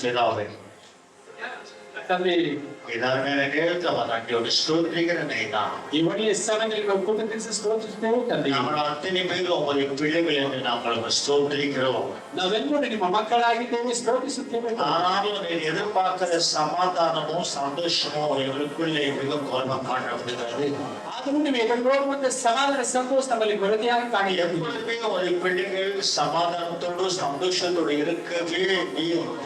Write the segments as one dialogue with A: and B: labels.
A: பிதாவே,
B: ತಂದೆ
A: ಇದನ್ನ ಹೇಳ್ತಾವಲ್ಲ ಸ್ತೋತ್ರಿಕರನೈನಾ
B: ಈ ಒಳ್ಳೆಯ ಸ್ಥಳಗಳಿಗೆ ಕುಟುಂಬಕ್ಕೆ ಸ್ತೋತ್ರಿಸುತ್ತೇವೆ ತಂದೆ.
A: നമ്മൾ അത്തനെ പേരും ഒരു പിള്ളകൾ എന്ന് നമ്മൾ ஸ்தோத்திரிக்கிறோம்.
B: ನಾವೆಲ್ಲರೂ ನಿಮ್ಮ ಮಕ್ಕಳಾಗಿದ್ದೇವೆ, ಸ್ತೋತ್ರಿಸುತ್ತೇವೆ.
A: ஆனாலும் நீர் எதிர்பார்க்கிற சமாதானமும் சந்தோஷமும் எங்களுக்குள்ளே மிக குறைவாக காணப்படுகிறது.
B: ಆದರೂ ನೀವು ಎದುರುಗೊಳ್ಳುವಂತ ಸಮಾಧಾನ ಸಂತೋಷ ನಮ್ಮಲ್ಲಿ ಕೊರತೆಯಾಗಿ ಕಾಣಿದೆ.
A: எப்பொழுதுமே ஒரு பிள்ளைகள் சமாதானத்தோடு சந்தோஷத்தோடு இருக்கவே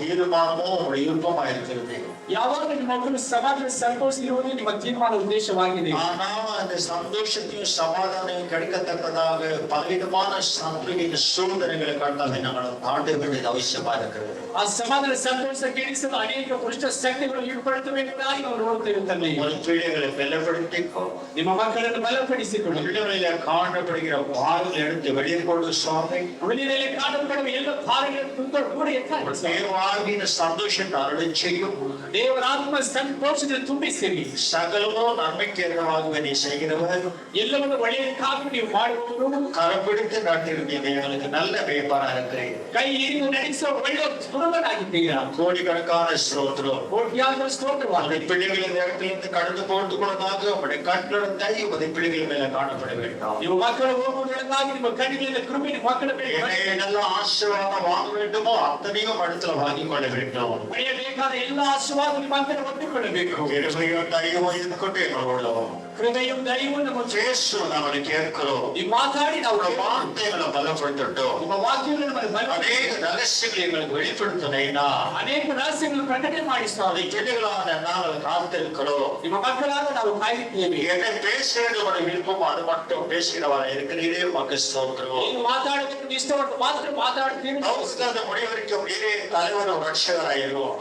A: தீர்மானமும் ஒரு விருப்பமா இருக்கிறது.
B: ಯಾವಾಗ ನಿಮ್ಮ ಮಕ್ಕಳು ಸಮಾಧಾನ ಸಂತೋಷ ಇರುವುದು ನಿಮ್ಮ ತೀರ್ಮಾನ ಉದ್ದೇಶವಾಗಿದೆ.
A: ஆனால் அந்த சந்தோஷத்தையும் சமாதானம் கிடைக்கத்தக்கதாக பலவிதமான சந்தோஷ சூழ்நிலைகளை கண்டாவே நாங்கள் தாண்ட வேண்டியது அவசியமா இருக்கிறது.
B: ಆ ಸಮಾಧಾನ ಸಂತೋಷ ಕೇಳಿಸಲು ಅನೇಕ ದುಷ್ಟ ಶಕ್ತಿಗಳು ಈಡುಪಡುತ್ತವೆ ಎಂಬುದಾಗಿ ನಾವು ನೋಡುತ್ತೇವೆ ತಂದೆ.
A: ஒரு பிள்ளைகளை பலப்படுத்திக்கோ,
B: ನಿಮ್ಮ ಮಕ್ಕಳನ್ನು ಬಲಪಡಿಸಿಕೊಳ್ಳಿ.
A: பிள்ளைகளில காணப்படுகிற பாவங்களை எடுத்து வெளியே கொண்டு சுவாமி,
B: வெளியிலே காணப்படுವ ಎಲ್ಲ ಭಾರಗಳನ್ನು ತುಂಬಿಕೊಂಡು ಕೂಡ ಎತ್ತಾಯಿಸಿ.
A: தேவாவின் சந்தோஷத்தை அருளை செய்யும்.
B: ದೇವರ ಆತ್ಮ ಸಂತೋಷದಿಂದ ತುಂಬಿಸಿರಿ.
A: சகலமும் நன்மைக்கு ஏற்றவாகவே நீ செய்கிறவர்,
B: ಎಲ್ಲವನ್ನು ಒಳ್ಳೆಯದಕ್ಕಾಗಿ ನೀವು ಮಾಡುವವರು,
A: கரப்பிடித்து நடத்திருக்கீங்க. எங்களுக்கு நல்ல வேப்பாரா இருக்கிறீங்க.
B: ಕೈ ಹಿಡಿದು ನಡೆಸುವ ಒಳ್ಳೆಯ ಗುರುಗಳಾಗಿದ್ದೀರಾ.
A: கோடிக்கணக்கான ஸ்தோத்திரம்.
B: ಕೋಟ್ಯಾಂತರ ಸ್ತೋತ್ರವಾಗಲಿ.
A: பிள்ளைகள் இந்த இடத்திலிருந்து கடந்து போட்டு கொண்டதாக உங்களுடைய கண்களோட தைவதை பிள்ளைகள் மேல காணப்பட வேண்டும்.
B: ನಿಮ್ಮ ಮಕ್ಕಳು ಹೋಗುವುದಕ್ಕಾಗಿ ನಿಮ್ಮ ಕಣ್ಣಿಗಳಿಂದ ಕೃಪೆ ಮಕ್ಕಳ ಮೇಲೆ
A: என்னெல்லாம் ஆசீர்வாதம் வாங்க வேண்டுமோ அத்தனையும் இடத்துல வாங்கிக் கொள்ள வேண்டும்.
B: ಪಡೆಯಬೇಕಾದ ಎಲ್ಲ ಆಶೀರ್ವಾದ ನಿಮ್ಮ ಮಕ್ಕಳು ಹೊಂದಿಕೊಳ್ಳಬೇಕು.
A: கிருபையும் தயவும் இதுகொண்டு எங்களோட
B: ಕೃಪೆಯು ದಯವು ನಮ್ಮ
A: பேசு நாங்கள் கேட்கிறோம்.
B: ನೀವು ಮಾತಾಡಿ ನಾವು
A: வார்த்தைகளை பலப்படுத்தட்டும்.
B: ನಿಮ್ಮ ವಾಕ್ಯಗಳನ್ನು
A: அநேக ரகசியங்களை எங்களுக்கு வெளிப்படுத்தினா
B: ಅನೇಕ ರಹಸ್ಯಗಳನ್ನು ಪ್ರಕಟಣೆ ಮಾಡಿಸ್ತಾರೆ.
A: அதை கிளைகளான நாங்கள் காத்திருக்கிறோம்.
B: ನಿಮ್ಮ ಮಕ್ಕಳಾದ ನಾವು ಕಾಯುತ್ತೇವೆ.
A: என்னை பேச வேண்டும் விருப்பம் அது மட்டும் பேசுகிறவரை இருக்கிறீரே உமக்கு ஸ்தோத்திரம்.
B: ನೀವು ಮಾತಾಡಬೇಕು ಇಷ್ಟಪಟ್ಟು ಮಾತ್ರ ಮಾತಾಡ್ತೀವಿ.
A: அவசர முடிவரைக்கும் நீரே தலைவரும் ரட்சகராயிரும்.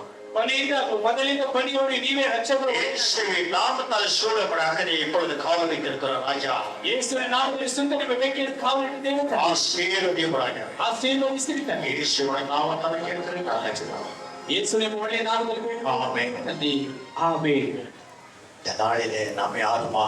B: ಮೊದಲಿಂದ ಕೊನೆಯವರೆಗೆ ನೀವೇ ರಕ್ಷಕರು.
A: இயேசுவின் நாமத்தால் சூழப்படாக நீ இப்பொழுது காவல் வைத்திருக்கிற ராஜா,
B: ಯೇಸುವಿನ ನಾಮದಲ್ಲಿ ಸುಂದರ ಬೇಕಿದ್ದ ಕಾವಲಿಟ್ಟಿದ್ದೇವೆ.
A: ஆசீர்வதிப்பாக
B: ಆಶೀರ್ವದಿಸಿರ್ತಾನೆ.
A: இயேசுவின் நாமத்தால் கேட்கிறேன்.
B: ಯೇಸುವಿನ ಒಳ್ಳೆಯ ನಾಮದಲ್ಲಿ
A: ஆமென்.
B: ಆಮೆನ್.
A: இந்த நாளிலே நாம் யாருமா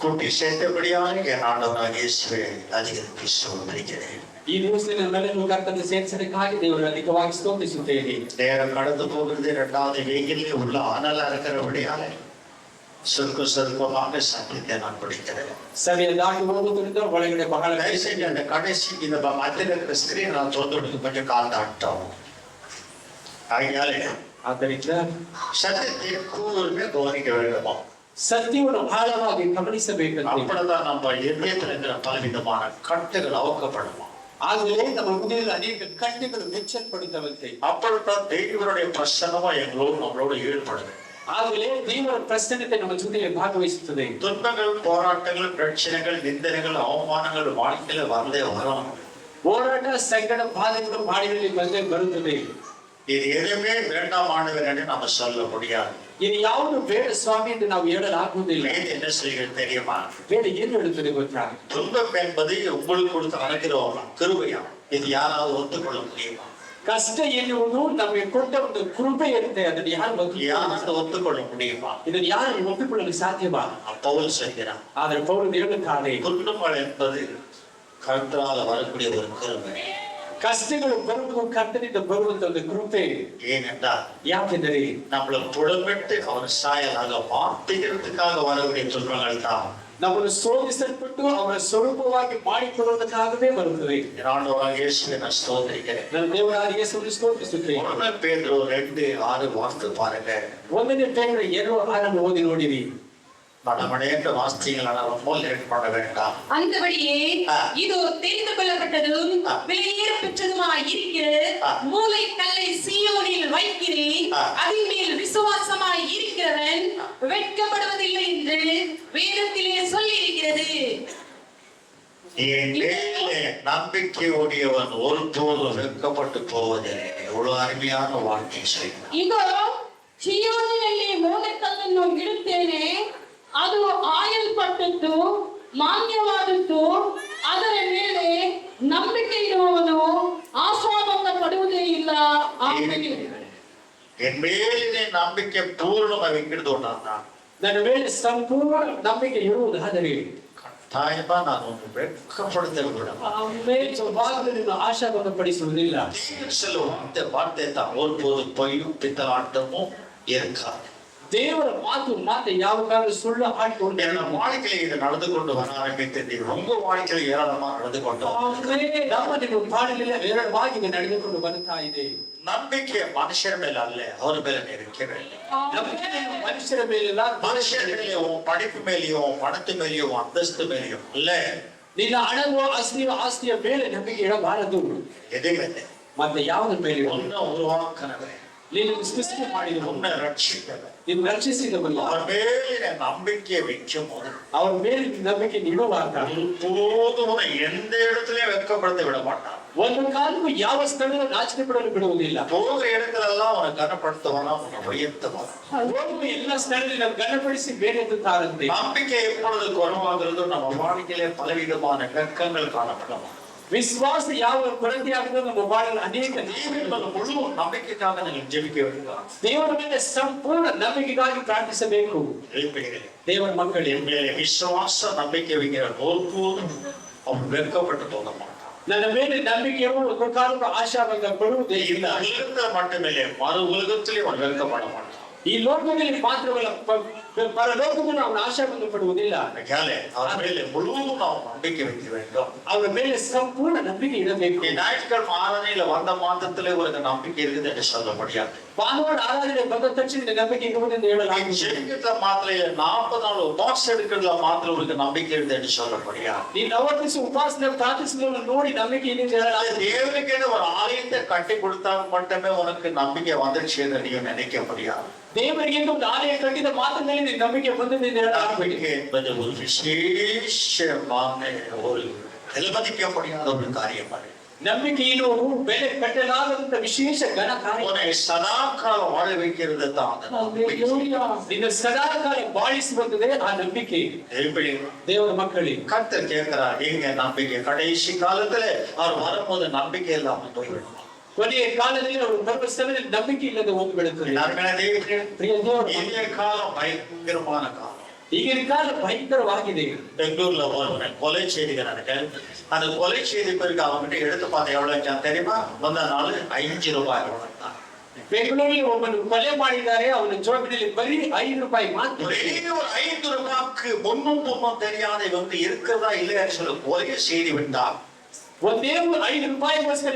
A: கூட்டி சேர்த்தபடியான என் ஆண்டவராக இயேசுவை அதிகரித்து ஸ்தோத்திரிக்கிறேன்.
B: ಈ ದಿವಸದಲ್ಲಿ ನಮ್ಮೆಲ್ಲರೂ ಕರ್ತನ ಸೇರಿಸಲಿಕ್ಕಾಗಿ ದೇವರು ಅಧಿಕವಾಗಿ ಸ್ತೋತ್ರಿಸುತ್ತೇನೆ.
A: நேரம் கடந்து போகிறது. இரண்டாவது வெயிலே உள்ள அனலா இருக்கிறபடியால சுருக்கமாக சத்தியத்தை நான் படிக்கிறேன்.
B: ಸಮಯ ದಾಟಿ ಹೋಗುತ್ತಿದ್ದ ಒಳಗಡೆ ಬಹಳ
A: தயவுசெய்து அந்த கடைசி இந்த மத்தியில் இருக்கிற ஸ்திரீ நான் சொல்றதுக்கு கொஞ்சம் கால் தாட்டோம். ஆகையாலே
B: ಆದ್ದರಿಂದ
A: சத்தியத்தை கூர்ந்து கவனிக்க வேண்டுமா?
B: ಸತ್ಯವನ್ನು ಆಳವಾಗಿ ಗಮನಿಸಬೇಕಂತ.
A: அப்பதான் நம்ம இதயத்தில் இருக்கிற பலவிதமான கட்டுகள் அவுக்கப்படுமா?
B: ಆಗಲೇ ನಮ್ಮ ಹೃದಯದಲ್ಲಿ ಅನೇಕ ಕಟ್ಟೆಗಳು ಮೆಚ್ಚಲ್ಪಡುತ್ತವಂತೆ.
A: அப்பொழுதுதான் தேவனுடைய பிரசன்னமா எங்களோடு நம்மளோட ஈடுபடுது.
B: ಆಗಲೇ ದೇವರ ಪ್ರಸನ್ನತೆ ನಮ್ಮ ಜೊತೆಗೆ ಭಾಗವಹಿಸುತ್ತದೆ.
A: துன்பங்கள், போராட்டங்கள், பிரச்சனைகள், நிந்தனைகள், அவமானங்கள் வாழ்க்கையில வரதே வரும்.
B: ಹೋರಾಟ, ಸಂಕಟ, ಬಾಧೆಗಳು ಬಾಳಿನಲ್ಲಿ ಬಂದೇ ಬರುತ್ತದೆ.
A: இது எதுவுமே வேண்டாமானவர் என்று நம்ம சொல்ல முடியாது.
B: ಇದು ಯಾವುದು ಬೇಡ ಸ್ವಾಮಿ ಎಂದು ನಾವು ಹೇಳಲಾಗುವುದಿಲ್ಲ.
A: இது என்ன செய்கிறது தெரியுமா?
B: ಬೇಡ ಏನು ಹೇಳುತ್ತದೆ ಗೊತ್ತಾ?
A: துன்பம் என்பது உங்களுக்கு கொடுத்து அனுகிறோம் கிருபையா. இது யாராவது ஒத்துக்கொள்ள முடியுமா?
B: ಕಷ್ಟ ಎನ್ನುವುದು ನಮಗೆ ಕೊಟ್ಟ ಒಂದು ಕೃಪೆ ಇರುತ್ತೆ. ಅದನ್ನು
A: யாராவது ஒத்துக்கொள்ள முடியுமா?
B: ಇದನ್ನು ಯಾರು ಒಪ್ಪಿಕೊಳ್ಳಲು ಸಾಧ್ಯವಾ?
A: பவுல் சொல்கிறான்,
B: ಆದರೆ ಪೌಲನು ಹೇಳುತ್ತಾನೆ,
A: துன்பங்கள் என்பது கர்த்தரால் வரக்கூடிய ஒரு கிருபை.
B: ಕಷ್ಟಗಳು ಬರುವುದು ಕರ್ತನಿಂದ ಬರುವಂತ ಒಂದು ಕೃಪೆ.
A: ஏனென்றால்
B: ಯಾಕೆಂದರೆ
A: நம்மளை புடமிட்டு அவர் சாயலாக மாற்றுகிறதுக்காக வரக்கூடிய துன்பங்கள் தான்
B: ನಮ್ಮನ್ನು ಶೋಧಿಸಲ್ಪಟ್ಟು ಅವರ ಸ್ವರೂಪವಾಗಿ ಮಾಡಿಕೊಳ್ಳುವುದಕ್ಕಾಗவே ಬರುತ್ತದೆ.
A: ஆண்டவராக இயேசுவை நான் ஸ்தோத்திரிக்கிறேன்.
B: ನನ್ನ ದೇವರಾದ ಯೇಸುವನ್ನು ಸ್ತೋತ್ರಿಸುತ್ತೇನೆ.
A: 1 பேதுரு 2:6 வாசித்து பாருங்க.
B: 1 ಪೇತ್ರ 2:6 ಓದಿ ನೋಡಿರಿ.
A: பலமடைந்த வாஸ்திகளான ரொம்ப லேட் பண்ண வேண்டாம்.
C: அந்தபடியே இதோ தெரிந்து கொள்ளப்பட்டதும் வெளியேற பெற்றதுமாய் இருக்கிற மூலை கல்லை சீயோனில் வைக்கிறேன், அதின் மேல் விசுவாசமாய் இருக்கிறவன் வெட்கப்படுவதில்லை என்று வேதத்திலே சொல்லி இருக்கிறது.
A: என் மேலே நம்பிக்கையுடையவன் ஒருபோதும் வெட்கப்பட்டு போவதில்லை. எவ்வளவு அருமையான வாழ்க்கை செய்யும்.
C: இதோ சீயோனிನಲ್ಲಿ ಮೂಲೆಕಲ್ಲನ್ನು ಇಡುತ್ತೇನೆ, ಅದು ಆಯಲ್ಪಟ್ಟದ್ದು ಮಾನ್ಯವಾದದ್ದು, ಅದರ ಮೇಲೆ ನಂಬಿಕೆ ಇರುವವನು ಆಶಾಭಂಗ ಪಡುವುದೇ ಇಲ್ಲ.
A: என் மேலே நம்பிக்கை பூர்ணமாக வைக்கிறது ஒன்றான்.
B: ನನ್ನ ಮೇಲೆ ಸಂಪೂರ್ಣ ನಂಬಿಕೆ ಇರುವುದಾದರೆ
A: தாயப்பா நான் உன்னை வெட்கப்படுத்த விட
B: ಭಾಗದಲ್ಲಿ ಆಶಾಭಂಗಪಡಿಸುವುದಿಲ್ಲ.
A: தேவன் சொல்லும் வார்த்தை தான் ஒருபோது பொய்யும் பித்தலாட்டமும் இருக்காது.
B: ದೇವರ ಮಾತು ಯಾವ ಕಾಲ ಸುಳ್ಳು ಆಡಿಕೊಂಡು
A: என்னோட வாழ்க்கையில இது நடந்து கொண்டு வர ஆரம்பித்தது உங்க வாழ்க்கையில ஏராளமா நடந்து கொண்டு
B: ನಮ್ಮ ನಿಮ್ಮ ಪಾಡಿನಲ್ಲಿ ವಿರಳವಾಗಿ ಇದು ನಡೆದುಕೊಂಡು ಬರ್ತಾ ಇದೆ.
A: நம்பிக்கை மனுஷர் மேல அல்ல அவர் மேல இருக்கிறது.
B: ಮನುಷ್ಯರ ಮೇಲಿಲ್ಲ,
A: மனுஷர் மேலேயோ படிப்பு மேலேயோ பணத்து மேலேயோ அந்தஸ்து மேலேயோ இல்ல,
B: ನಿನ್ನ ಹಣವೋ ಆಸ್ತಿಯ ಮೇಲೆ ನಂಬಿಕೆ ಇಡಬಾರದು.
A: எதுவுமே
B: ಮತ್ತೆ ಯಾವುದ್ರ ಮೇಲೆ
A: ஒன்ன உருவாக்கனவே
B: ನೀನು ಸೃಷ್ಟಿ ಮಾಡಿದ
A: உன்னை ரட்சிக்கவே
B: ನೀನು ರಕ್ಷಿಸಿದವಲ್ಲ
A: அவர் மேல நம்பிக்கையை வைக்கும் போது
B: ಅವರ ಮೇಲೆ ನಂಬಿಕೆ ಇಡುವಾಗ
A: ஒருபோதும் உன்னை எந்த இடத்துலயும் வெட்கப்படுத்த விட மாட்டான்.
B: ಒಂದು ಕಾಲಕ್ಕೂ ಯಾವ ಸ್ಥಳದಲ್ಲೂ ನಾಚಿಕೆ ಪಡಲು ಬಿಡುವುದಿಲ್ಲ.
A: போகிற இடத்துல எல்லாம் உன்னை கனப்படுத்துவானா, உன்னை உயர்த்துவானா.
B: ಹೋಗುವ ಎಲ್ಲ ಸ್ಥಳದಲ್ಲಿ ನಾವು ಗಣಪಡಿಸಿ ಬೇರೆ ಎತ್ತುತ್ತಾರಂತೆ.
A: நம்பிக்கை எப்பொழுது குறைவாகிறதோ நம்ம வாழ்க்கையிலே பலவிதமான வெட்கங்கள் காணப்படலாம்.
B: ವಿಶ್ವಾಸ ಯಾವ ಕೊರತೆ ಆಗುತ್ತೋ ನಮ್ಮ ಬಾಳಲ್ಲಿ ಅನೇಕ
A: முழு நம்பிக்கைக்காக நீங்கள் ஜெபிக்க வேண்டும்.
B: ದೇವರ ಮೇಲೆ ಸಂಪೂರ್ಣ ನಂಬಿಕೆಗಾಗಿ ಪ್ರಾರ್ಥಿಸಬೇಕು. ದೇವರ ಮಕ್ಕಳೇ,
A: என் மேலே விசுவாச நம்பிக்கை வைக்கிற ஒருபோதும் அவன் வெட்கப்பட்டு போக மாட்டான்.
B: ನನ್ನ ಮೇಲೆ ನಂಬಿಕೆಯು ಒಂದು ಕಾಲಕ್ಕೂ ಆಶಾಭಂಗ ಪಡುವುದೇ
A: இந்த
B: ಇಲ್ಲ.
A: உலகத்துல மட்டுமில்லை, மறு உலகத்திலே அவன் வெட்கப்பட மாட்டான்.
B: ಈ ಲೋಕದಲ್ಲಿ ಮಾತ್ರವಲ್ಲ, ಪರಲೋಕದಲ್ಲಿ ಅವನು ಆಶಾಭಂಗ ಪಡುವುದಿಲ್ಲ.
A: அவர் மேலே முழு நாம் நம்பிக்கை வைக்க வேண்டும்.
B: ಅವರ ಮೇಲೆ ಸಂಪೂರ್ಣ ನಂಬಿಕೆ ಇಡಬೇಕು.
A: ಈ ஞாயிற்றுக்கிழமை ஆராதனையில வந்த மாதத்திலே ஒரு நம்பிக்கை இருக்குது என்று சொல்ல முடியாது.
B: ಭಾನುವಾರ ಆರಾಧನೆ ಬಂದ ತಕ್ಷಣ ನಂಬಿಕೆ ಇರುವುದೆಂದು ಹೇಳಲಾಗುವುದು.
A: ஜெபிக்கிற மாத்திரையில 40 நாள் உபவாசம் எடுக்கிறதுல மாத்திரம் ஒரு நம்பிக்கை இருக்குது என்று சொல்ல முடியாது.
B: ನೀನು ಅವತ್ತಿಸಿ ಉಪವಾಸ ಪ್ರಾರ್ಥಿಸುವುದನ್ನು ನೋಡಿ ನಂಬಿಕೆ ಇದೆ ಎಂದು ಹೇಳಲಾಗುವುದು.
A: தேவனுக்கு ஒரு ஆலயத்தை கட்டி கொடுத்தால் மட்டுமே உனக்கு நம்பிக்கை வந்துருச்சு என்று நீங்க நினைக்க முடியாது.
B: ದೇವರಿಗೆ ಒಂದು ಆಲಯ ಕಟ್ಟಿದ ಮಾತ್ರದಲ್ಲಿ ನೀನು ನಂಬಿಕೆ ಬಂದಿದೆ ಎಂದು ಹೇಳಲಾಗುವುದು.
A: நம்பிக்கை என்பது ஒரு விசேஷமான ஒரு நிலமதிக்க முடியாத ஒரு காரியம்.
B: ನಂಬಿಕೆಯನ್ನು ಬೆಲೆ ಕಟ್ಟಲಾಗದಂತ ವಿಶೇಷ ಘನ ಕಾರ್ಯ.
A: உன்னை சதாகாலம் வாழ வைக்கிறது தான் அந்த நம்பிக்கை.
B: ನಿನ್ನ ಸದಾಕಾಲ ಬಾಳಿಸುವಂತದೇ ಆ ನಂಬಿಕೆ. ದೇವರ ಮಕ್ಕಳೇ,
A: கர்த்தர் கேட்கிறார், எங்க நம்பிக்கை? கடைசி காலத்துல அவர் வரும்போது நம்பிக்கை இல்லாம போய்விடும்.
B: ಕೊನೆಯ ಕಾಲದಲ್ಲಿ ಅವರು ಬರುವ ಸಮಯದಲ್ಲಿ ನಂಬಿಕೆ ಇಲ್ಲದೆ ಹೋಗಿಬಿಡುತ್ತದೆ. ಪ್ರಿಯ ದೇವರ
A: இந்த காலம் பயங்கரமான காலம்.
B: ಈಗಿನ ಕಾಲ ಭಯಂಕರವಾಗಿದೆ.
A: பெங்களூர்ல ஒரு கொலை செய்திருக்கிறாங்க. அந்த கொலை செய்தி பிறகு அவங்ககிட்ட எடுத்து பார்த்து எவ்வளவு தெரியுமா? வந்த நாள் 5 ரூபாய் தான்.
B: ಬೆಂಗಳೂರಲ್ಲಿ ಒಬ್ಬನು ಕೊಲೆ ಮಾಡಿದ್ದಾರೆ. ಅವನ ಜೋಬಿನಲ್ಲಿ ಬರೀ 5 ರೂಪಾಯಿ ಮಾತ್ರ.
A: ஒரே ஒரு 5 ரூபாய்க்கு முன்னும் தெரியாத இவங்க இருக்கிறதா இல்லையான்னு சொல்லி கொலை செய்தி விட்டா
B: ಒಂದೇ 5 ರೂಪಾಯಿಗೋಸ್ಕರ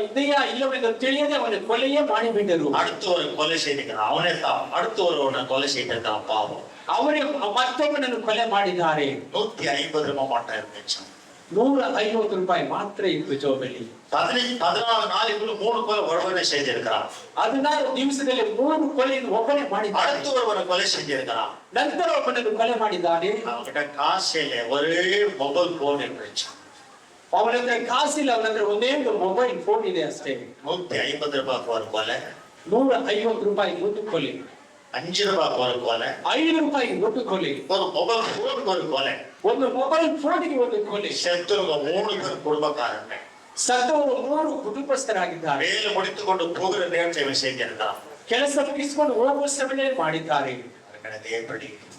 B: ಇದೆಯಾ ಇಲ್ಲವೆಂದು ತಿಳಿಯದೆ ಅವನ ಕೊಲೆಯೇ ಮಾಡಿಬಿಟ್ಟರು.
A: அடுத்து ஒரு கொலை செய்திருக்கிறான், அவனே தான். அடுத்து ஒரு கொலை செய்திருக்கான், பாவம்.
B: ಅವರೇ ಮತ್ತೊಬ್ಬನನ್ನು ಕೊಲೆ ಮಾಡಿದ್ದಾರೆ.
A: 150 ரூபாய் மாட்டா இருந்துச்சு.
B: 150 ರೂಪಾಯಿ ಮಾತ್ರ ಇತ್ತು ಜೋಬಲ್ಲಿ.
A: 14 நாளுக்குள்ள 3 கொலை ஒருவனே செய்திருக்கிறான்.
B: 16 ದಿವಸದಲ್ಲಿ 3 ಕೊಲೆಯನ್ನು ಒಬ್ಬನೇ ಮಾಡಿದ್ದಾನೆ.
A: அடுத்து ஒரு கொலை செஞ்சிருக்கிறான்.
B: ನಂತರ ಒಬ್ಬನನ್ನು ಕೊಲೆ ಮಾಡಿದ್ದಾನೆ.
A: அவன்கிட்ட காசு இல்லை, ஒரே மொபைல் போன் இருந்துச்சு.
B: ಅವನ ಹತ್ರ ಕಾಸಿಲ್ಲ, ಅವನ ಹತ್ರ ಒಂದೇ ಒಂದು ಮೊಬೈಲ್ ಫೋನ್ ಇದೆ ಅಷ್ಟೇ.
A: 150 ரூபாய்க்கு ஒரு கொலை,
B: 150 ರೂಪಾಯಿ ಒಂದು ಕೊಲೆ,
A: 5 ரூபாய்க்கு ஒரு கொலை,
B: 5 ರೂಪಾಯಿ ಒಂದು ಕೊಲೆ,
A: ஒரு மொபைல் போனுக்கு ஒரு கொலை,
B: ಒಂದು ಮೊಬೈಲ್ ಫೋನಿಗೆ ಒಂದು ಕೊಲೆ.
A: செத்துருங்க 3 பேர் குடும்பக்காரங்க.
B: ಸತ್ತವರು 3 ಕುಟುಂಬಸ್ಥರಾಗಿದ್ದಾರೆ.
A: வேலை முடித்துக்கொண்டு போகிற நேரத்தை இவன் செஞ்சிருந்தான்.
B: ಕೆಲಸ ಮುಗಿಸಿಕೊಂಡು ಹೋಗುವ ಸಮಯದಲ್ಲಿ ಮಾಡಿದ್ದಾರೆ.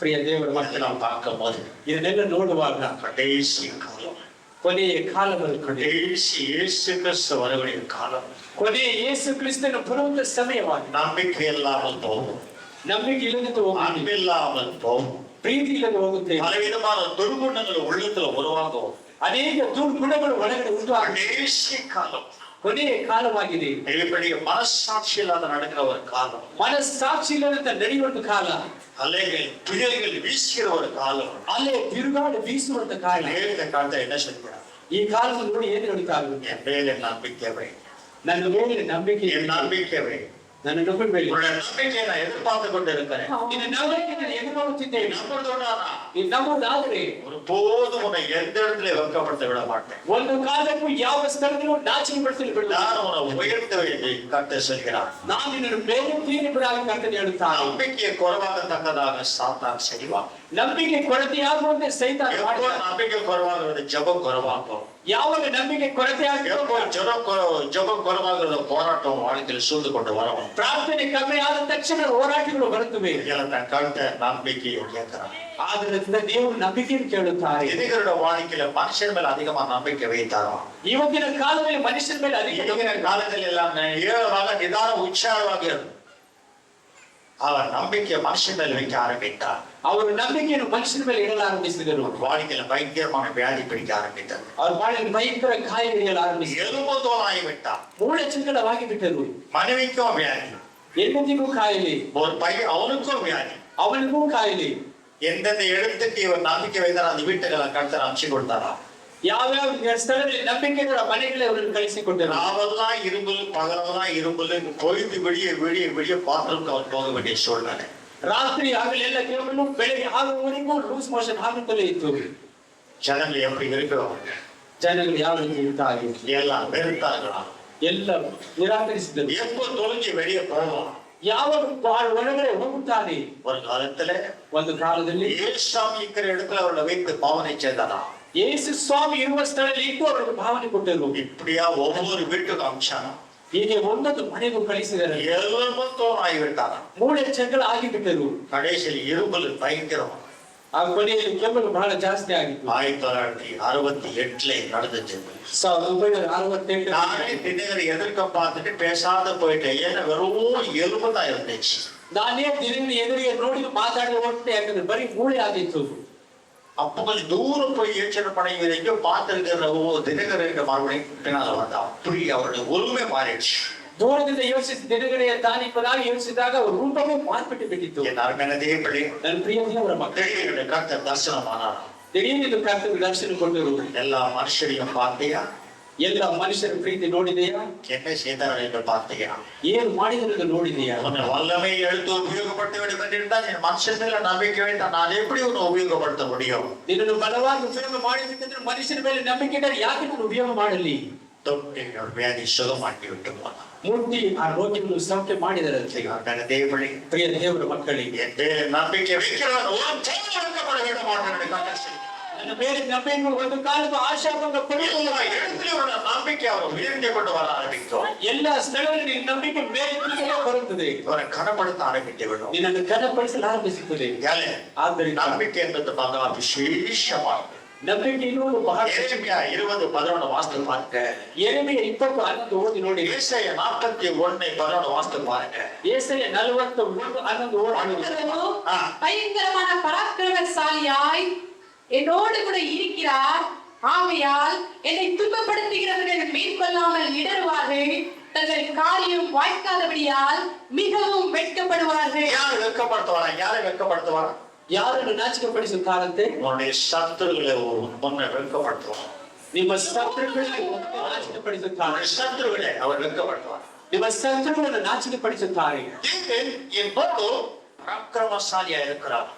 B: ಪ್ರಿಯ ದೇವರ ಮಕ್ಕಳೇ,
A: நாம் பார்க்கும் போது
B: ಇದನ್ನೆಲ್ಲ ನೋಡುವಾಗ
A: கடைசி காலம்,
B: ಕೊನೆಯ ಕಾಲವನ್ನು ಕಂಡು,
A: கடைசி இயேசு கிறிஸ்து வரக்கூடிய காலம்,
B: ಕೊನೆಯ ಯೇಸು ಕ್ರಿಸ್ತನ ಬರುವಂತ ಸಮಯವಾಗಿದೆ.
A: நம்பிக்கை இல்லாமல் போகும்,
B: ನಂಬಿಕೆ ಇಲ್ಲದೆ ಹೋಗುತ್ತದೆ,
A: அன்பில்லாமல் போகும்,
B: ಪ್ರೀತಿ ಇಲ್ಲದೆ ಹೋಗುತ್ತೆ,
A: பலவிதமான துர்குணங்கள் உள்ளத்துல உருவாகும்.
B: ಅನೇಕ ದುರ್ಗುಣಗಳು ಒಳಗಡೆ ಉಂಟಾಗುತ್ತೆ.
A: கடைசி காலம்,
B: ಕೊನೆಯ ಕಾಲವಾಗಿದೆ.
A: மிகப்பெரிய மனசாட்சி இல்லாத நடக்கிற ஒரு காலம்,
B: ಮನಸ್ಸಾಕ್ಷಿ ಇಲ್ಲದಂತ ನಡೆಯುವಂತ ಕಾಲ,
A: அலைகள் புயல்கள் வீசுகிற ஒரு காலம்.
B: ಅಲ್ಲೇ ಬಿರುಗಾಳಿ ಬೀಸುವಂತ ಕಾಲ.
A: இந்த காலத்தை என்ன சொல்கிறார்?
B: ಈ ಕಾಲವನ್ನು ನೋಡಿ ಏನು ಹೇಳುತ್ತಾರೆ?
A: என் மேலே நம்பிக்கை வை,
B: ನನ್ನ ಮೇಲೆ ನಂಬಿಕೆ
A: என் நம்பிக்கை வை.
B: ನನ್ನ ನಂಬಿಕೆ
A: உன்னுடைய நம்பிக்கையை நான் எதிர்பார்த்து கொண்டு இருக்கிறேன்.
B: ನಿನ್ನ ನಂಬಿಕೆ ನಾನು ಎದುರು ನೋಡುತ್ತಿದ್ದೇನೆ.
A: நம்புறதோடானா
B: ನೀನು ನಂಬುವುದಾದರೆ
A: ஒரு போதும் உன்னை எந்த இடத்துல வெட்கப்படுத்த விட மாட்டேன்.
B: ಒಂದು ಕಾಲಕ್ಕೂ ಯಾವ ಸ್ಥಳದಲ್ಲೂ ನಾಚಿಕೆ ಪಡಿಸಲು ಬಿಡುವುದಿಲ್ಲ.
A: நான் உன்னை உயர்த்த கர்த்தர் சொல்கிறார்.
B: ನಾನು ನಿನ್ನನ್ನು ಬೇರೆ ತೀರಿಬಿಡಾಗಿ ಕರ್ತನು ಹೇಳುತ್ತಾನೆ.
A: நம்பிக்கையை குறைவாகத்தக்கதாக சாத்தான் செய்வான்.
B: ನಂಬಿಕೆ ಕೊರತೆಯಾಗುವಂತೆ ಸೈತಾನ
A: எப்போ
B: ಮಾಡ್ತಾನೆ.
A: நம்பிக்கை குறைவாகிறது? ஜெபம் குறைவாகும்.
B: ಯಾವಾಗ ನಂಬಿಕೆ ಕೊರತೆ
A: எப்போ
B: ಆಗ್ತದೆ,
A: ஜெபம் குறைவாகிறத போராட்டம் வாழ்க்கையில் சூழ்ந்து கொண்டு வரும்.
B: ಪ್ರಾರ್ಥನೆ ಕಮ್ಮಿ ಆದ ತಕ್ಷಣ ಹೋರಾಟಗಳು ಬರುತ್ತವೆ.
A: தன் கருத்தை நம்பிக்கையை கேட்கிறான்.
B: ಆದ್ದರಿಂದ ದೇವರು ನಂಬಿಕೆಯನ್ನು ಕೇಳುತ್ತಾರೆ.
A: இவர்களோட வாழ்க்கையில மனுஷன் மேல அதிகமா நம்பிக்கை வைத்தாரோ.
B: ಇವತ್ತಿನ ಕಾಲದಲ್ಲಿ ಮನುಷ್ಯನ ಮೇಲೆ ಅಧಿಕ
A: ಈಗಿನ ಕಾಲದಲ್ಲಿ எல்லாம் ஏழாக நிதான உற்சாகமாக அவர் நம்பிக்கை மனுஷன் மேல் வைக்க ஆரம்பித்தார்.
B: ಅವರು ನಂಬಿಕೆಯನ್ನು ಮನುಷ್ಯನ ಮೇಲೆ ಇಡಲು ಆರಂಭಿಸಿದರು.
A: வாழ்க்கையில பயங்கரமான வியாதி பிடிக்க ஆரம்பித்தார்.
B: ಅವ್ರ ಬಾಳಿಗೆ ಭಯಂಕರ ಕಾಯಿಲೆಗಳು ಆರಂಭಿಸಿದರು.
A: எலும்பு தோலாகி விட்டார்.
B: ಮೂಳೆ ಚಿಕ್ಕಳವಾಗಿ ಬಿಟ್ಟರು.
A: மனைவிக்கும் வியாதி,
B: ಹೆಂಡತಿಗೂ ಕಾಯಿಲೆ,
A: ஒரு பையன் அவனுக்கும் வியாதி.
B: ಅವನಿಗೂ ಕಾಯಿಲೆ.
A: எந்தெந்த இடத்துக்கு இவர் நம்பிக்கை வைத்தார் அந்த வீட்டுகளை கர்த்தர் அனுப்பிச்சு கொடுத்தாரா.
B: ಯಾವ್ಯಾವ ಸ್ಥಳದಲ್ಲಿ ನಂಬಿಕೆ ಮನೆಗಳೇ ಅವರನ್ನು ಕಳಿಸಿಕೊಟ್ಟರು.
A: ராவெல்லாம் இரும்புல், பகலெல்லாம் இரும்புல், பொழுது விடிய விடிய விடிய பாத்ரூம்க்கு அவர் போக வேண்டிய சூழ்நிலை.
B: ರಾತ್ರಿ ಆಗಲೆಲ್ಲ ಕೇವಲ ಬೆಳಗ್ಗೆ ಆಗುವವರೆಗೂ ಲೂಸ್ ಮೋಷನ್ ಆಗುತ್ತಲೇ ಇತ್ತು.
A: ஜனங்கள் எப்படி இருக்கிறோம்?
B: ಜನಗಳು ಯಾವ ರೀತಿ ಇರ್ತಾರೆ?
A: எல்லாம் வெறுத்தார்களா?
B: ಎಲ್ಲ ನಿರಾಕರಿಸಿದರು.
A: எப்போ தொலைஞ்சு வெளியே போவோம்?
B: ಯಾವಾಗ ಒಳಗಡೆ ಹೋಗುತ್ತಾರೆ?
A: ஒரு காலத்துல
B: ಒಂದು ಕಾಲದಲ್ಲಿ
A: ஏசாமி இருக்கிற இடத்துல அவர்களை வைத்து பாவனை செய்தாரா.
B: ಯೇಸು ಸ್ವಾಮಿ ಇರುವ ಸ್ಥಳದಲ್ಲಿ ಇಟ್ಟು ಅವರಿಗೆ ಭಾವನೆ ಕೊಟ್ಟರು.
A: இப்படியா ஒவ்வொரு வீட்டுக்கும் அம்சானா
B: ಹೀಗೆ ಒಂದೊಂದು ಮನೆಗೂ ಕಳಿಸಿದರು.
A: எலும்பும் தோலாகி விட்டாரா.
B: ಮೂಳೆ ಚೆಂಗಳ ಆಗಿಬಿಟ್ಟರು.
A: கடைசியில் இரும்பல் பயங்கரம்.
B: ಆ ಕೊನೆಯಲ್ಲಿ ಕೆಮ್ಮಲು ಬಹಳ ಜಾಸ್ತಿ ಆಗಿತ್ತು.
A: 1968 நடந்துச்சு.
B: 1968
A: நானே தினகரை எதிர்க்க பார்த்துட்டு பேசாத போயிட்டேன். ஏன்னா வெறும் எலும்பு தான் இருந்துச்சு.
B: ನಾನೇ ದಿನಗಳ ಎದುರಿಗೆ ನೋಡಿ ಮಾತಾಡಿ ಹೋಗ್ತೇನೆ, ಯಾಕಂದ್ರೆ ಬರೀ ಮೂಳೆ ಆಗಿತ್ತು.
A: அப்ப கொஞ்சம் தூரம் போய் யோசனை பண்ணி எங்கேயோ பார்த்திருக்கிற தினகரன் மறுபடியும் பின்னால வந்தா அப்படி அவருடைய உரிமை மாறிடுச்சு.
B: ದೂರದಿಂದ ಯೋಚಿಸಿ ದಿನಗಳೆಯ ತಾನಿಪ್ಪದಾಗಿ ಯೋಚಿಸಿದಾಗ ರೂಪವೇ ಮಾರ್ಪಟ್ಟು ಬಿಟ್ಟಿತ್ತು.
A: என் அருமையானதே பிள்ளை,
B: ನನ್ನ ಪ್ರಿಯ ದೇವರ ಮಕ್ಕಳೇ,
A: திடீரென்று கர்த்தர் தரிசனமானார்.
B: ದಿಢೀரெಂದು ಕರ್ತವ್ಯ ದರ್ಶನ ಕೊಟ್ಟರು.
A: எல்லா மனுஷரையும் பார்த்தியா?
B: ಎಲ್ಲ ಮನುಷ್ಯರ ಪ್ರೀತಿ ನೋಡಿದೆಯಾ?
A: என்ன செய்தார் என்று பார்த்தியா?
B: ಏನು ಮಾಡಿದ್ರು ನೋಡಿದೆಯಾ?
A: உன்னை வல்லமை எடுத்து உபயோகப்படுத்த வேண்டும் என்றிருந்தால் என் மனுஷன் மேல நம்பிக்கை வைத்தால் நான் எப்படி உன்னை உபயோகப்படுத்த முடியும்?
B: ನಿನ್ನನ್ನು ಬಲವಾಗಿ ಉಪಯೋಗ ಮಾಡಬೇಕಂದ್ರೆ ಮನುಷ್ಯನ ಮೇಲೆ ನಂಬಿಕೆ ಇಟ್ಟರೆ ಯಾಕೆ ನಾನು ಉಪಯೋಗ ಮಾಡಲಿ?
A: தொட்டு வியாதி சுகமாக்கி விட்டு போனார்.
B: ಮುಟ್ಟಿ ಆ ರೋಗಿಯನ್ನು ಸೌಖ್ಯ ಮಾಡಿದರಂತೆ.
A: தேவனை
B: ಪ್ರಿಯ ದೇವರ ಮಕ್ಕಳಿಗೆ,
A: என் பேரில் நம்பிக்கை வைக்கிறவன் ஒரு தேவைப்பட விட மாட்டேன்.
B: ನನ್ನ ಮೇಲೆ ನಂಬಿಕೆ ಒಂದು ಕಾಲದ ಆಶಾಭಂಗ ಪಡೆಯುವ
A: இடத்துல நம்பிக்கை அவர் உயர்ந்து கொண்டு வர ஆரம்பிக்கும்.
B: ಎಲ್ಲ ಸ್ಥಳಗಳಲ್ಲಿ ನಿನ್ನ ನಂಬಿಕೆ ಮೇಲೆ ಬರುತ್ತದೆ.
A: அவரை கனப்படுத்த ஆரம்பித்து விடும்.
B: ನಿನ್ನನ್ನು ಘನಪಡಿಸಲು ಆರಂಭಿಸುತ್ತದೆ. ಆದ್ದರಿಂದ
A: நம்பிக்கை என்பது மகா விசேஷமானது.
B: ನಂಬಿಕೆ ಇನ್ನೊಂದು ಬಹಳ
A: 20:11 வாஸ்து பாருங்க.
B: ಯೆರೆಮೀಯ 20:11 ಓದಿ ನೋಡಿ.
A: ஏசாயா 41:11 வாஸ்து பாருங்க.
B: ஏசாயா 41:11 ஓதி
C: பயங்கரமான பராக்கிரமசாலியாய் என்னோடு கூட இருக்கிறார். ஆகையால் என்னை துன்பப்படுத்துகிறவர்கள் மேற்கொள்ளாமல் இடறுவார்கள். தங்கள் காரியம் வாய்க்காதபடியால் மிகவும் வெட்கப்படுவார்கள்.
A: யார் வெட்கப்படுத்துவாரா? யாரை வெட்கப்படுத்துவாரா?
B: ಯಾರನ್ನು ನಾಚಿಕೆಪಡಿಸುತ್ತಾರಂತೆ?
A: உன்னுடைய சத்துருகளை முன்ன வெட்கப்படுத்துவார்.
B: ನಿಮ್ಮ ಶತ್ರುಗಳನ್ನು ನಾಚಿಕೆಪಡಿಸುತ್ತಾರೆ.
A: சத்துருகளை அவர் வெட்கப்படுத்துவார்.
B: ನಿಮ್ಮ ಶತ್ರುಗಳನ್ನು ನಾಚಿಕೆಪಡಿಸುತ್ತಾರೆ.
A: என்னோடு பராக்கிரமசாலியா இருக்கிறார்.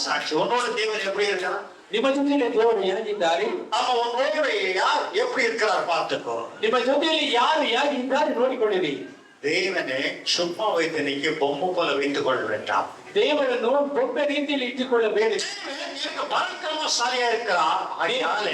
A: சாட்சி உன்னோட தேவன் எப்படி இருக்கிறார்?
B: ನಿಮ್ಮ ಜೊತೆಯಲ್ಲಿ ದೇವರು ಹೇಗಿದ್ದಾರೆ?
A: ஆமா, உன்னோட யார் எப்படி இருக்கிறார் பார்த்துக்கோ.
B: ನಿಮ್ಮ ಜೊತೆಯಲ್ಲಿ ಯಾರು ಹೇಗಿದ್ದಾರೆ ನೋಡಿಕೊಳ್ಳಿರಿ.
A: தேவனை சும்மா வைத்து நிக்க பொம்மை போல வைத்துக் கொள்ள வேண்டாம்.
B: ದೇವರನ್ನು ಬೊಬ್ಬೆ ರೀತಿಯಲ್ಲಿ ಇಟ್ಟುಕೊಳ್ಳಬೇಡಿ.
A: பராக்கிரமசாலியா இருக்கிறார். அதனால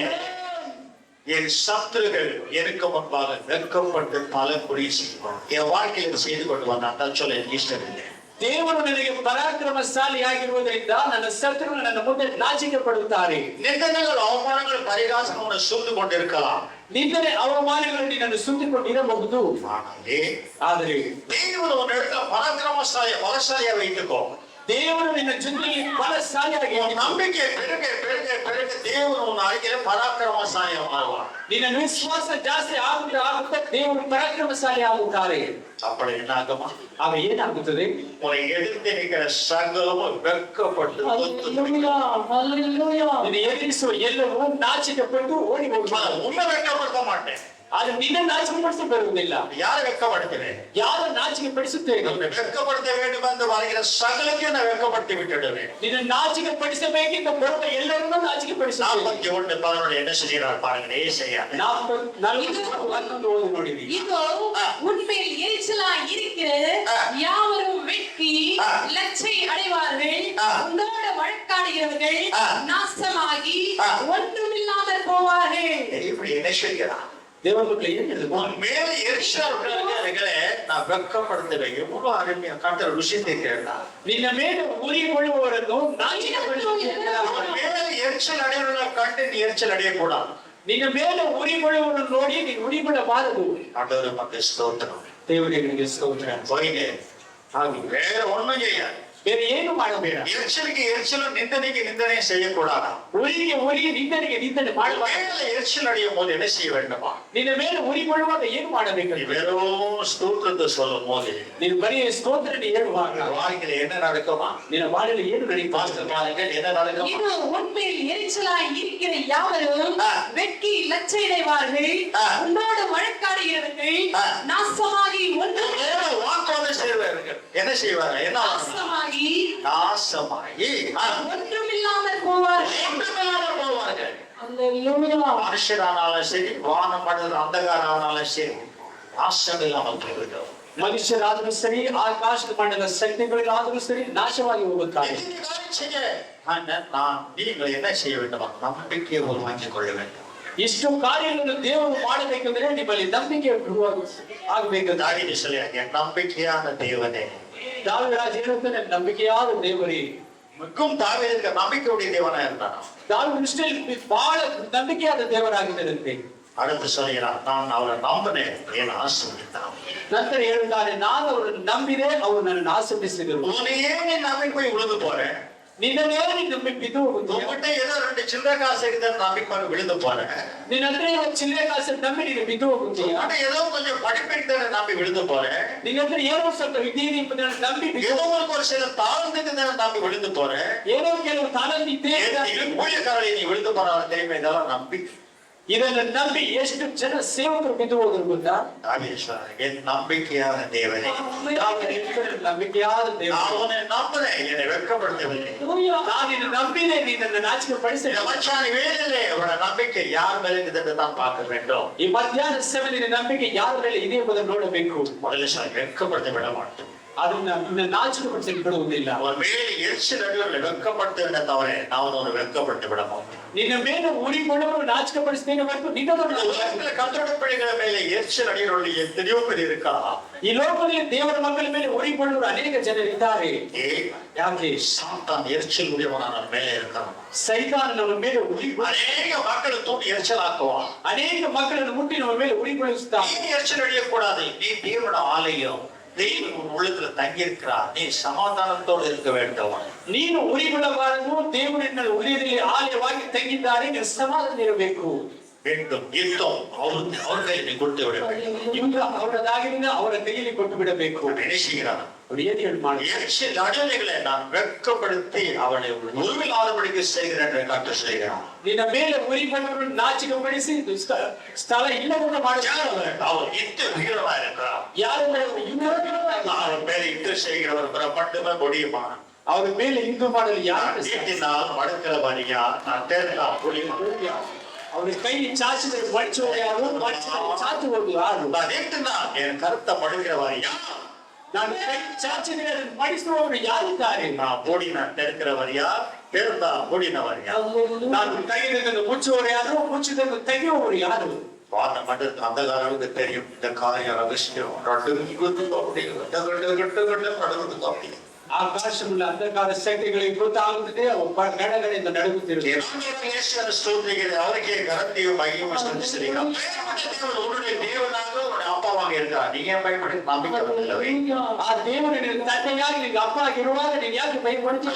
A: என் சத்துருகள் எனக்கு முன்பாக வெட்கப்பட்டு பல குறி செய்வார். என் வாழ்க்கையில் செய்து கொண்டு வந்தால் சொல்ல எனக்கு இஷ்டம் இல்லை.
B: ದೇವರು ನನಗೆ ಪರಾಕ್ರಮಶಾಲಿಯಾಗಿರುವುದರಿಂದ ನನ್ನ ಶತ್ರುಗಳು ನನ್ನ ಮುಂದೆ ನಾಚಿಕೆ ಪಡುತ್ತಾರೆ.
A: நிந்தனைகள், அவமானங்கள், பரிகாசங்கள் சூழ்ந்து கொண்டிருக்கலாம்.
B: ನಿಂದನೆ ಅವಮಾನಗಳು ನಿನ್ನನ್ನು ಸುತ್ತಿಕೊಂಡಿರಬಹುದು. ಆದರೆ
A: தேவன் ஒரு இடத்துல பராக்கிரமசாலியா பலசாலியா வைத்துக்கோ.
B: ದೇವರು ನಿನ್ನ ಜೊತೆಯಲ್ಲಿ ಬಲಶಾಲಿಯಾಗಿ
A: நம்பிக்கை பெருக பெருக பெருக தேவன் உன் வாழ்க்கையில பராக்கிரமசாலியா மாறுவார்.
B: ನಿನ್ನ ವಿಶ್ವಾಸ ಜಾಸ್ತಿ ಆಗುತ್ತಾ ದೇವರು ಪರಾಕ್ರಮಶಾಲಿ ಆಗುತ್ತಾರೆ.
A: அப்படி என்ன ஆகுமா?
B: ಆಗ ಏನಾಗುತ್ತದೆ?
A: உன்னை எதிர்த்து நிற்கிற சகலமும் வெட்கப்பட்டு
B: ನಿನ್ನ ಎದುರಿಸುವ ಎಲ್ಲವೂ ನಾಚಿಕೆ ಪಟ್ಟು ಓಡಿ ಹೋಗುತ್ತಾರೆ.
A: உன்னை வெட்கப்படுத்த மாட்டேன்.
B: ಆದ್ರೆ ನಿನ್ನ ನಾಚಿಕೆ ಪಡಿಸಿ ಬರುವುದಿಲ್ಲ.
A: யாரை வெட்கப்படுத்துவேன்?
B: ಯಾರು ನಾಚಿಕೆ ಪಡಿಸುತ್ತೇನೆ?
A: வெட்கப்படுத்த வேண்டும் என்று வருகிற சகலத்தையும் நான் வெட்கப்படுத்தி விட்டுடுவேன்.
B: ನಿನ್ನ ನಾಚಿಕೆ ಪಡಿಸಬೇಕೆಂದು ಬರುವ ಎಲ್ಲರನ್ನೂ ನಾಚಿಕೆ ಪಡಿಸುತ್ತೇನೆ.
A: 41:11 என்ன செய்கிறார் பாருங்க. ஏசாயா
B: 41:11 ಓದಿ ನೋಡಿರಿ.
C: இதோ உண்மையில் எரிச்சலாய் இருக்கிற யாவரும் வெட்கி லட்சை அடைவார்கள். உங்களோட வழக்க வழக்காடுகிறவர்கள்
A: ஆ.
C: நாசமாகி
A: ஆ.
C: ஒன்றுமில்லாமல் போவார்கள்.
A: இப்படி என்ன சொல்கிறான்?
B: தேவ மக்களே ஏன் எழுதுவோம்?
A: உன் மேல எரிச்சல்களே நான் வெட்கப்படுத்துவேன். எவ்வளவு அருமையா கர்த்தர் ருசி தெரிகிறா.
B: ನಿನ್ನ ಮೇಲೆ ಉರಿಗೊಳ್ಳುವವರನ್ನು
A: உன் மேல எரிச்சல் அடையவர்களை கண்டு நீ எரிச்சல் அடையக்கூடாது.
B: ನಿನ್ನ ಮೇಲೆ ಉರಿಗೊಳ್ಳುವವರನ್ನು ನೋಡಿ ನೀನು ಉರಿಗೊಳ್ಳಬಾರದು.
A: ஆண்டவர் மக்கள் ஸ்தோத்திரம்.
B: ದೇವರಿಗೆ ನಿನಗೆ ಸ್ತೋತ್ರ.
A: போயிங்க வேற ஒண்ணும் செய்யாது.
B: ಬೇರೆ ಏನು ಮಾಡಬೇಡ.
A: எரிச்சலுக்கு எரிச்சலும் நிந்தனைக்கு நிந்தனையும் செய்யக்கூடாது.
B: ಉರಿಗೆ ಉರಿಗೆ ನಿಂದನೆಗೆ ನಿಂದನೆ ಮಾಡಬಾರದು.
A: மேல எரிச்சல் அடையும் போது என்ன செய்ய வேண்டுமா?
B: ನಿನ್ನ ಮೇಲೆ ಉರಿಗೊಳ್ಳುವಾಗ ಏನು ಮಾಡಬೇಕು?
A: நீ வெறும் ஸ்தோத்திரத்தை சொல்லும் போது
B: ನೀನು ಬರೀ ಸ್ತೋತ್ರವನ್ನು ಹೇಳುವಾಗ
A: வாழ்க்கையில என்ன நடக்குமா?
B: ನಿನ್ನ ಬಾಳಿಯಲ್ಲಿ ಏನು ನಡೆಯುತ್ತೆ?
A: பாருங்கள் என்ன நடக்குமா?
C: இது உண்மையில் எரிச்சலாய் இருக்கிற யாவரும்
A: ஆ.
C: வெட்கி லட்சையடைவார்கள்.
A: ஆ.
C: உன்னோடு வழக்காடுகிறவர்கள்
A: ஆ.
C: நாசமாகி ஒன்றும்
A: வேற வாக்குவாதம் செய்வார்கள். என்ன செய்வாங்க? என்ன
C: நாசமாகி
A: நாசமாகி
C: ஒன்றுமில்லாமல் போவார்கள்.
A: ஒன்றுமில்லாமல் போவார்கள்.
C: அல்லேலூயா.
A: மனுஷரானாலும் சரி, வானம் படுகிற அந்தகாரானாலும் சரி, நாசம் இல்லாமல் போய்விடும்.
B: ಮನುಷ್ಯರಾದರೂ ಸರಿ, ಆಕಾಶದ ಮಂಡಲ ಶಕ್ತಿಗಳಿಗಾದರೂ ಸರಿ ನಾಶವಾಗಿ ಹೋಗುತ್ತಾರೆ.
A: நீங்கள் என்ன செய்ய வேண்டுமா? நம்பிக்கையை உருவாக்கிக் கொள்ள வேண்டும்.
B: ಇಷ್ಟು ಕಾರ್ಯಗಳನ್ನು ದೇವರು ಮಾಡಬೇಕೆಂದರೆ ನಿಮ್ಮಲ್ಲಿ ನಂಬಿಕೆ ಆಗಬೇಕು.
A: தாவீது சொல்றாங்க, என் நம்பிக்கையான தேவனே.
B: ದಾವೀದರಾಜ ಹೇಳುತ್ತಾನೆ, ನಂಬಿಕೆಯಾದ ದೇವರೇ.
A: மிகவும் தாவீதுக்கு நம்பிக்கையுடைய தேவனா இருந்தான்.
B: ದಾವೀದ ದೃಷ್ಟಿಯಲ್ಲಿ ಬಹಳ ನಂಬಿಕೆಯಾದ ದೇವರಾಗಿದ್ದರಂತೆ.
A: அடுத்து சொல்கிறான், நான் அவரை நம்பினேன், என்னை ஆசீர்வதித்தான்.
B: ನಂತರ ಹೇಳುತ್ತಾರೆ, ನಾನು ಅವರನ್ನು ನಂಬಿದೆ, ಅವರು ನನ್ನನ್ನು ಆಶೀರ್ವದಿಸಿದರು.
A: உன்னையே நீ நம்பி போய் விழுந்து போறேன்.
B: ನಿನ್ನನ್ನೇ ನಂಬಿ ಬಿದ್ದು ಹೋಗುತ್ತೀಯ.
A: உன்கிட்ட ஏதோ 2 சில்லறை காசு இருக்குதுன்னு நம்பி போய் விழுந்து போறேன்.
B: ನಿನ್ನ ಹತ್ರ ಇರೋ ಚಿಲ್ಲರೆ ಕಾಸನ್ನು ನಂಬಿ ನೀನು ಬಿದ್ದು ಹೋಗುತ್ತೀಯ.
A: உன்கிட்ட ஏதோ கொஞ்சம் படிப்பிருக்குதுன்னு நம்பி விழுந்து போறேன்.
B: ನಿನ್ನ ಹತ್ರ ಏನೋ ಸ್ವಲ್ಪ ವಿದ್ಯೆ ಎಂಬುದನ್ನು ನಂಬಿ ಬಿದ್ದು,
A: ஏதோ ஒரு சில தாழ்ந்துக்குதுன்னு நம்பி விழுந்து போறேன்.
B: ಏನೋ ಕೆಲವು ತಾನಂದಿದ್ದೆ
A: ஊழியக்காரரை நீ விழுந்து போறவன் தெரியுமா? இதெல்லாம் நம்பி
B: ಇದನ್ನು ನಂಬಿ ಎಷ್ಟು ಜನ ಸೇವಕರು ಬಿದ್ದು ಹೋದರು ಗೊತ್ತಾ?
A: என் நம்பிக்கையான தேவனே,
B: ನಂಬಿಕೆಯಾದ
A: நான்
B: ದೇವರು,
A: உன்னை நம்புறேன், என்னை வெட்கப்படுத்தவில்லை.
B: ನಾನು ನಿನ್ನ ನಂಬಿದೆ, நீனನ್ನು ನಾಚಿಕೆ
A: இந்த
B: ಪಡಿಸಿದೆ.
A: மச்சான் வேலையிலே உன்னோட நம்பிக்கை யார் மேல இருக்குதுன்னு தான் பார்க்க வேண்டும்.
B: ಈ ಮಧ್ಯಾಹ್ನ ಸಮಯದಲ್ಲಿ ನಂಬಿಕೆ ಯಾರ ಮೇಲೆ ಇದೆ ಎಂಬುದನ್ನು ನೋಡಬೇಕು.
A: முதல்ல சார் வெட்கப்படுத்த விட மாட்டோம்.
B: ಅದನ್ನ ನಿನ್ನ ನಾಚಿಕೆ ಪಡಿಸಿ ಬಿಡುವುದಿಲ್ಲ.
A: அவன் மேலே எரிச்சல் அடிவர்களை வெட்கப்படுத்த தவிர நான் உன்னை வெட்கப்படுத்த விட மாட்டேன்.
B: ನಿನ್ನ ಮೇಲೆ ಉರಿಗೊಳ್ಳುವವರು ನಾಚಿಕೆ ಪಡಿಸ್ತೇನೆ ಹೊರತು ನಿನ್ನದನ್ನು
A: இந்த உலகத்துல கத்தோட பிள்ளைಗಳ ಮೇಲೆ எரிச்சல் அடிவர்கள் எத்தனையோ பேர் இருக்கா.
B: ಈ ಲೋಕದಲ್ಲಿ ದೇವರ ಮಕ್ಕಳ ಮೇಲೆ ಉರಿಗೊಳ್ಳುವ ಅನೇಕ ಜನರಿದ್ದಾರೆ.
A: யாಕೆ சாத்தான் எரிச்சல் உடையவனான மேலே இருக்கான்.
B: ಸೈತಾನ ನಮ್ಮ ಮೇಲೆ
A: அநேக மக்களை தூண்டி எரிச்சல் ஆக்குவான்.
B: ಅನೇಕ ಮಕ್ಕಳನ್ನು ಮುಟ್ಟಿ ನಮ್ಮ ಮೇಲೆ ಉರಿಗೊಳಿಸುತ್ತಾ.
A: நீ எரிச்சல் அடையக்கூடாது. நீ தேவனோட ஆலயம், தெய்வம் உன் உள்ளத்துல தங்கி இருக்கிறார். நீ சமாதானத்தோடு இருக்க வேண்டும்.
B: ನೀನು ಉರಿಗೊಳ್ಳಬಾರದು. ದೇವರು ನಿನ್ನ ಹೃದಯದಲ್ಲಿ ಆಲಯವಾಗಿ ತಂಗಿದ್ದಾರೆ, ನೀನು ಸಮಾಧಾನ ಇರಬೇಕು.
A: வேண்டும் யுத்தம் அவர் கையில் நீ கொடுத்து விட வேண்டும்.
B: ಯುದ್ಧ ಅವರದಾಗಿನಿಂದ ಅವರ ಕೈಯಲ್ಲಿ ಕೊಟ್ಟು ಬಿಡಬೇಕು.
A: என்ன செய்கிறான்?
B: ಅವರು ಏನು ಹೇಳಿ ಮಾಡಿ,
A: எரிச்சல் அடைவர்களை நான் வெட்கப்படுத்தி அவனை உருவில்லாதபடிக்கு செய்கிறேன் என்று கர்த்தர் செய்கிறான்.
B: ನಿನ್ನ ಮೇಲೆ ಉರಿಗೊಳ್ಳುವವರನ್ನು ನಾಚಿಕೆ ಪಡಿಸಿ ಸ್ಥಳ ಇಲ್ಲದಂತೆ ಮಾಡುತ್ತಾರೆ.
A: அவர் யுத்த வீரமா இருக்கிறார்.
B: ಯಾರ
A: அவர் மேல யுத்தம் செய்கிறவர் பிரபண்டமே முடியுமா?
B: ಅವರ ಮೇಲೆ ಯುದ್ಧ ಮಾಡಲು ಯಾರು?
A: நான் மடுக்கிறவனியா, நான் தேர்ந்தா முடியுமா?
B: ಅವರ ಕೈ ಚಾಚಿದರೆ ಮಡಿಸುವ ಯಾರು, ಮಡಿಸಿದರೆ ಚಾಚುವುದು ಯಾರು?
A: நான் நீட்டினா என் கருத்தை மடுக்கிறவனியா,
B: ನಾನು ಕೈ ಚಾಚಿದರೆ ಅದನ್ನು ಮಡಿಸುವವರು ಯಾರಿದ್ದಾರೆ?
A: நான் மூடின ತೆರೆக்கிறವರಿயா, தேர்ந்தா மூடினவரியா?
B: ನಾನು ತೆಗೆದನ್ನು ಮುಚ್ಚುವವರು ಯಾರು, ಮುಚ್ಚಿದನ್ನು ತೆಗೆಯುವವರು ಯಾರು?
A: வான மண்டலத்துக்கு அந்த காலத்துக்கு தெரியும். இந்த காரியம் ரகசியம் அப்படி
B: ಆಕಾಶದಲ್ಲಿ ಅಂಧಕಾರ ಶಕ್ತಿಗಳಿಗೆ ಗೊತ್ತಾಗುತ್ತದೆ. ಅವು ಗಡಗಡೆಯಿಂದ ನಡುಗುತ್ತಿರುತ್ತದೆ.
A: அவருக்கே கரத்தையும் மையமும் செலுத்துகிறீர்கள். உன்னுடைய தேவனாக உன்னுடைய அப்பாவாக இருக்கிறார். நீங்க ஏன் பயப்பட நம்பிக்கை வரவில்லை?
B: ಆ ದೇವರು ನಿನ್ನ ತಂದೆಯಾಗಿ ನಿನ್ನ ಅಪ್ಪ ಆಗಿರುವಾಗ ನೀನು ಯಾಕೆ ಭಯಪಡ್ತೀಯ?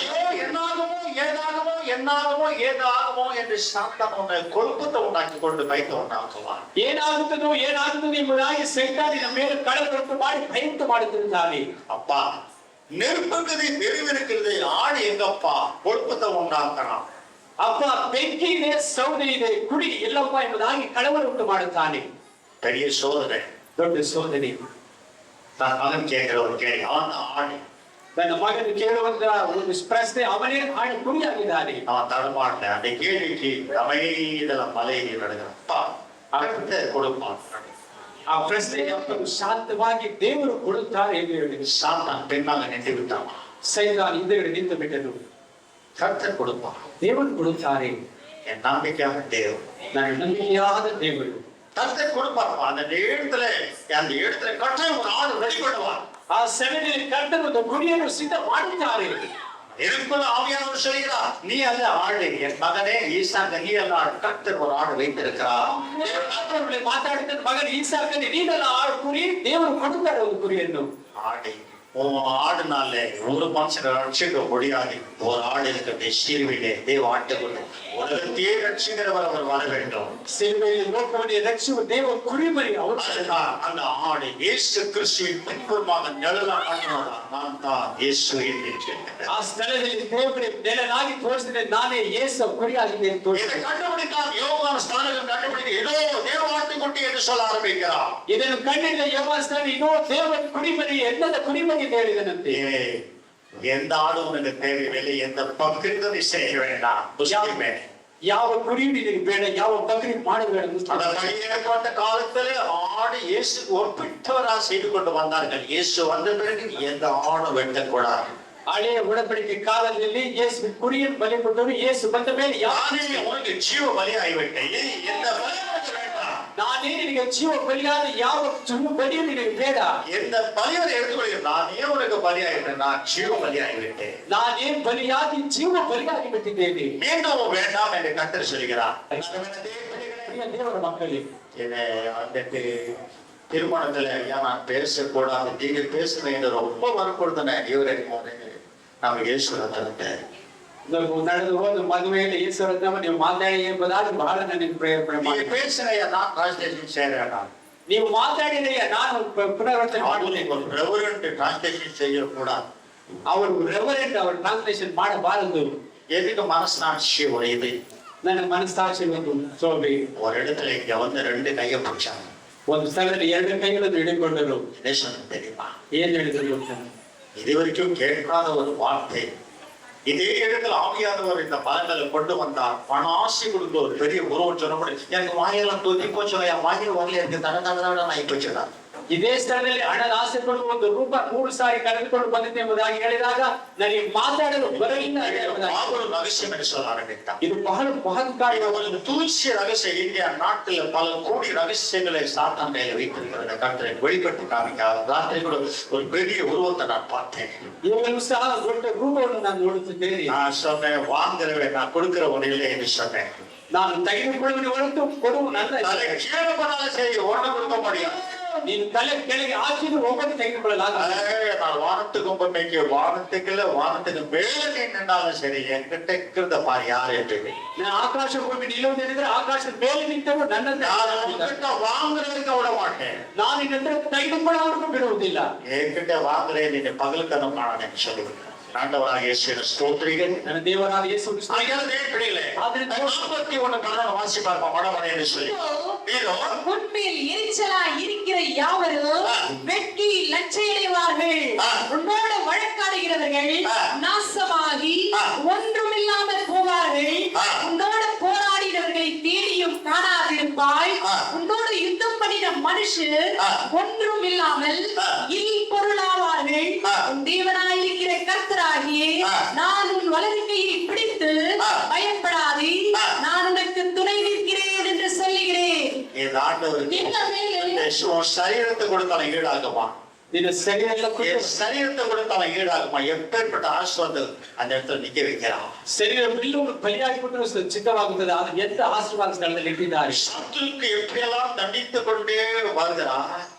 A: என்னாகுமோ ஏதாகுமோ என்னாகுமோ ஏதாகுமோ என்று சாத்தான் உன்னை கொழுப்பத்தை உண்டாக்கி கொண்டு பயத்தை உண்டாக்குவான்.
B: ಏನಾಗುತ್ತದೋ ಏನಾಗುತ್ತದೆ ಎಂಬುದಾಗಿ ಸೈತಾನ ನಿನ್ನ ಮೇಲೆ ಕಳವಳ ಮಾಡಿ ಭಯಂತ ಮಾಡುತ್ತಿದ್ದಾನೆ.
A: அப்பா நெருப்புக்குது பெருவிருக்கிறது, ஆடு எங்கப்பா கொழுப்பத்தை உண்டாக்குறான்.
B: ಅಪ್ಪ ಬೆಂಕಿ ಇದೆ, ಸೌದೆ ಇದೆ, ಕುಡಿ ಎಲ್ಲಪ್ಪ ಎಂಬುದಾಗಿ ಕಳವಳ ಉಂಟು ಮಾಡುತ್ತಾನೆ.
A: பெரிய சோதனை.
B: ದೊಡ್ಡ ಸೋದನೆ.
A: நான் மகன் கேட்கிற ஒரு கேள்வி, அவன் ஆடு.
B: ನನ್ನ ಮಗನು ಕೇಳುವಂತ ಒಂದು ಪ್ರಶ್ನೆ, ಅವನೇ ಆಡಿ ಕುಡಿಯಾಗಿದ್ದಾನೆ.
A: நான் தடமாட்டேன். அந்த கேள்விக்கு அமைதல மலையில் நடக்கிறப்பா அடுத்த கொடுப்பான்.
B: ಆ ಪ್ರಶ್ನೆಗೆ ಶಾಂತವಾಗಿ ದೇವರು ಕೊಡುತ್ತಾರೆ ಎಂದು ಹೇಳಿದರು.
A: சாத்தான் பெண்ணாக நின்று விட்டான்.
B: ಸೈತಾನ ಹಿಂದೆಗಡೆ ನಿಂತು ಬಿಟ್ಟನು.
A: கர்த்தர் கொடுப்பார்.
B: தேவன் கொடுத்தாரே.
A: என் நம்பிக்கையான தேவன்,
B: நான் நம்பிக்கையாத தேவன்.
A: கர்த்தர் கொடுப்பார். அந்த இடத்துல கட்டாயம் ஒரு ஆள் ரெடி பண்ணுவார்.
B: ಆ ಸೆವೆನಲ್ಲಿ ಕರ್ತನು ಒಂದು ಕುರಿಯನ್ನು ಸಿದ್ಧ ಮಾಡಿದ್ದಾರೆ.
A: எனக்குள்ள ஆவியானவர் சொல்கிறார், நீ அல்ல ஆடு, என் மகனே ஈசாக்க நீ அல்ல ஆடு, கர்த்தர் ஒரு ஆடு வைத்திருக்கிறார்.
B: ಕರ್ತನು ಮಾತಾಡಿದ ಮಗನ ಈಸಾಕನಿಗೆ ನೀನಲ್ಲ ಆಡು ಕುರಿ, ದೇವರು ಕೊಡುತ್ತಾರೆ ಒಂದು ಕುರಿಯನ್ನು.
A: ஆடு ஆடுனால ஒரு மனுஷனை ரட்சிக்க முடியாது. ஒரு ஆடு இருக்கிற சீர்விலே தேவ ஆட்டுக்குள்ள உலகத்தையே ரட்சிக்கிறவர் அவர் வர வேண்டும்.
B: சிலுவையில் லோகத்தை ரட்சிக்க தேவ குடிமரி அவர்.
A: அந்த ஆடு இயேசு கிறிஸ்துவின் பின்புறமாக நிழலா காட்டினார். நான் தான் இயேசு என்று.
B: ಆ ಸ್ಥಳದಲ್ಲಿ ದೇವರೇ ನೆಲನಾಗಿ ತೋರಿಸಿದ ನಾನೇ ಯೇಸು ಕುರಿಯಾಗಿದೆ ಅಂತ
A: இதை கண்டுபிடித்தார் யோவான் ஸ்நானகன் கண்டுபிடித்து இதோ தேவ ஆட்டுக்குட்டி என்று சொல்ல ஆரம்பிக்கிறார்.
B: ಇದನ್ನು ಕಂಡಿದ್ದ ಯೋಹಾನನು ಇದೋ ದೇವ ಕುಡಿಮರಿ ಎನ್ನದ ಕುಡಿಮರಿ ಅಂತ ಹೇಳಿದನಂತೆ.
A: எந்த ஆடும் உனக்கு தேவையில்லை, எந்த பக்ரியும் செய்ய வேண்டாம். முஸ்லிமே
B: ಯಾವ ಕುರಿಯು ನಿನಗೆ ಬೇಡ, ಯಾವ ಬಕರಿ ಮಾಡಬೇಡ.
A: ஏற்பட்ட காலத்துல ஆடு இயேசுக்கு ஒப்பிட்டவராக செய்து கொண்டு வந்தார்கள். இயேசு வந்த பிறகு எந்த ஆடும் வெட்டக்கூடாது.
B: ಹಳೆಯ ಒಡಂಬಡಿಕೆ ಕಾಲದಲ್ಲಿ ಯೇಸು ಕುರಿಯನ್ನು ಬಲಿ ಕೊಟ್ಟರು. ಯೇಸು ಬಂದ ಮೇಲೆ
A: யாரே உனக்கு ஜீவ பலி ஆகிவிட்டேன், எந்த பலியும் வேண்டாம்.
B: ನಾನೇ ನಿನಗೆ ಜೀವ ಬಲಿಯಾದ ಯಾವ ಬಲಿಯೂ ನಿನಗೆ ಬೇಡ.
A: எந்த பலியை எடுத்துக்கொள்கிறேன், நானே உனக்கு பலி ஆகிவிட்டேன், நான் ஜீவ பலி ஆகிவிட்டேன்.
B: ನಾನೇ ಬಲಿಯಾಗಿ ಜೀವ ಬಲಿಯಾಗಿ ಬಿಟ್ಟಿದ್ದೇನೆ.
A: மீண்டும் வேண்டாம் என்று கர்த்தர் சொல்கிறார்.
B: ದೇವರ ಮಕ್ಕಳಿಗೆ
A: வந்துட்டு திருமணத்துல ஐயா நான் பேசக்கூடாது, நீங்க பேசுறேன் என்று ரொம்ப வரப்படுத்தினேன். இவரை நம்ம ஈஸ்வரத்தை
B: ನಡೆದು ಹೋದ ಮದುವೆಯಲ್ಲಿ ಈಶ್ವರನ ನೀವು ಮಾತಾಡಿ ಎಂಬುದಾಗಿ ಬಹಳ ನನಗೆ ಪ್ರೇರಣೆ
A: பேசுறையா நான் டிரான்ஸ்லேஷன் செய்யறேன்.
B: ನೀವು ಮಾತಾಡಿದೆಯ ನಾನು ಪುನರಾವರ್ತನೆ ಮಾಡುವುದಿಲ್ಲ.
A: ரெவரண்ட் டிரான்ஸ்லேஷன் செய்யக்கூடாது.
B: ಅವರು ರೆವರೆಂಟ್ ಅವರು ಟ್ರಾನ್ಸ್ಲೇಷನ್ ಮಾಡಬಾರದು.
A: எதுக்கு மனசாட்சி உடையது?
B: ನನ್ನ ಮನಸ್ಸಾಕ್ಷಿ ಒಂದು ಸೋಬಿ.
A: ஒரு இடத்துல இங்க வந்து ரெண்டு கையை பிடிச்சாங்க.
B: ಒಂದು ಸ್ಥಳದಲ್ಲಿ ಎರಡು ಕೈಗಳನ್ನು ಹಿಡಿಕೊಂಡರು.
A: தேசம் தெரியுமா?
B: ಏನ್ ಹೇಳಿದ್ರು?
A: இது வரைக்கும் கேட்காத ஒரு வார்த்தை. இதே இடத்துல ஆவியானவர் இந்த பலங்களை கொண்டு வந்தார். பணாசி கொடுக்க ஒரு பெரிய உருவம் சொன்னபடி எனக்கு வாயெல்லாம் தூக்கி போச்சு, வாயில் வரல இருக்கு, தடதடன்னு ஆகி போச்சுடா.
B: ಇದೇ ಸ್ಥಳದಲ್ಲಿ ಹಣದ ಆಸೆಗಳು ಒಂದು ರೂಪ 3 ಸಾರಿ ಕಳೆದುಕೊಂಡು ಬಂದಿದೆ ಎಂಬುದಾಗಿ ಹೇಳಿದಾಗ ನನಗೆ ಮಾತಾಡಲು ಬರಲಿಲ್ಲ.
A: ரகசியம் என்று சொல்ல ஆரம்பித்தார்.
B: ಇದು ಬಹಳ ಮಹತ್ಕಾರಿ
A: ஒரு தூசிய ரகசியம். இந்தியா நாட்டில் பல கோடி ரகசியங்களை சாத்தான் கையில வைத்திருக்கிறத கர்த்தரை வெளிப்பட்டு காமிக்கார். ராத்திரி கூட ஒரு பெரிய உருவத்தை நான் பார்த்தேன்.
B: ಇವಾಗಲೂ ಸಹ ದೊಡ್ಡ ರೂಪವನ್ನು ನಾನು ನೋಡುತ್ತಿದ್ದೇನೆ.
A: நான் சொன்னேன், வாங்குறவன் நான் கொடுக்கிற ஒன்றிலே என்று சொன்னேன்.
B: ನಾನು ತೆಗೆದುಕೊಳ್ಳುವ ಹೊರತು ಕೊಡುವ ನನ್ನ
A: கீழே போனாலும் சரி ஒண்ணு கொடுக்க முடியும்.
B: ನೀನು ತಲೆ ಕೆಳಗೆ ಹಾಕಿದ್ರು ಒಬ್ಬರು ತೆಗೆದುಕೊಳ್ಳಲಾಗಲ್ಲ.
A: நான் வானத்துக்கு உண்மைக்கு வானத்துக்குள்ள வானத்துக்கு மேல நின்றாலும் சரி என்கிட்ட இருக்கிறத பாரு யாரு என்று.
B: ನಾನು ಆಕಾಶ ಭೂಮಿ ನಿಲ್ಲುವುದೇನಿದ್ರೆ ಆಕಾಶದ ಮೇಲೆ ನಿಂತವರು ನನ್ನನ್ನು
A: வாங்குறதுக்கு விட மாட்டேன்.
B: ನಾನು ಇನ್ನಂದ್ರೆ ತೆಗೆದುಕೊಳ್ಳೋರ್ಗೂ ಬಿಡುವುದಿಲ್ಲ.
A: என்கிட்ட வாங்குறேன் நீ பகலுக்கணும் காணேன்னு சொல்லுவேன். ஆண்டவராக இயேசு ஸ்தோத்திரிகள்.
B: ನನ್ನ ದೇವರಾದ ಯೇಸು
A: வாசிப்பார் மடமடைன்னு சொல்லி
C: உன்மேல் எரிச்சலா இருக்கிற யாவரும் வெட்கி லட்சையடைவார்கள். உன்னோட வழக்காடுகிறவர்கள் நாசமாகி ஒன்றுமில்லாமல் போவார்கள். உன்னோட போராடினவர்களை தேடியும் காணாதிருப்பாய். உன்னோட யுத்தம் பண்ணின மனுஷர் ஒன்றும் இல்லாமல் இல் பொருளாவார்கள். உன் தேவனாயிருக்கிற கர்த்தராகியே நான் உன் வலது கையை பிடித்து பயப்படாதே, நான் உனக்கு துணை நிற்கிறேன் என்று சொல்லுகிறேன்.
A: சரீரத்தை கொடுத்தாலும் ஈடாகுமா?
B: ನಿನ್ನ
A: சரீரத்தை கொடுத்தாலும் ஈடாகுமா? எப்பேற்பட்ட ஆசீர்வாதம் அந்த இடத்துல நிக்க வைக்கிறான்.
B: ಶರೀರ ಬಿಲ್ಲು ಬಲಿಯಾಗಿ ಕೊಟ್ಟರು ಚಿತ್ತವಾಗುತ್ತದೆ. ಅದು ಎಂತ ಆಶೀರ್ವಾದ ಸ್ಥಳದಲ್ಲಿ ಇಟ್ಟಿದ್ದಾರೆ.
A: சத்துருக்கு எப்படியெல்லாம் தண்டித்துக் கொண்டே வருகிறான்.